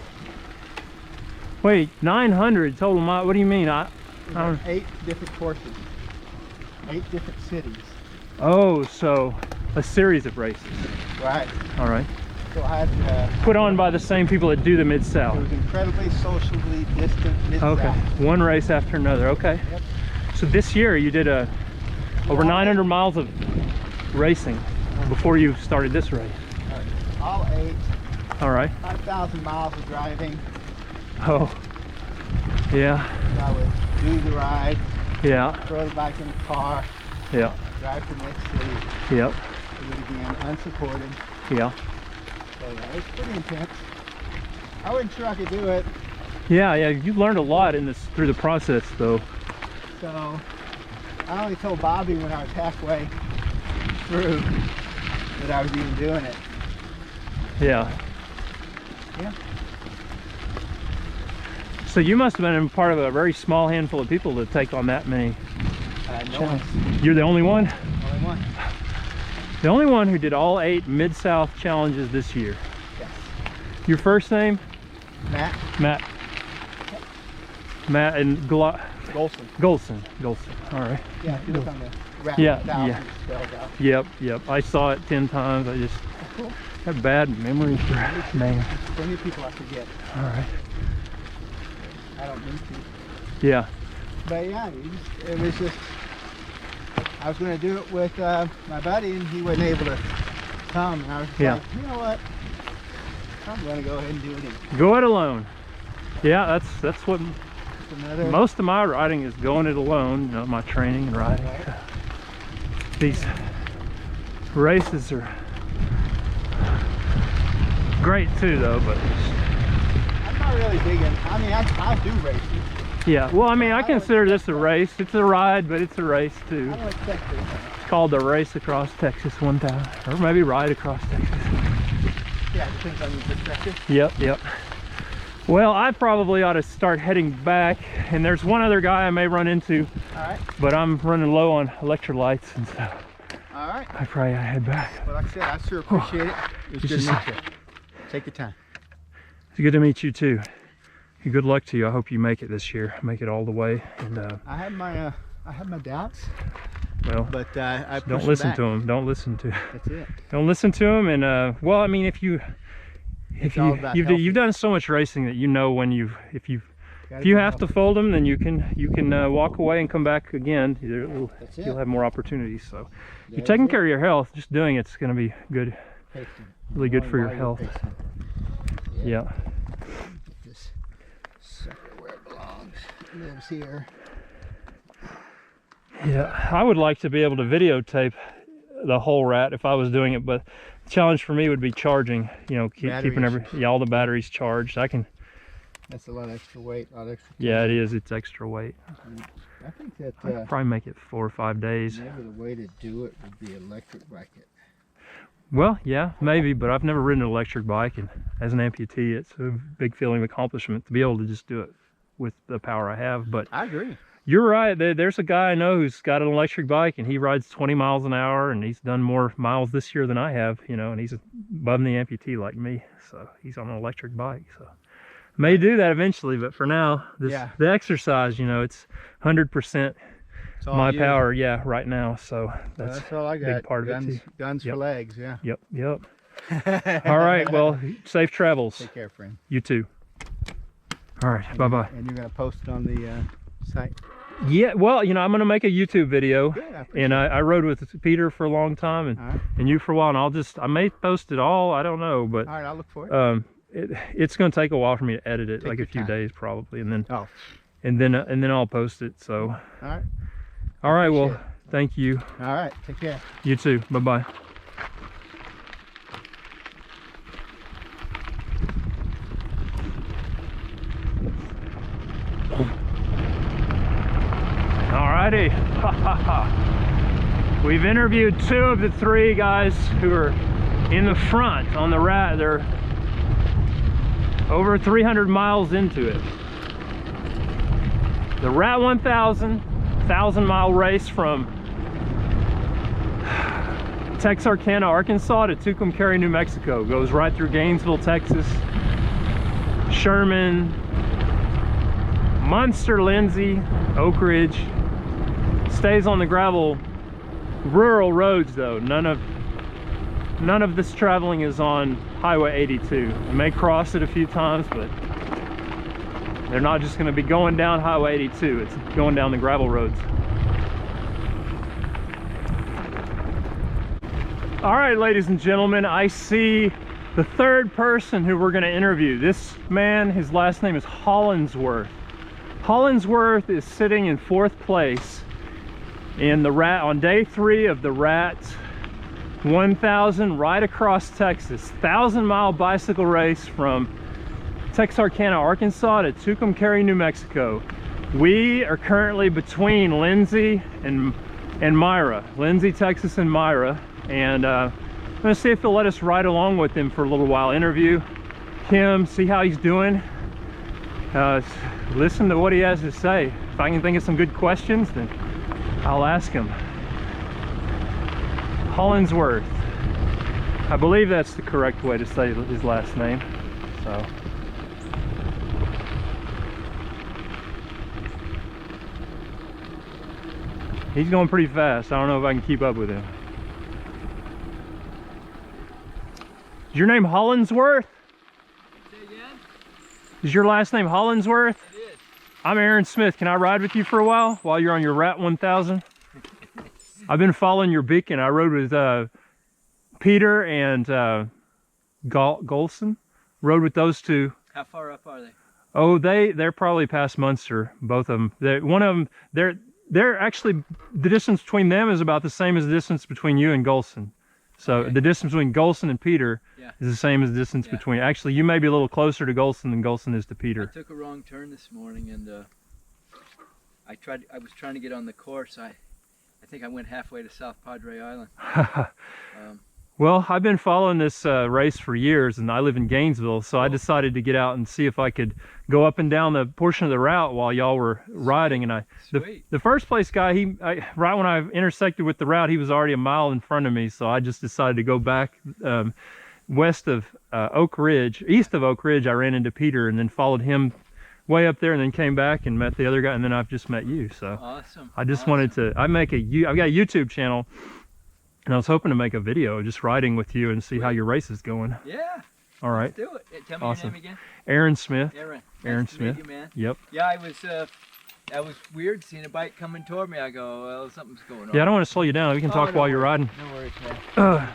Wait, 900 total miles? What do you mean? It was like 8 different courses, 8 different cities. Oh, so a series of races. Right. All right. So I had to, Put on by the same people that do the it Mid-South. was incredibly socially distant Mid-South. Okay, one race after another. Okay. Yep. So this year you did over 900 miles of racing before you started this race. All 8, All right. 5,000 miles of driving. Oh, yeah, So I would do the ride, yeah, throw the bike in the car, yeah, drive to the next city, yep, do it again, unsupported. yeah. So yeah, it's pretty intense. I wasn't sure I could do it, Yeah, yeah, you learned a lot in this through the process though. so I only told Bobby when I was halfway through that I was even doing it. Yeah. Yeah. So you must have been part of a very small handful of people to take on that many challenges. You're the only one? Only one. The only one who did all 8 Mid-South challenges this year. Yes. Your first name? Matt. Matt. Matt and Goson. Goson. All right. Yeah, if you look on the wrap, Yeah, yeah. Spelled out. Yep. I saw it 10 times. I just have bad memory for names. So many people I forget. All right. I don't mean to. Yeah. But yeah, it was just, I was going to do it with my buddy, and he wasn't able to come. And I was like, you know what? I'm going to go ahead and do it anyway. Go it alone. Yeah, that's what Another, most of my riding is, going it alone. You know, my training and riding. Right. These races are great too, though. But I'm not really big in, I mean, I do races. yeah, well, I mean, I consider this a race. It's a ride, but it's a race too. I don't expect it. It's called the Race Across Texas 1000, or maybe Ride Across Texas. Yeah, it depends on your perspective. Yep. Well, I probably ought to start heading back, and there's one other guy I may run into. All right. But I'm running low on electrolytes and stuff. All right. I probably ought to head back. Well, like I said, I sure appreciate it. It was good to meet you. Take your time. It's good to meet you too. Good luck to you. I hope you make it this year. Make it all the way. And I had my doubts. Well, but I don't listen to them. Don't listen to. That's it. Don't listen to them. And well, I mean, if you've done so much racing that you know when if you have to fold them, then you can walk away and come back again. You'll have more opportunities. So you're taking care of your health. Just doing it's going to be good. Really good for your health. Yeah. This sucker where it belongs. It lives here. Yeah, I would like to be able to videotape the whole rat if I was doing it, but the challenge for me would be charging. You know, keeping all the batteries charged. That's a lot of extra weight, a lot of extra. Yeah, it is. It's extra weight. I think that I could probably make it 4 or 5 days. Maybe the way to do it would be electric bike it. Well, yeah, maybe, but I've never ridden an electric bike, and as an amputee, it's a big feeling of accomplishment to be able to just do it with the power I have. But I agree. You're right. There's a guy I know who's got an electric bike, and he rides 20 miles an hour, and he's done more miles this year than I have, you know, and he's above the amputee like me, so he's on an electric bike. So may do that eventually, but for now, the exercise, you know, it's 100% my power, right now. So that's all I got. Big part of it too. Guns for legs, yeah. Yep. All right, well, safe travels. Take care, friend. You too. All right, bye-bye. And you're going to post it on the site? Yeah, well, you know, I'm going to make a YouTube video. Good, and I rode with Peter for a long time and you for a while, and I may post it all, I don't know, but all right, I'll look for it. It's going to take a while for me to edit it, like a few days probably, and then I'll post it. So all right, well, thank you. All right, take care. You too. Bye-bye. Alrighty. We've interviewed 2 of the 3 guys who are in the front on the rat. They're over 300 miles into it. The Rat 1000, 1,000-mile race from Texarkana, Arkansas to Tucumcari, New Mexico. Goes right through Gainesville, Texas, Sherman, Munster, Lindsay, Oak Ridge. Stays on the gravel rural roads though. None of this traveling is on Highway 82. You may cross it a few times, but they're not just going to be going down Highway 82. It's going down the gravel roads. All right, ladies and gentlemen, I see the 3rd person who we're going to interview. This man, his last name is Hollandsworth. Hollandsworth is sitting in 4th place in the rat on day 3 of the Rat 1000 right across Texas. 1,000-mile bicycle race from Texarkana, Arkansas to Tucumcari, New Mexico. We are currently between Lindsay and Myra. Lindsay, Texas and Myra. And I'm gonna see if they'll let us ride along with him for a little while, interview him, see how he's doing. Listen to what he has to say. If I can think of some good questions, then I'll ask him. Hollandsworth. I believe that's the correct way to say his last name. So. He's going pretty fast. I don't know if I can keep up with him. Is your name Hollandsworth? Say again? Is your last name Hollandsworth? It is. I'm Aaron Smith. Can I ride with you for a while you're on your Rat 1000? I've been following your beacon. I rode with Peter and Goson. Rode with those two. How far up are they? Oh, they're probably past Munster. Both of them. One of them. They're actually, the distance between them is about the same as the distance between you and Goson. So okay. The distance between Goson and Peter is the same as the distance between. Actually, you may be a little closer to Goson than Goson is to Peter. I took a wrong turn this morning, and I was trying to get on the course. I think I went halfway to South Padre Island. Well, I've been following this race for years, and I live in Gainesville, so I decided to get out and see if I could go up and down the portion of the route while y'all were riding. And the first place guy, right when I intersected with the route, he was already a mile in front of me, so I just decided to go back west of Oak Ridge. East of Oak Ridge, I ran into Peter and then followed him way up there, and then came back and met the other guy, and then I've just met you. So awesome. I just wanted to. I've got a YouTube channel. And I was hoping to make a video just riding with you and see how your race is going. Yeah. All right. Let's do it. Tell me awesome. Your name again. Aaron Smith. Aaron. Aaron nice Smith. To meet you, man. Yep. Yeah, that was weird seeing a bike coming toward me. I go, well, something's going on. Yeah, I don't want to slow you down. We can talk while you're riding. No worries, man.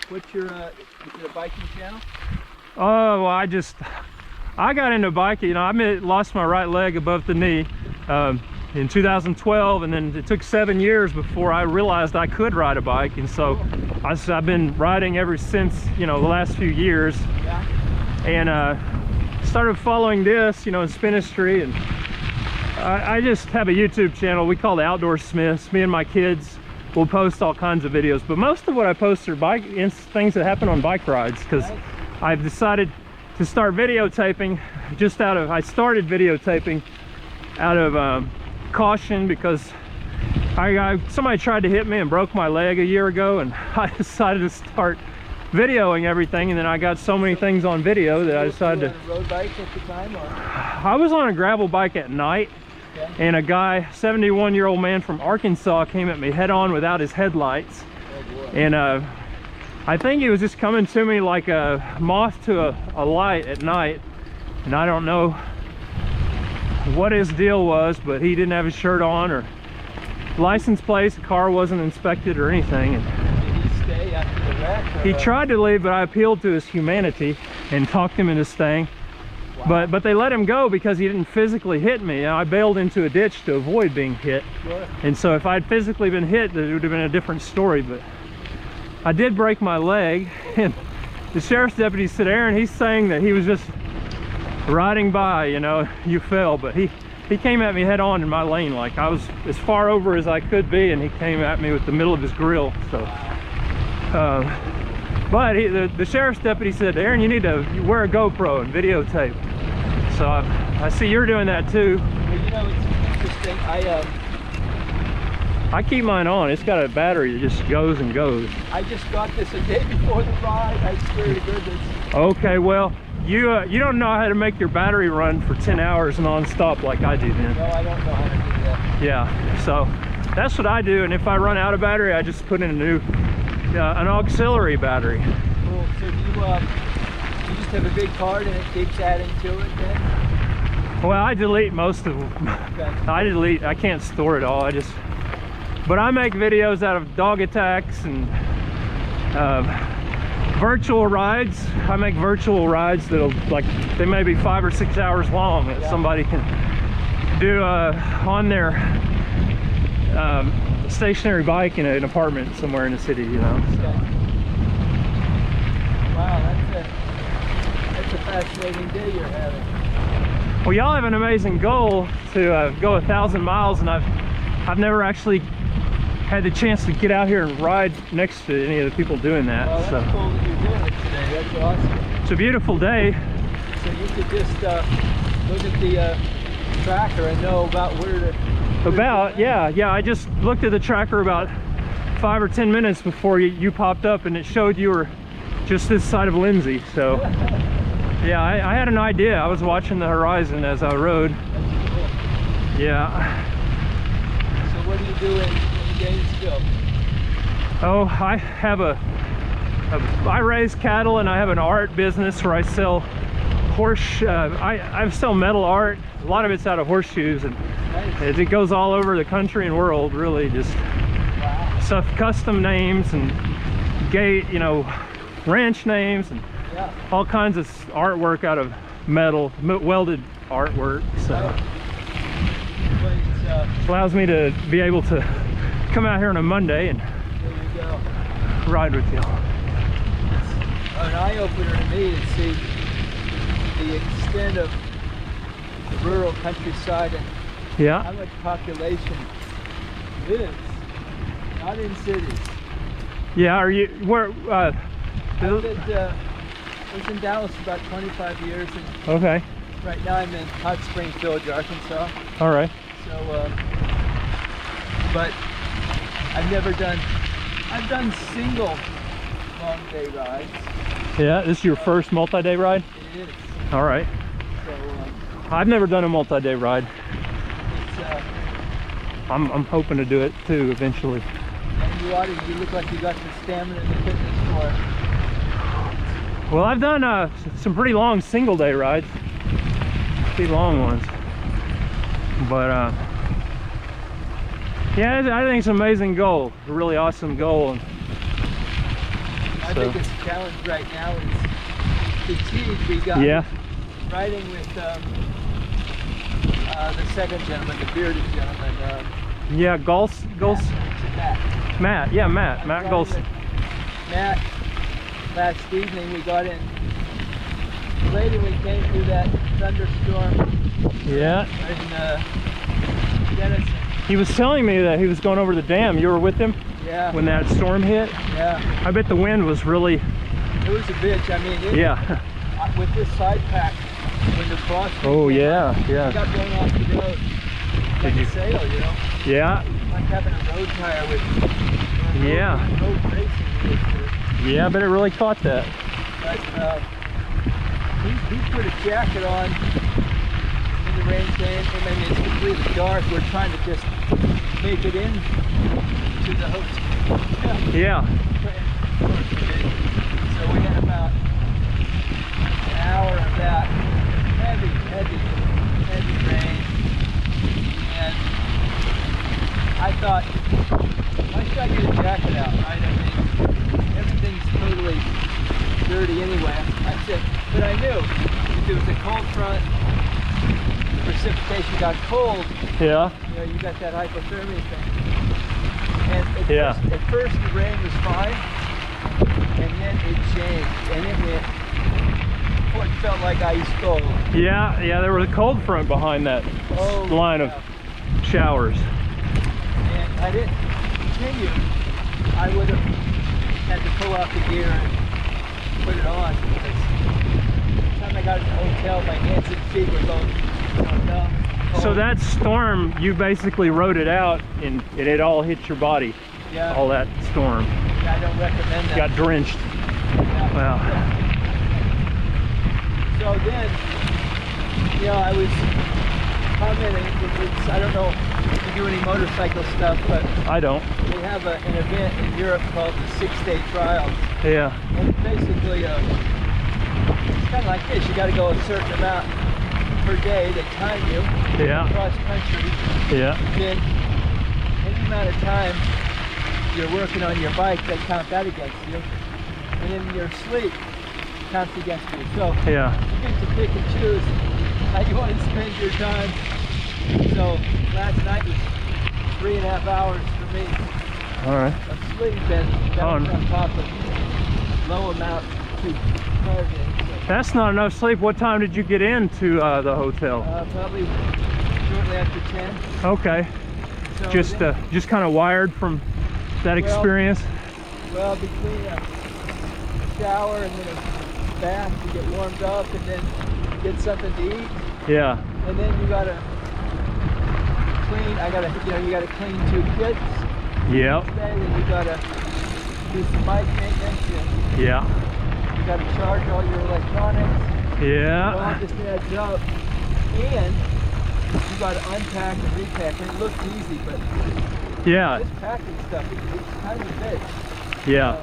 What's your is it a biking channel? Oh, well, I got into biking. You know, I lost my right leg above the knee. In 2012, and then it took 7 years before I realized I could ride a bike, and so I've been riding ever since, you know, the last few years. Yeah. And started following this, you know, in Spinistry, and I just have a YouTube channel we call the Outdoor Smiths. Me and my kids will post all kinds of videos, but most of what I post are things that happen on bike rides, because I've decided to start videotaping I started videotaping out of caution, because somebody tried to hit me and broke my leg a year ago, and I decided to start videoing everything, and then I got so many things on video that I decided to. You on a road bike at the time, or? I was on a gravel bike at night, and a guy, 71-year-old man from Arkansas, came at me head on without his headlights. Oh boy. And I think he was just coming to me like a moth to a light at night, and I don't know what his deal was, but he didn't have his shirt on or license plate. The car wasn't inspected or anything. And did he stay after the wreck? he tried to leave, but I appealed to his humanity and talked him into staying. Wow. But they let him go because he didn't physically hit me. I bailed into a ditch to avoid being hit. Sure. And so if I'd physically been hit, it would have been a different story. But I did break my leg, and the sheriff's deputy said, Aaron, he's saying that he was just riding by, you know, you fell, but he came at me head on in my lane. Like, I was as far over as I could be, and he came at me with the middle of his grill. So but the sheriff's deputy said, Aaron, you need to wear a GoPro and videotape. So I see you're doing that too. Well, you know, it's interesting. I keep mine on. It's got a battery that just goes and goes. I just got this a day before the ride. I swear to goodness. Okay, well, you don't know how to make your battery run for 10 hours non-stop like I do then. No, I don't know how to do that. Yeah, so that's what I do, and if I run out of battery, I just put in a new, an auxiliary battery. Cool. So you just have a big card and it keeps adding to it then? Well, I delete most of them. Okay. I can't store it all. But I make videos out of dog attacks and virtual rides. I make virtual rides that'll, like, they may be 5 or 6 hours long that somebody can do on their stationary bike in an apartment somewhere in the city, you know. So. Wow, that's a fascinating day you're having. Well, y'all have an amazing goal to go 1,000 miles, and I've never actually had the chance to get out here and ride next to any of the people doing that. Well, that's cool that you're doing it today. That's awesome. It's a beautiful day. So you could just look at the tracker and know about where to... Yeah, I just looked at the tracker about 5 or 10 minutes before you popped up, and it showed you were just this side of Lindsay. So yeah, I had an idea. I was watching the horizon as I rode. Yeah. So what do you do in Gainesville? Oh, I have I raise cattle, and I have an art business where I sell I sell metal art. A lot of it's out of horseshoes, and Nice. it goes all over the country and world, really. Just stuff, custom names and gate, ranch names, and Yeah. all kinds of artwork out of metal, welded artwork. So But it's, allows me to be able to come out here on a Monday and there you go. ride with you. An eye-opener to me to see the extent of the rural countryside and how Yeah, much population lives, not in cities. yeah. Are you where? I was in Dallas about 25 years, and Okay, right now I'm in Hot Springs Village, Arkansas. all right. So, but I've done single long day rides. Yeah, this is your first multi-day ride. It is. All right. So I've never done a multi-day ride. it's I'm hoping to do it too eventually. and you look like you got the stamina and the fitness for it. Well, I've done some pretty long single day rides, pretty long ones. But yeah, I think it's an amazing goal, a really awesome goal. My So- biggest challenge right now is fatigue. We got Yeah, riding with the second gentleman, the bearded gentleman. yeah, Matt, yeah, Matt Riding Golson. with Matt, last evening we got in late and we came through that thunderstorm Yeah, in Denison. he was telling me that he was going over the dam. You were with him Yeah, when that storm hit? yeah. I bet the wind was really, It was a bitch. I mean, yeah. with this side pack, when the frost Oh, came yeah, up, yeah. I got blown off the road like you- a sail, Yeah, like having a road tire with Yeah. road racing with yeah, but it really caught that. But he put a jacket on in the rain came. I mean, it's completely dark. We're trying to just make it in to the hotel. Yeah, So we had about an hour of that heavy rain. And I thought, why should I get a jacket out, right? I mean, everything's totally dirty anyway. I said, but I knew if it was a cold front, the precipitation got cold, yeah, you got that hypothermia thing. And Yeah. at first the rain was fine, and then it changed, and it went what felt like ice cold. yeah. There was a cold front behind that Oh, line of showers. And I didn't continue. I would have had to pull out the gear and put it on because by the time I got to the hotel, my hands and feet were going numb. So that storm, you basically rode it out, and it all hit your body. Yeah, All that storm I don't recommend that. got drenched. Yeah. Wow. So then, I was commenting, I don't know if you do any motorcycle stuff, but I don't. they have an event in Europe called the 6-Day Trials. Yeah, And it's basically, it's kind of like this. You got to go a certain amount per day. They time you yeah, cross country. yeah, Then any amount of time you're working on your bike, they count that against you. And then your sleep counts against you. So yeah. you get to pick and choose how you want to spend your time. So last night was 3.5 hours for me All right. of sleep, and that was on top of low amount to target. That's not enough sleep. What time did you get into the hotel? Probably shortly after 10. Okay. So Just then- just kind of wired from that experience. well, between a shower and then a bath to get warmed up, and then get something to eat, Yeah. and then you gotta clean. You gotta clean 2 kits. Yep. Then you gotta do some bike maintenance. And Yeah. you gotta charge all your electronics. It all Yeah. just adds up, and you gotta unpack and repack. And it looks easy, but Yeah. this packing stuff, it's kind of a bitch. Yeah.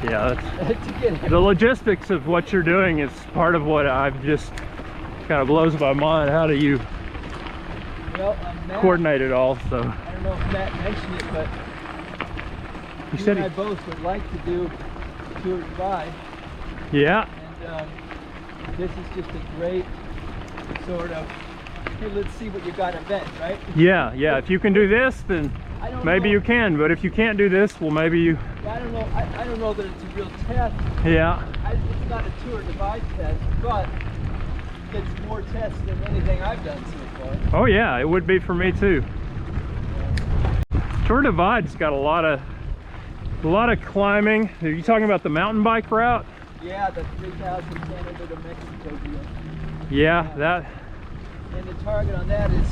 Yeah. That's, To get it. the logistics of what you're doing is part of what I've just kind of blows my mind. How do you Well, Matt, coordinate it all? So I don't know if Matt mentioned it, but you you said, and I both would like to do Tour Divide, yeah. and this is just a great sort of, hey, let's see what you got event, right? Yeah. Yeah. If you can do this, then I don't maybe know, you can. But if you can't do this, well, maybe you. I don't know. I don't know that it's a real test. Yeah. It's not a Tour Divide test, but it's more tests than anything I've done so far. Oh yeah, it would be for me too. Tour Divide's got a lot of climbing. Are you talking about the mountain bike route? Yeah, the 3,000 Canada to Mexico deal. Yeah, that. And the target on that is,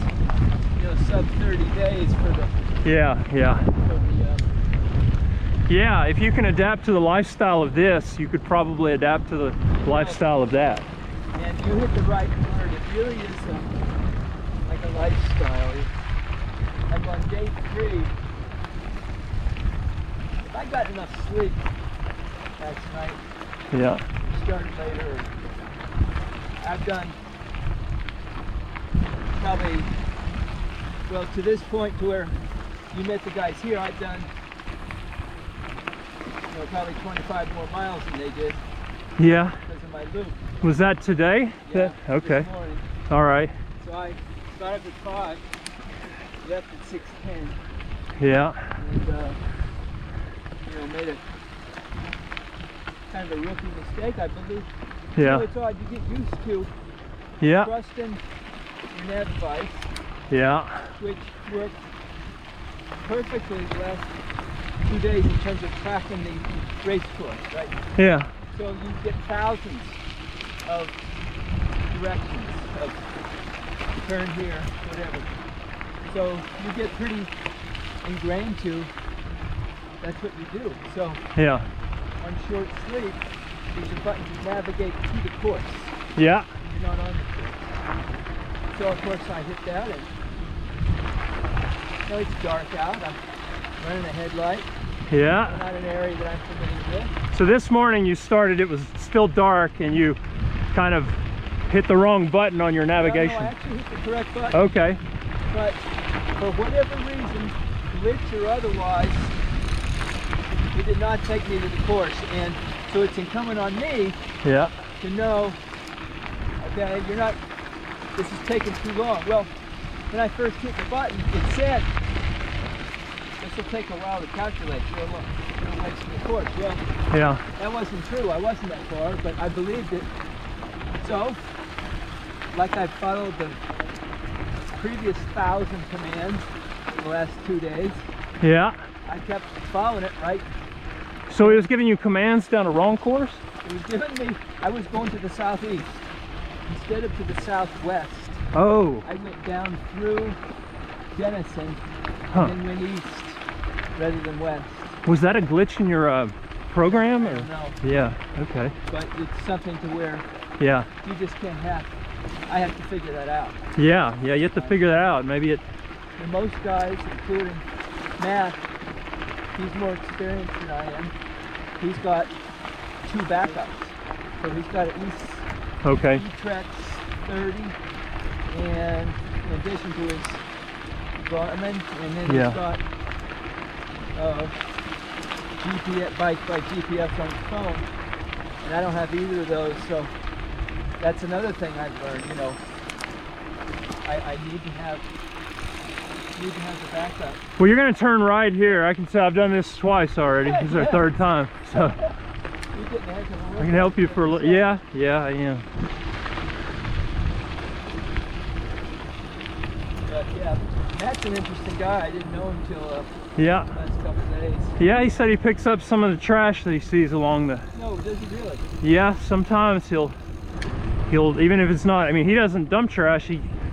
sub 30 days for the. Yeah. Yeah, if you can adapt to the lifestyle of this, you could probably adapt to the lifestyle of that. And you hit the right word. It really is like a lifestyle. Like on day 3, if I got enough sleep last night, Yeah. started later, I've done probably, well, to this point to where you met the guys here, I've done probably 25 more miles than they did Yeah. because of my loop. Was that today? Yeah, Okay. this morning. All right. So I started at 5, left at 6:10, Yeah. and made a kind of a rookie mistake, I believe. Yeah. It's odd, you get used to Yeah. trusting your nav device, Yeah. which worked perfectly the last 2 days in terms of tracking the race course, right? Yeah. So you get thousands of directions of turn here, whatever. So you get pretty ingrained to, that's what you do. So Yeah. on short sleep, there's a button to navigate to the course. Yeah. You're not on the course. So of course I hit that, and it's dark out. I'm running a headlight. Yeah. Not an area that I'm familiar with. So this morning you started, it was still dark, and you kind of hit the wrong button on your navigation. No, I actually hit the correct button. Okay. But for whatever reason, glitch or otherwise, it did not take me to the course. And so it's incumbent on me Yeah. to know, okay, this is taking too long. Well, when I first hit the button, it said, this will take a while to calculate. You're late to the course. Well, Yeah. that wasn't true. I wasn't that far, but I believed it. So, like I followed the previous 1,000 commands in the last 2 days, Yeah. I kept following it, right? So he was giving you commands down a wrong course? It was giving me, I was going to the southeast instead of to the southwest. Oh. I went down through Denison Huh. and then went east rather than west. Was that a glitch in your program? I Or? don't know, Yeah. Okay. but it's something to where Yeah. you just can't have, I have to figure that out. Yeah. Yeah. You have to figure that out. Maybe it. And most guys, including Matt, he's more experienced than I am. He's got 2 backups. So he's got at least Okay. E-Trex 30, and in addition to his Garmin, and then Yeah. he's got GPS, bike by GPS on his phone, and I don't have either of those. So that's another thing I've learned. I need to have the backup. Well, you're going to turn right here. I can say I've done this twice already. This is our 3rd time. So You're getting a heck of a I can help you for a little. Yeah. Yeah, I am. But yeah, Matt's an interesting guy. I didn't know him till Yeah. the last couple of days. Yeah, he said he picks up some of the trash that he sees along the. No, does he really? Yeah, sometimes he'll he'll, even if it's not, I mean, he doesn't dump trash,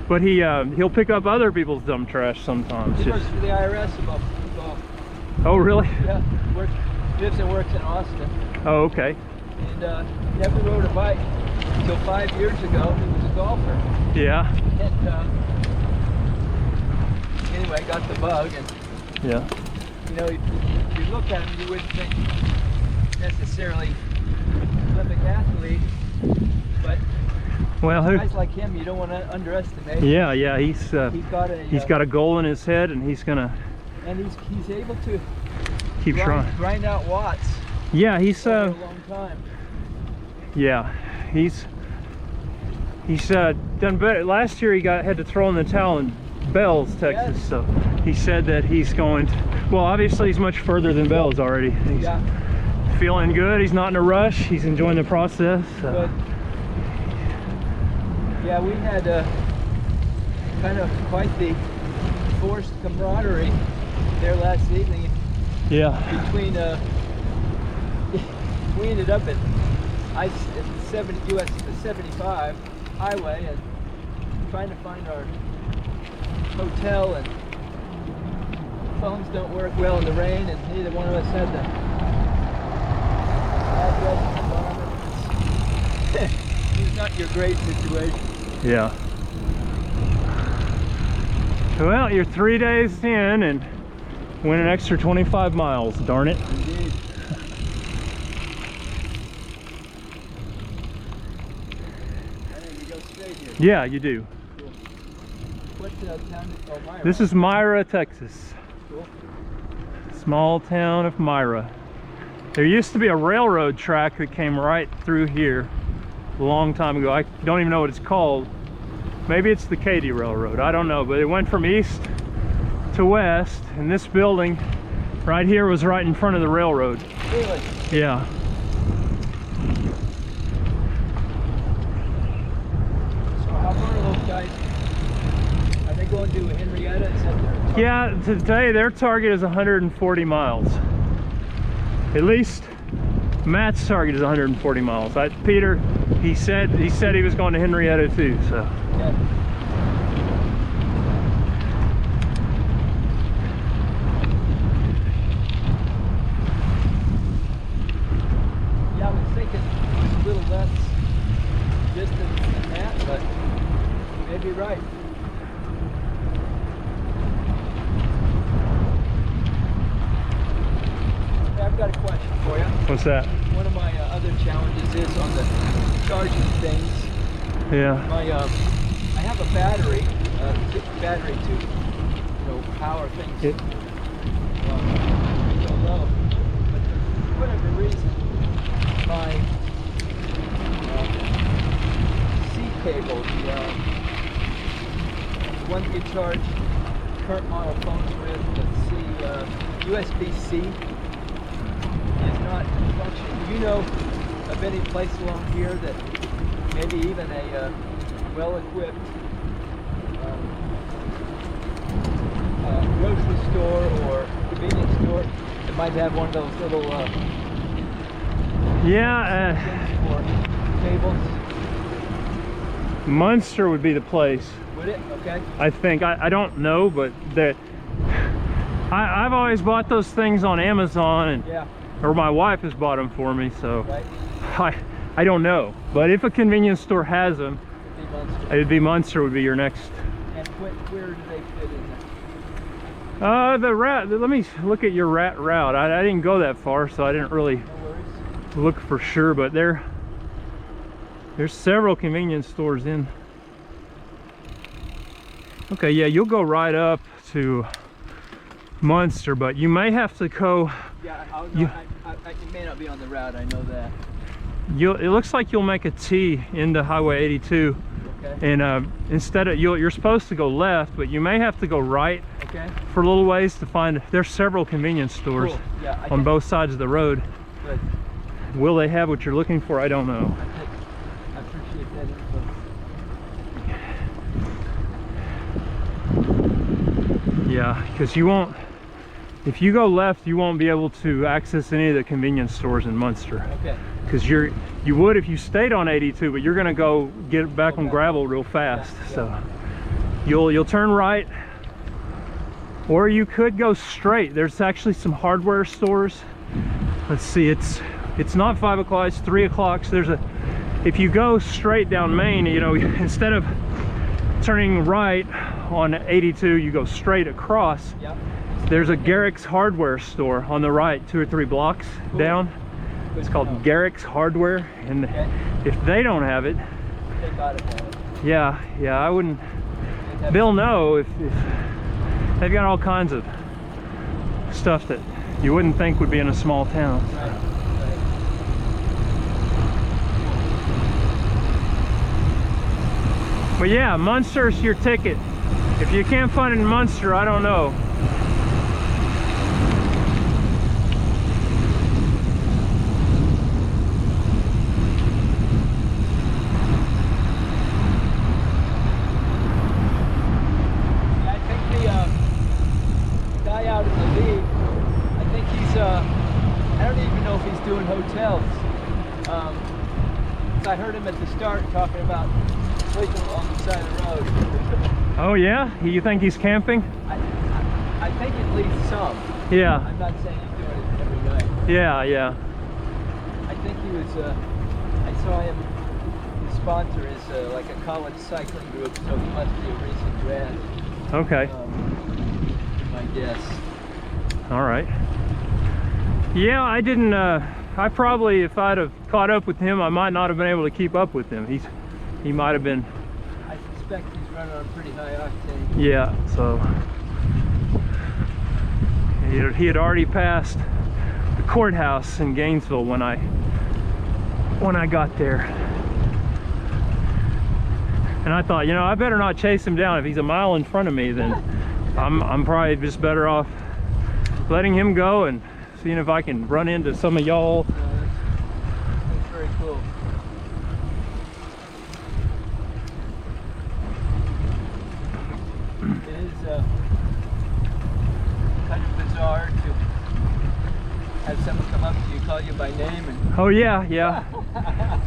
but he'll pick up other people's dump trash sometimes. He works for the IRS above. Oh, really? Yeah, lives and works in Austin. Oh, okay. And he never rode a bike until 5 years ago. He was a golfer. Yeah. And anyway, got the bug, and yeah. you know, if you look at him, you wouldn't think necessarily Olympic athlete, but well, guys like him, you don't want to underestimate. Yeah, yeah, he's got a goal in his head, and he's gonna. And he's able to keep grind out watts. Yeah, he's for a long time. Yeah, he's done better. Last year he had to throw in the towel in Bells, Texas. Yes. So he said that he's going to, well, obviously he's much further than Bells already. He's feeling good. He's not in a rush. He's enjoying the process. Good. Yeah, we had kind of quite the forced camaraderie there last evening. Yeah. Between we ended up at US 75 highway and trying to find our hotel, and phones don't work well in the rain, and neither one of us had the address. It's not your great situation. Yeah. Well, you're 3 days in and went an extra 25 miles, darn it. Indeed. I think you go straight here. Yeah, you do. Cool. What town? Oh, Myra. This is Myra, Texas. Cool. Small town of Myra. There used to be a railroad track that came right through here a long time ago. I don't even know what it's called. Maybe it's the Katy Railroad, I don't know, but it went from east to west, and this building right here was right in front of the railroad. Really? Yeah. So how far are those guys? Are they going to Henrietta? Is that their target? Yeah, today their target is 140 miles. At least Matt's target is 140 miles. Peter, he said he was going to Henrietta too, so. Yeah. Yeah, I was thinking a little less distance than that, but you may be right. Hey, I've got a question for you. What's that? One of my other challenges is on the charging things. Yeah. I have a battery, battery to, power things. So low. But for whatever reason, my C cable, the one you charge current model phones with, USB-C, is not functioning. Do you know of any place along here that maybe even a well-equipped grocery store or convenience store that might have one of those little for cables? Munster would be the place. Would it? Okay. I think. I don't know, but I've always bought those things on Amazon, and or my wife has bought them for me, so I don't know. But if a convenience store has them, it'd be Munster would be your next. And where do they fit in there? The route. Let me look at your route. I didn't go that far, so I didn't really look for sure. But there's several convenience stores in. Okay, yeah, you'll go right up to Munster, but you may have to go. Yeah, it may not be on the route. I know that. It looks like you'll make a T into Highway 82. Okay. And instead of you're supposed to go left, but you may have to go right for a little ways to find. There's several convenience stores on both sides of the road. Good. Will they have what you're looking for? I don't know. I appreciate that info. Yeah, because you won't If you go left, you won't be able to access any of the convenience stores in Munster. Okay. Because you would if you stayed on 82, but you're gonna go get back on gravel real fast. Yeah. So you'll turn right, or you could go straight. There's actually some hardware stores. Let's see, it's not 5 o'clock, it's 3 o'clock. So if you go straight down Main, you know, instead of turning right on 82, you go straight across. Yep. There's a Garrick's hardware store on the right, 2 or 3 blocks down. It's called Garrick's Hardware, and if they don't have it, They got it. yeah, I wouldn't. They'll know if they've got all kinds of stuff that you wouldn't think would be in a small town. Right. But yeah, Munster's your ticket. If you can't find it in Munster, I don't know. Doing hotels. I heard him at the start talking about sleeping along the side of the road. Oh yeah? You think he's camping? I think at least some. Yeah. I'm not saying he's doing it every night. Yeah. I think he was, I saw him, his sponsor is like a college cycling group, so he must be a recent grad. Okay. My guess. All right. Yeah, I didn't, I probably, if I'd have caught up with him, I might not have been able to keep up with him. He might have been. I suspect he's running on pretty high octane. Yeah, so. He had already passed the courthouse in Gainesville when I got there. And I thought, you know, I better not chase him down. If he's a mile in front of me, then I'm probably just better off letting him go and seeing if I can run into some of y'all. That's very cool. It is kind of bizarre to have someone come up to you, call you by name, and oh yeah.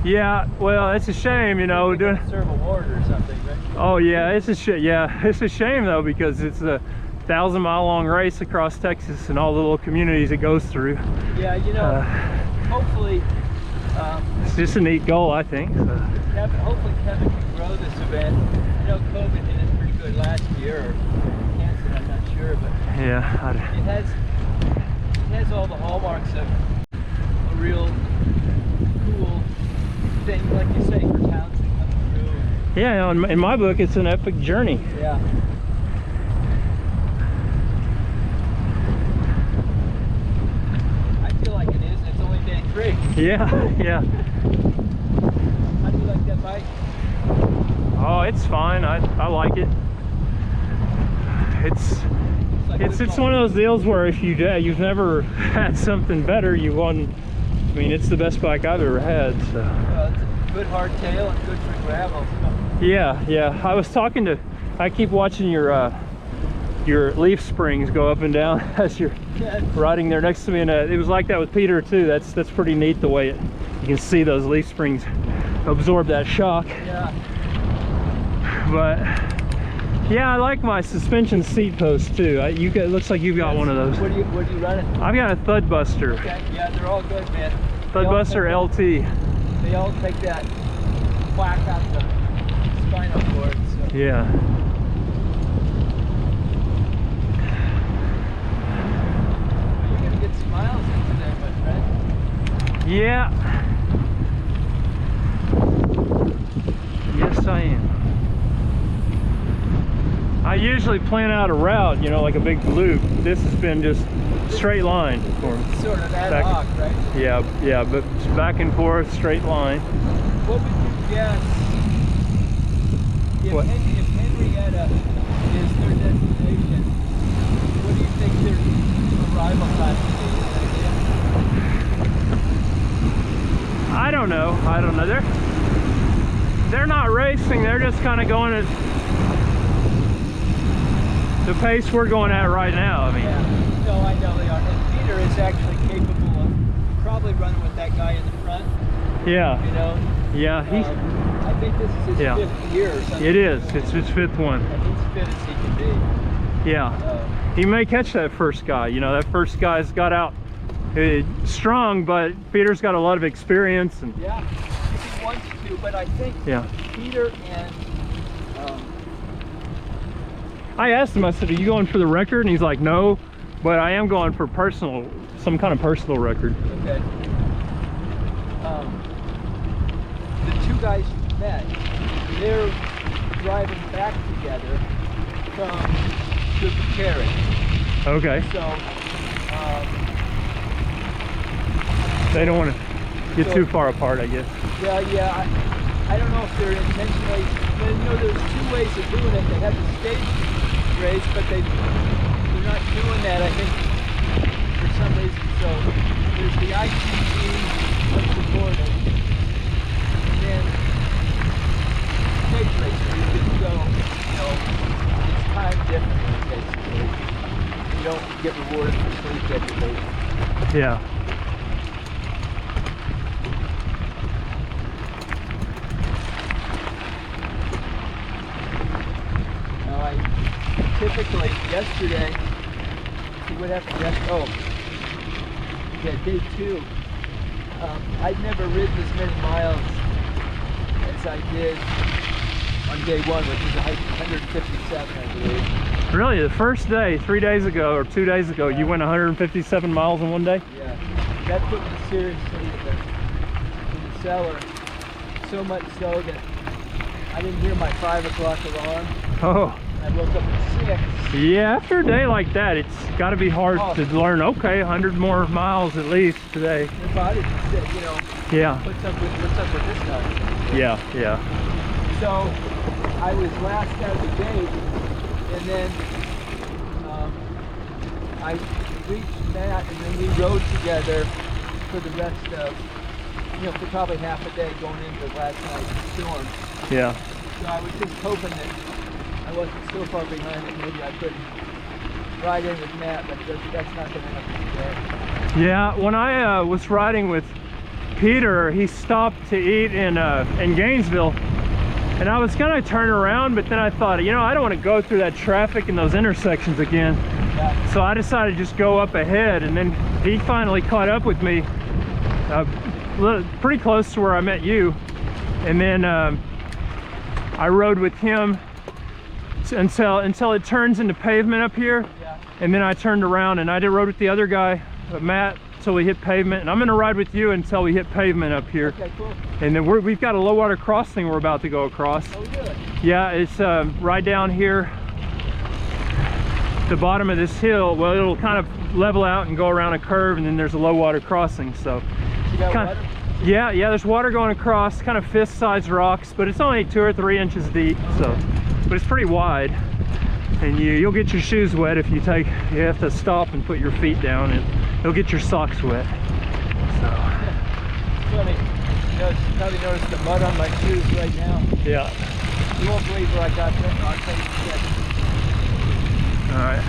Yeah, well, it's a shame, you know, doing serve a ward or something, right? Oh yeah, it's a shame though, because it's a 1,000-mile-long race across Texas and all the little communities it goes through. Yeah, you know, hopefully it's just a neat goal, I think. Hopefully Kevin can grow this event. I know COVID did it pretty good last year, or canceled, I'm not sure, but yeah, it has all the hallmarks of a real cool thing, like you say, for towns that come through. Yeah, in my book, it's an epic journey. Yeah. I feel like it is, and it's only day 3. Yeah. How do you like that bike? Oh, it's fine. I like it. It's one of those deals where if you've never had something better, you want. I mean, it's the best bike I've ever had. So. It's a good hardtail and good for gravel. Yeah. I keep watching your leaf springs go up and down as you're riding there next to me, and it was like that with Peter too. That's pretty neat the way you can see those leaf springs absorb that shock. Yeah. But yeah, I like my suspension seat post too. It looks like you've got one of those. What do you running? I've got a Thudbuster. Okay. Yeah, they're all good, man. Thudbuster LT. They all take that whack out the spinal cord. So. Yeah. You're gonna get some miles in today, my friend. Yeah. Yes, I am. I usually plan out a route, you know, like a big loop. This has been just straight line for me. Sort of ad hoc, right? Yeah, but it's back and forth, straight line. What would you guess if Henrietta is their destination? What do you think their arrival time would be? I don't know. They're not racing. They're just kind of going at the pace we're going at right now. I mean, yeah. No, I I know they are. And Peter is actually capable of probably running with that guy in the front. Yeah. You know? Yeah, he's... I think this is his 5th year or something. It is. It's his 5th one. And he's fit as he can be. Yeah. He may catch that first guy. You know, that first guy's got out strong, but Peter's got a lot of experience. And yeah, if he wants to, but I think Peter and... I asked him, I said, are you going for the record? And he's like, no, but I am going for personal, some kind of personal record. Okay. The 2 guys you met, they're driving back together from Amputee. Okay. So, they don't want to get too far apart, I guess. Yeah, I don't know if they're intentionally, but you know, there's 2 ways of doing it. They have the stage race, but they're not doing that, I think, for some reason. So there's the ITG, what's recorded, and then stage race where you just go, you know, it's timed differently, basically. You don't get rewarded for sleep deprivation. Yeah. Typically, yesterday, what happened day 2, I'd never ridden as many miles as I did on day 1, which was 157, I believe. Really? The first day, 3 days ago or 2 days ago, you went 157 miles in one day? Yeah. That put me seriously in the cellar, so much so that I didn't hear my 5 o'clock alarm. Oh. I woke up at 6. Yeah, after a day like that, it's got to be hard to learn, okay, 100 more miles at least today. Your body just said, you know, what's up with this guy? Yeah. So I was last out of the gate, and then I reached Matt, and then we rode together for the rest of, you know, for probably half a day going into last night's storm. Yeah. So I was just hoping that I wasn't so far behind that maybe I couldn't ride in with Matt, but that's not going to happen today. Yeah, when I was riding with Peter, he stopped to eat in Gainesville, and I was going to turn around, but then I thought, you know, I don't want to go through that traffic in those intersections again. Yeah. So I decided to just go up ahead, and then he finally caught up with me pretty close to where I met you, and then I rode with him until it turns into pavement up here, and then I turned around and I rode with the other guy, Matt, until we hit pavement, and I'm going to ride with you until we hit pavement up here. Okay, cool. And then we've got a low water crossing we're about to go across. Oh, good. Yeah, it's right down here, the bottom of this hill. Well, it'll kind of level out and go around a curve, and then there's a low water crossing. So you got water? Yeah, there's water going across, kind of fist-sized rocks, but it's only 2 or 3 inches deep. So, but it's pretty wide, and you'll get your shoes wet if you have to stop and put your feet down, and you'll get your socks wet. So. Funny, you probably noticed the mud on my shoes right now. Yeah. You won't believe where I got that. I'll tell you in a second. All right.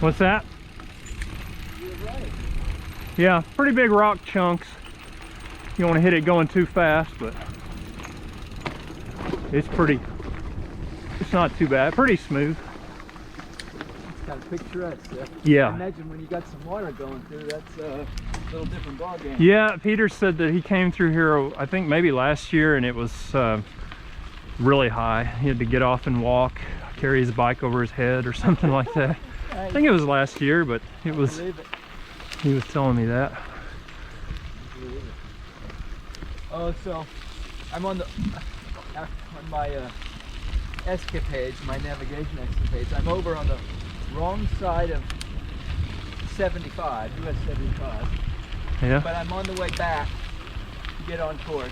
What's that? You're right. Yeah, pretty big rock chunks. You don't want to hit it going too fast, but it's not too bad. Pretty smooth. It's kind of picturesque. Yeah. I imagine when you got some water going through, that's a little different ballgame. Yeah, Peter said that he came through here, I think maybe last year, and it was really high. He had to get off and walk, carry his bike over his head or something like that. I think it was last year, but he was telling me that. Oh, so I'm on my escapades, my navigation escapades. I'm over on the wrong side of 75, US 75. Yeah. But I'm on the way back to get on course.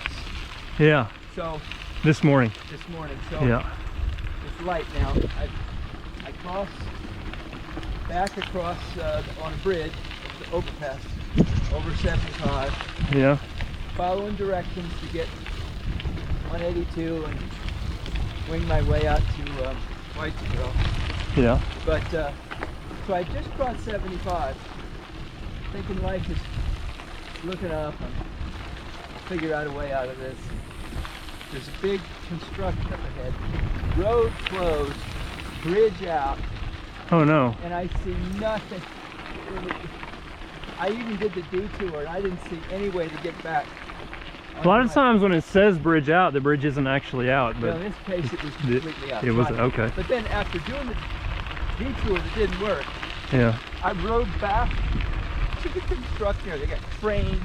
Yeah. So This morning. So Yeah. it's light now. I cross back across on a bridge, the overpass, over 75. Yeah. Following directions to get 182 and wing my way out to Whitesville. Yeah. But so I just crossed 75, thinking life is looking up and figure out a way out of this. There's a big construction up ahead. Road closed, bridge out. Oh no. And I see nothing. I even did the detour and I didn't see any way to get back. A lot of times when it says bridge out, the bridge isn't actually out. But well, in this case, it was completely out. It was okay. But then after doing the detour that didn't work, Yeah. I rode back to the construction area. They got cranes,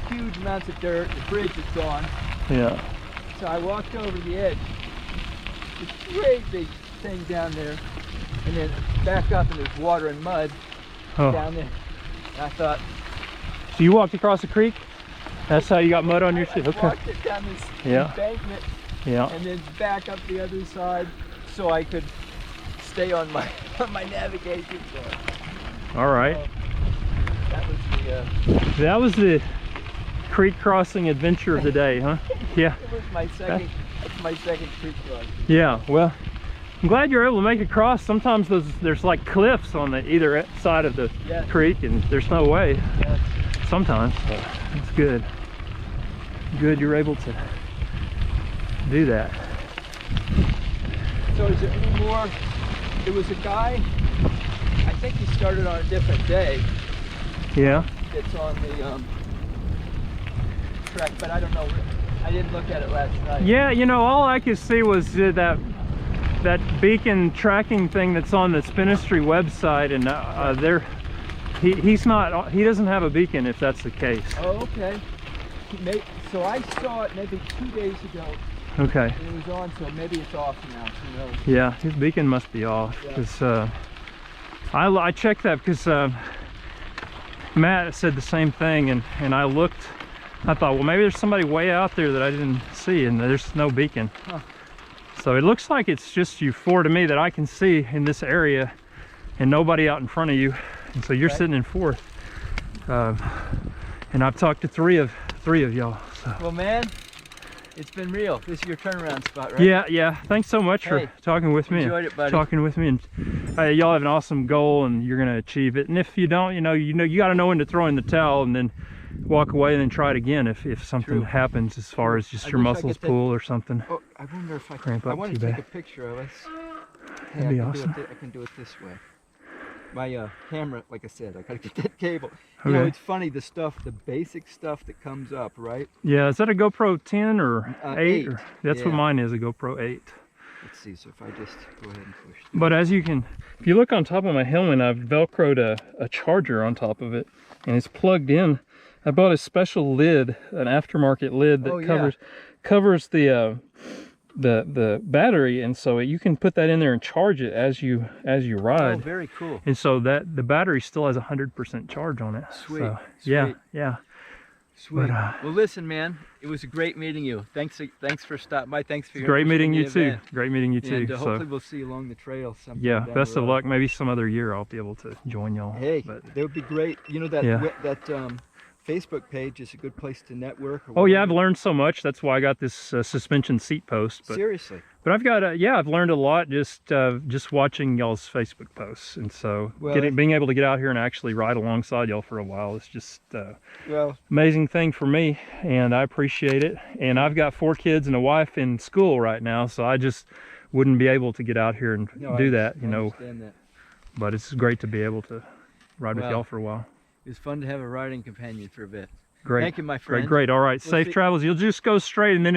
huge amounts of dirt. The bridge is gone. Yeah. So I walked over the edge. This great big thing down there, and then back up, and there's water and mud down there. And I thought, So you walked across the creek? That's how you got mud on your shoe? I Okay. walked it down this Yeah. embankment, Yeah. and then back up the other side, so I could stay on my navigation course. All right. So That was the creek crossing adventure of the day, huh? Yeah. it was my second. That's my second creek crossing. Yeah. Well, I'm glad you're able to make it across. Sometimes there's like cliffs on the either side of the creek, and there's no way. Yeah. Sometimes, so it's good. Good you're able to do that. So is there any more? There was a guy, I think he started on a different day, Yeah. that's on the track, but I don't know. I didn't look at it last night. Yeah, you know, all I could see was that beacon tracking thing that's on the Spinistry website, and he doesn't have a beacon if that's the case. Oh, okay. So I saw it maybe 2 days ago. Okay. And it was on, so maybe it's off now. Who knows? Yeah, his beacon must be off, because I checked that because Matt said the same thing, and I looked. I thought, well, maybe there's somebody way out there that I didn't see, and there's no beacon. Huh. So it looks like it's just you four to me that I can see in this area, and nobody out in front of you. And so you're sitting in fourth, and I've talked to three of y'all. So. Well, man, it's been real. This is your turnaround spot, right? Yeah. Thanks so much for talking with me. Enjoyed it, buddy. Talking with me, and y'all have an awesome goal, and you're gonna achieve it. And if you don't, you got to know when to throw in the towel, and then walk away and then try it again if something happens as far as just your muscles pull or something. Oh, I wonder if I want to take a picture of us. That'd be awesome. I can do it this way. My camera, like I said, I gotta get that cable. You know, it's funny, the basic stuff that comes up, right? Yeah, is that a GoPro 10 or 8? Or, that's what mine is, a GoPro 8. Let's see, so if I just go ahead and push. But if you look on top of my helmet, I've Velcroed a charger on top of it, and it's plugged in. I bought a special lid, an aftermarket lid that covers the battery, and so you can put that in there and charge it as you ride. Oh, very cool. And so that the battery still has 100% charge on it. Sweet. So, Sweet. Yeah. Sweet. Well, listen, man, it was a great meeting you. Thanks for stopping by. Thanks for your great meeting you event. too. Great meeting you too. And hopefully we'll see you along the trail sometime. Yeah. Down Best the of road. luck. Maybe some other year I'll be able to join y'all. Hey, but that would be great. You know that Facebook page is a good place to network. Oh yeah, I've learned so much. That's why I got this suspension seat post. But, seriously. But I've got I've learned a lot just watching y'all's Facebook posts, and so being able to get out here and actually ride alongside y'all for a while is just amazing thing for me, and I appreciate it. And I've got 4 kids and a wife in school right now, so I just wouldn't be able to get out here and do that, you know. That. But it's great to be able to ride with y'all for a while. It was fun to have a riding companion for a bit. Great. Thank you, my friend. Great. All right. Safe travels. You'll just go straight, and then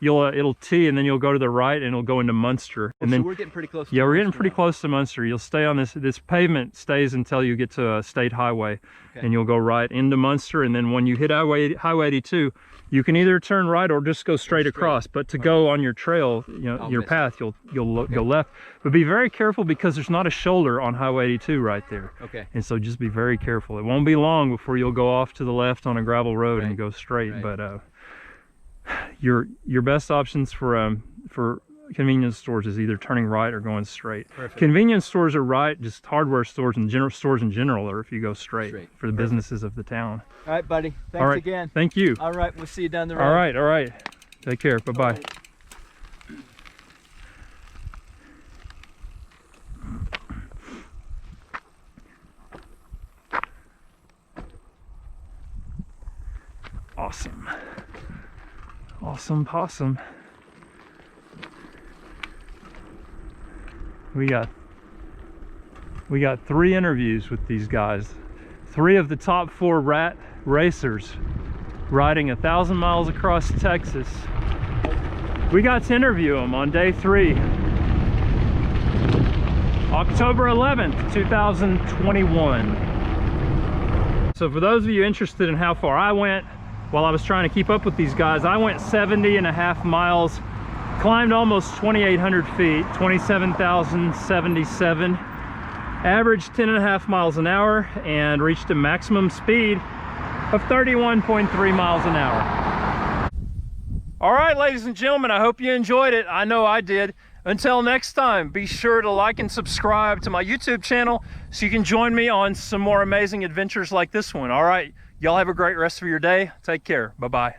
you'll it'll T, and then you'll go to the right, and it'll go into Munster. And then we're getting pretty close. Yeah, we're getting pretty close to Munster. You'll stay on this pavement stays until you get to a state highway, and you'll go right into Munster. And then when you hit Highway 82, you can either turn right or just go straight across. But to go on your trail, you know, your path, you'll go left. But be very careful, because there's not a shoulder on Highway 82 right there. Okay. And so just be very careful. It won't be long before you'll go off to the left on a gravel road and go straight. But your best options for convenience stores is either turning right or going straight. Perfect. Convenience stores are right, just hardware stores and general stores in general, or if you go straight. For the businesses of the town. All right, buddy. Thanks again. Thank you. All right, we'll see you down the road. All right. Take care. Bye-bye. Awesome possum. We got 3 interviews with these guys. 3 of the top 4 rat racers riding 1,000 miles across Texas. We got to interview them on day 3. October 11th, 2021. So for those of you interested in how far I went while I was trying to keep up with these guys, I went 70.5 miles, climbed almost 2,800 feet, 27,077, averaged 10.5 miles an hour, and reached a maximum speed of 31.3 miles an hour. All right, ladies and gentlemen, I hope you enjoyed it. I know I did. Until next time, be sure to like and subscribe to my YouTube channel so you can join me on some more amazing adventures like this one. All right, y'all have a great rest of your day. Take care. Bye-bye.